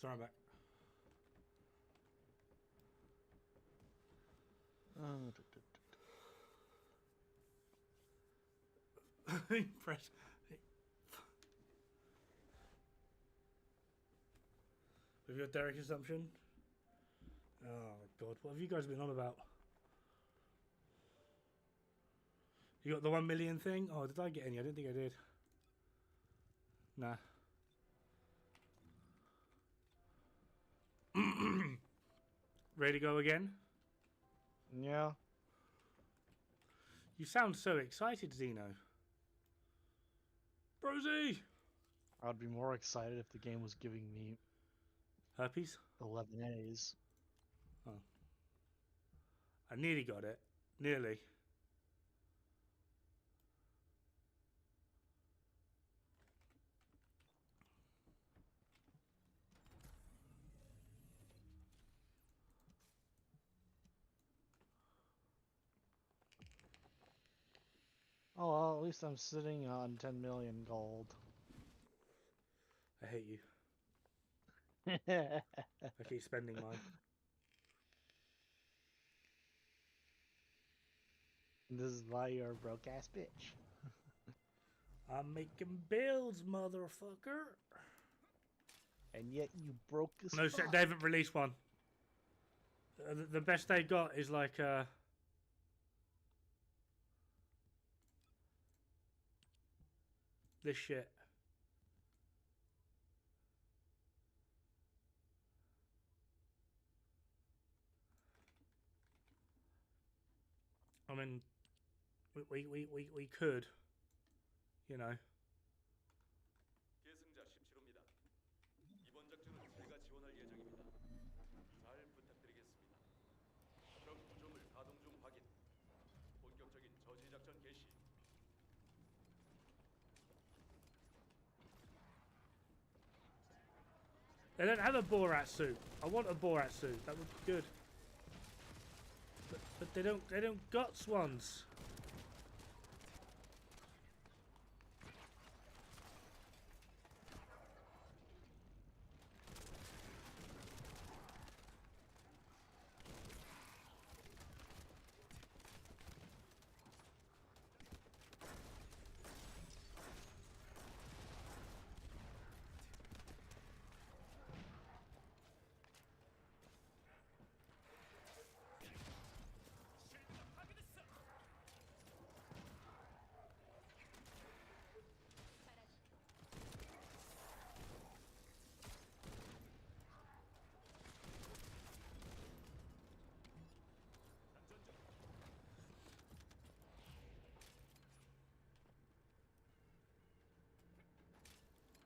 Sorry, I'm back. Press. With your dairy consumption? Oh my god, what have you guys been on about? You got the 1 million thing? Oh, did I get any? I didn't think I did. Nah. Ready to go again? Yeah. You sound so excited, Zeno. Brosy! I'd be more excited if the game was giving me Herpes? 11 A's. Oh. I nearly got it. Nearly. Oh, well, at least I'm sitting on 10 million gold. I hate you. I keep spending mine. This is why you're a broke ass bitch. I'm making bills, motherfucker. And yet you broke as No, fuck. they haven't released one. The best they got is like this shit. I mean, we could, you know. 계승자 17호입니다. 이번 작전은 제가 지원할 예정입니다. 잘 부탁드리겠습니다. 적 구조물 가동 중 확인. 본격적인 저지 작전 개시. They don't have a Borat suit. I want a Borat suit. That would be good. But they don't got ones.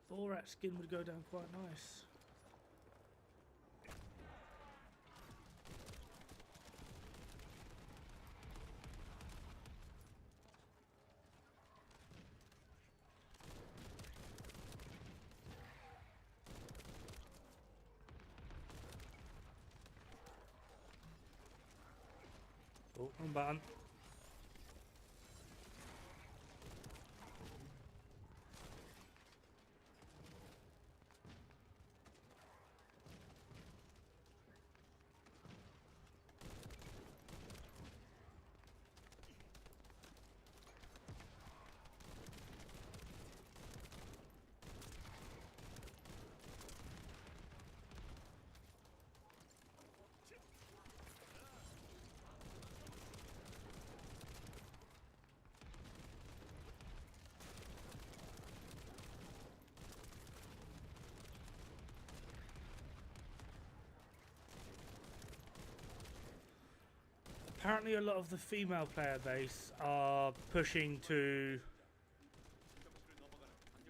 Borat skin would go down quite nice. Oh, wrong button. Apparently a lot of the female player base are pushing to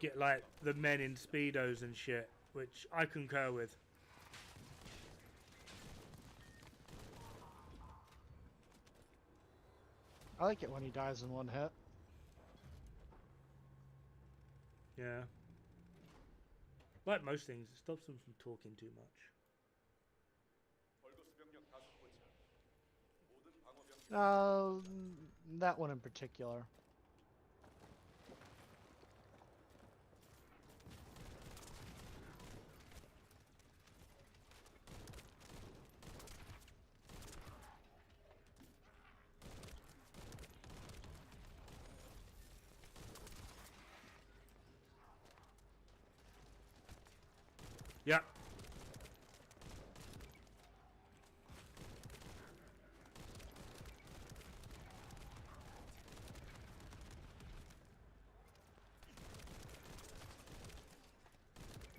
get like the men in speedos and shit, which I concur with. I like it when he dies in one hit. Yeah. Like most things, it stops them from talking too much. 벌거스 병력 다수 포착. 모든 방어 병력 That one in particular. Yeah.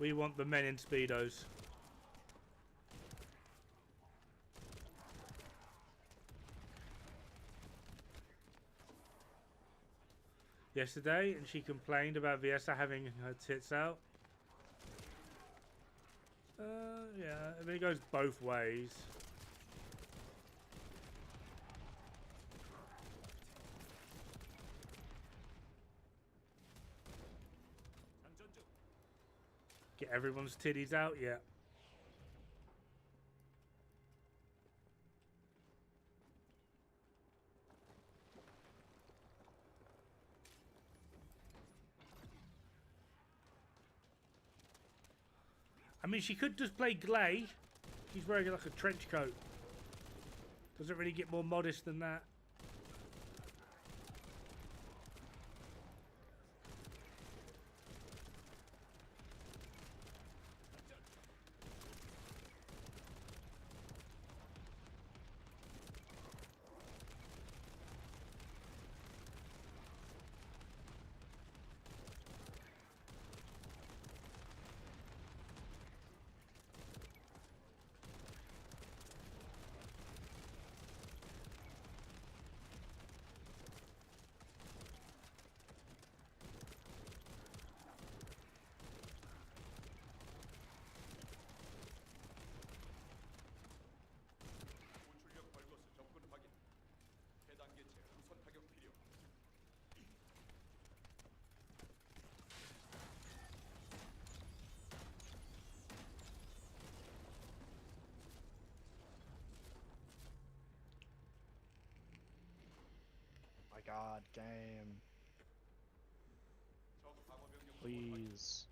We want the men in Speedos. Yesterday, and she complained about Viesta having her tits out. Yeah, I mean, it goes both ways. Get everyone's titties out, yeah. I mean, she could just play Glay. She's wearing like a trench coat. Doesn't really get more modest than that. 고출력 벌거스 접근 확인. 해단계 재함선 타격 필요. My god, game. 적 방어 병력 확인. Please.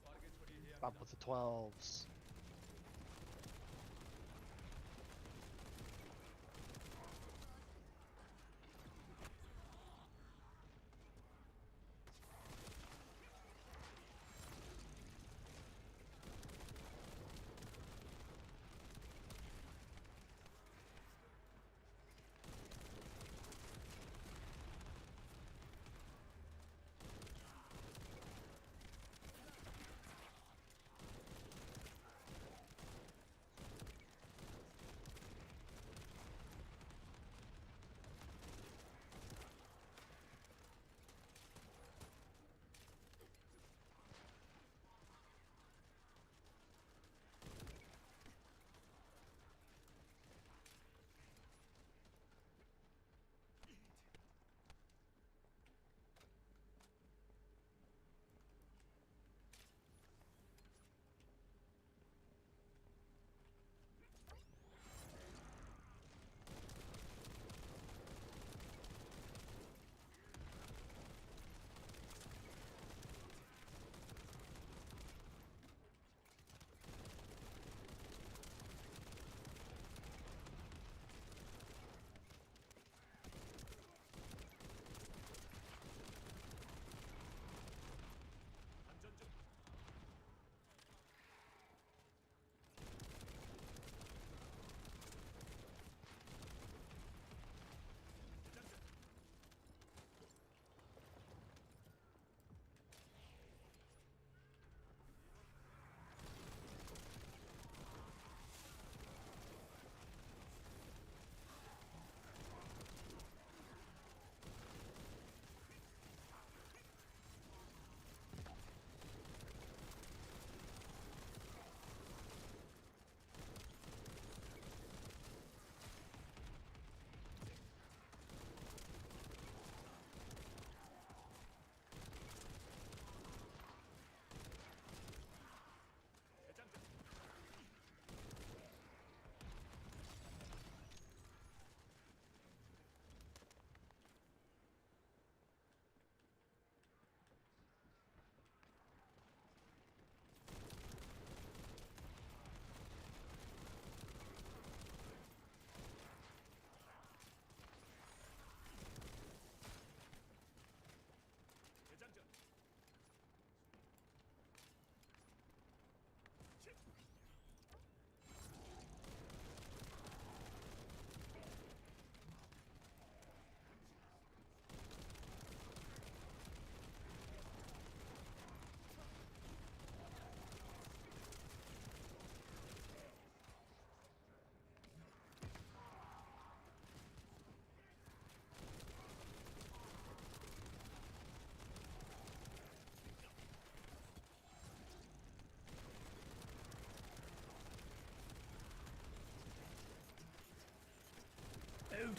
빠르게 처리해야 Stop 합니다. with the 12s.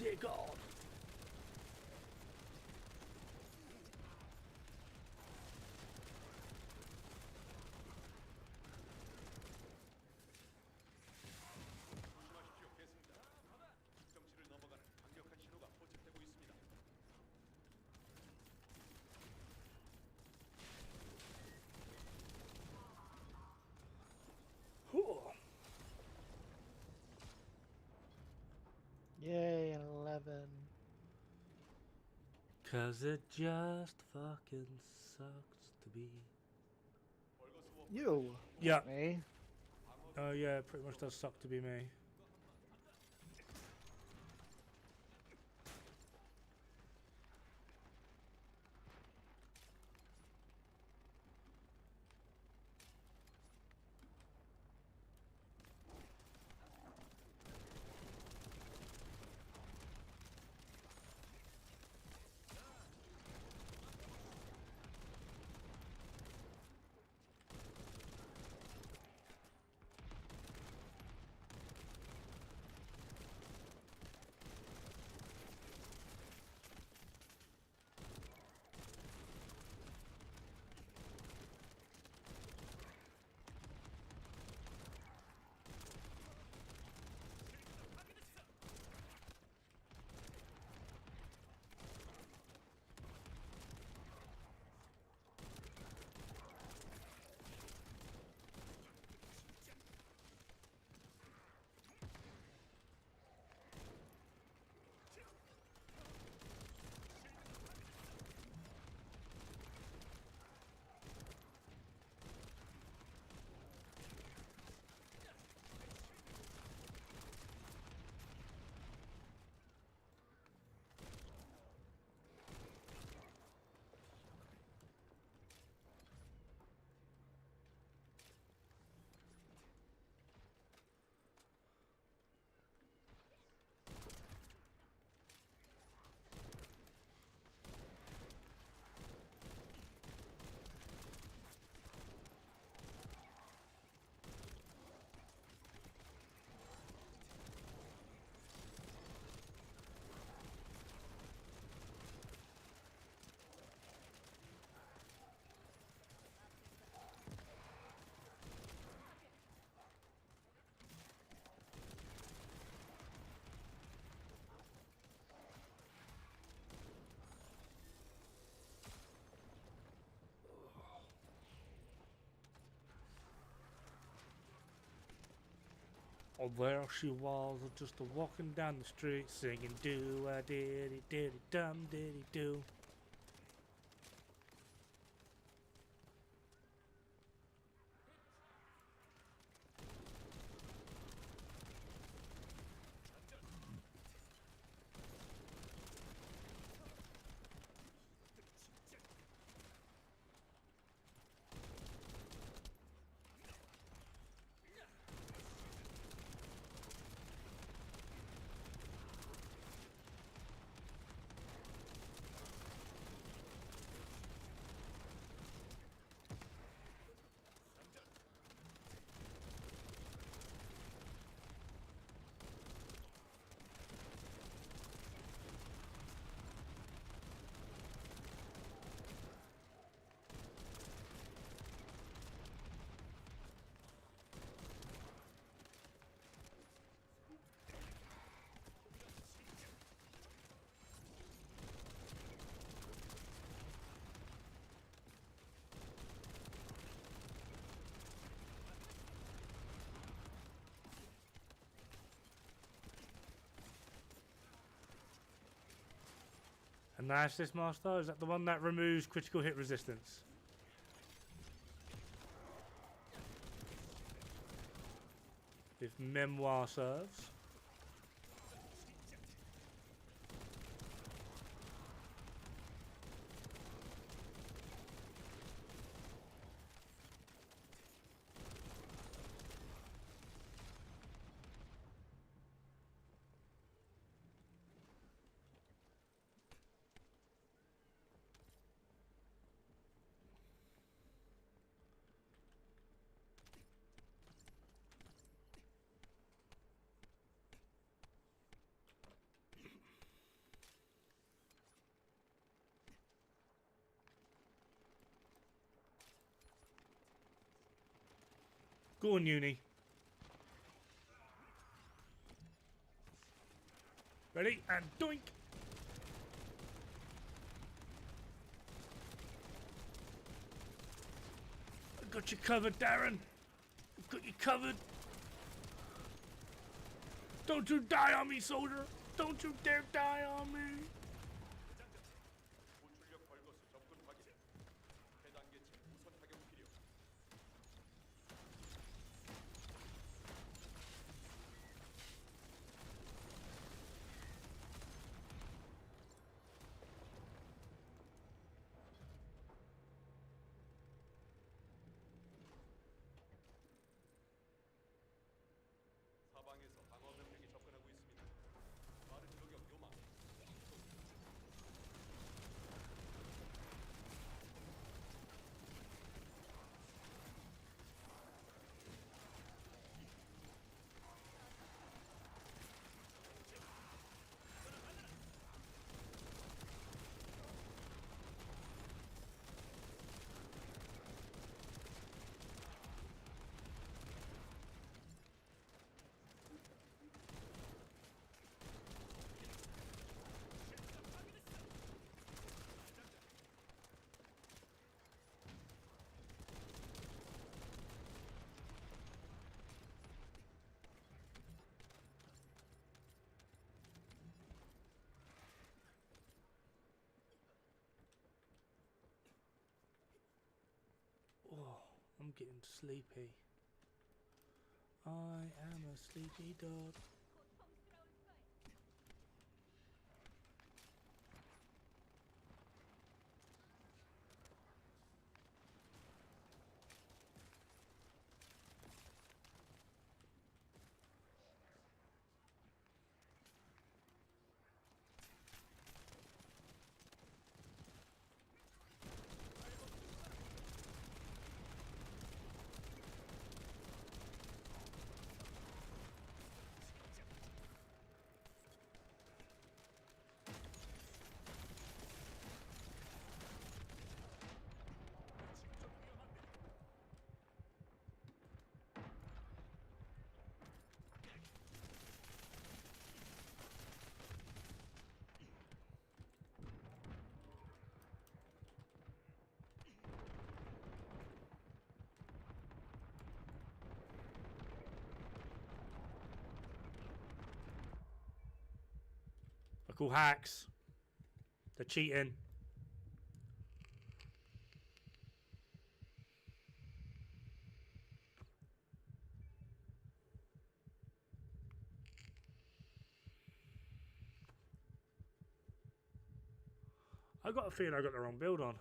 dear God. 조심하십시오, 계승자. 특정치를 넘어가는 강력한 신호가 포착되고 있습니다. Whew. Yay, 11. Cause it just fucking sucks to be. You. Yeah. Me. Oh yeah, it pretty much does suck to be me. Oh, there she was, just a walking down the street, singing do a diddy diddy dum diddy do. And that's this master? Is that the one that removes critical hit resistance? If memoir serves. Go on, Uni. Ready? And doink! I got you covered, Darren. I've got you covered. Don't you die on me, soldier. Don't you dare die on me. 고출력 벌거스 접근 확인. 해당계층 우선 타격 필요. 사방에서 방어 병력이 접근하고 있습니다. 빠른 저격 요망. Oh, I'm getting sleepy. I am a sleepy dog. They're called hacks. They're cheating. I got a feeling I got the wrong build on.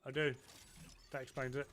I do. That explains it.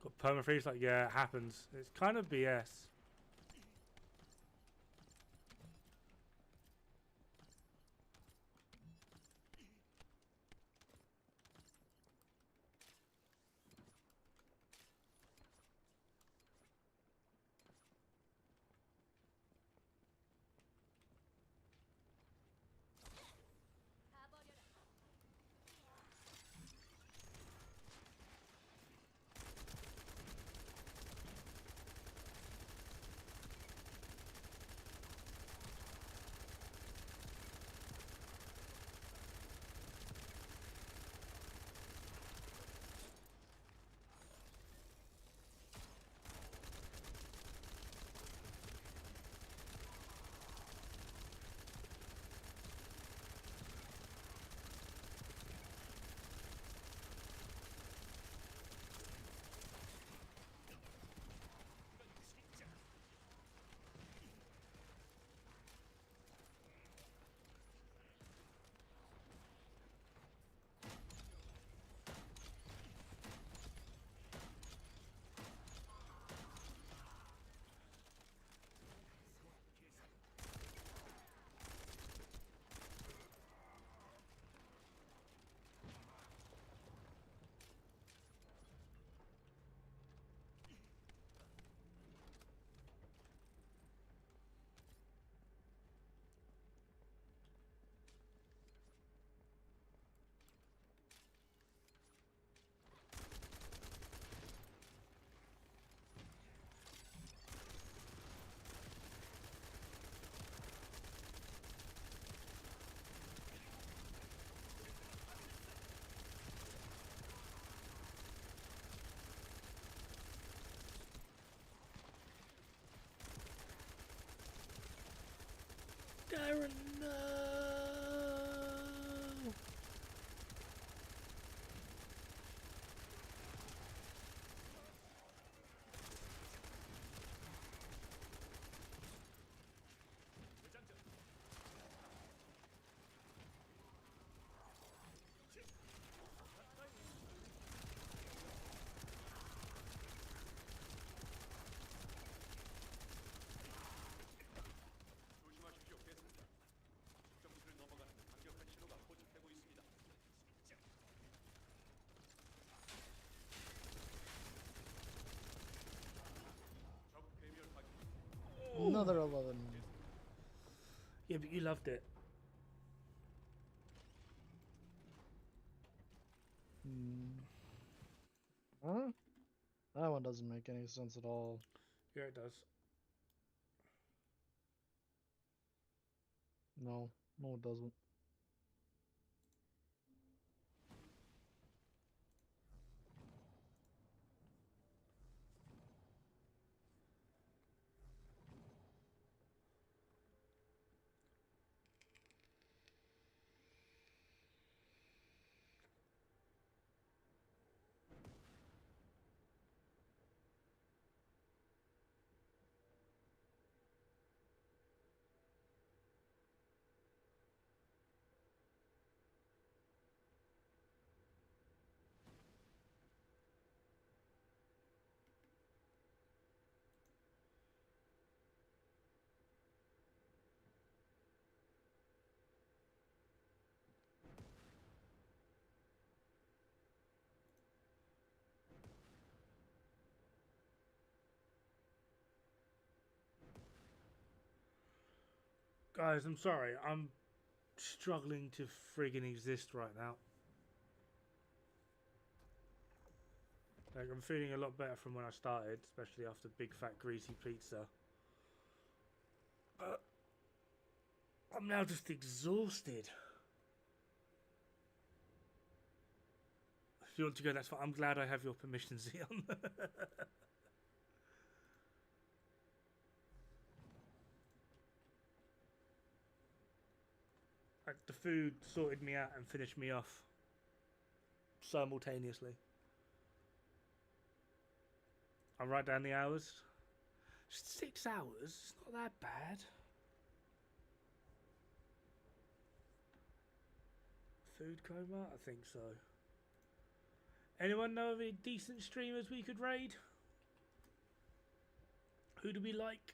Got permafreeze, like, yeah, it happens. It's kind of BS. Darren, no! 조심하십시오, 대승자. 측정기를 넘어가는 강력한 신호가 포착되고 있습니다. 적 괴멸 확인. Another 11. Yeah, but you loved it. Huh? That one doesn't make any sense at all. Yeah, it does. No, it doesn't. Guys, I'm sorry. I'm struggling to friggin' exist right now. Like, I'm feeling a lot better from when I started, especially after big fat greasy pizza. But I'm now just exhausted. If you want to go, that's fine. I'm glad I have your permission, Xeon. Like, the food sorted me out and finished me off simultaneously. I'll write down the hours. 6 hours? It's not that bad. Food coma? I think so. Anyone know of any decent streamers we could raid? Who do we like?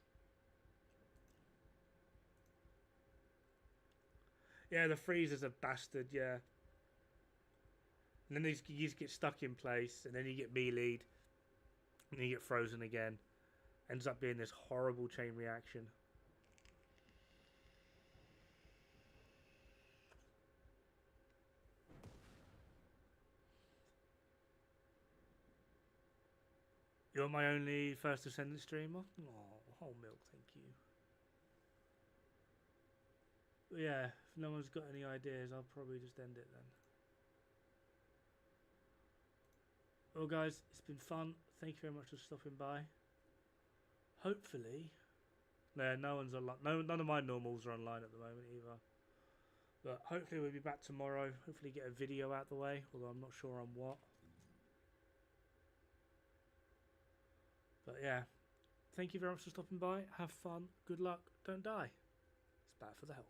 Yeah, the freezer's a bastard, yeah. And then you just get stuck in place, and then you get melee'd, and then you get frozen again. Ends up being this horrible chain reaction. You're my only first Descendant streamer? Oh, whole milk, thank you. But yeah, if no one's got any ideas, I'll probably just end it then. Well, guys, it's been fun. Thank you very much for stopping by. Hopefully, no one's online. None of my normals are online at the moment either. But hopefully we'll be back tomorrow. Hopefully get a video out the way, although I'm not sure on what. But yeah, thank you very much for stopping by. Have fun. Good luck. Don't die. It's bad for the health.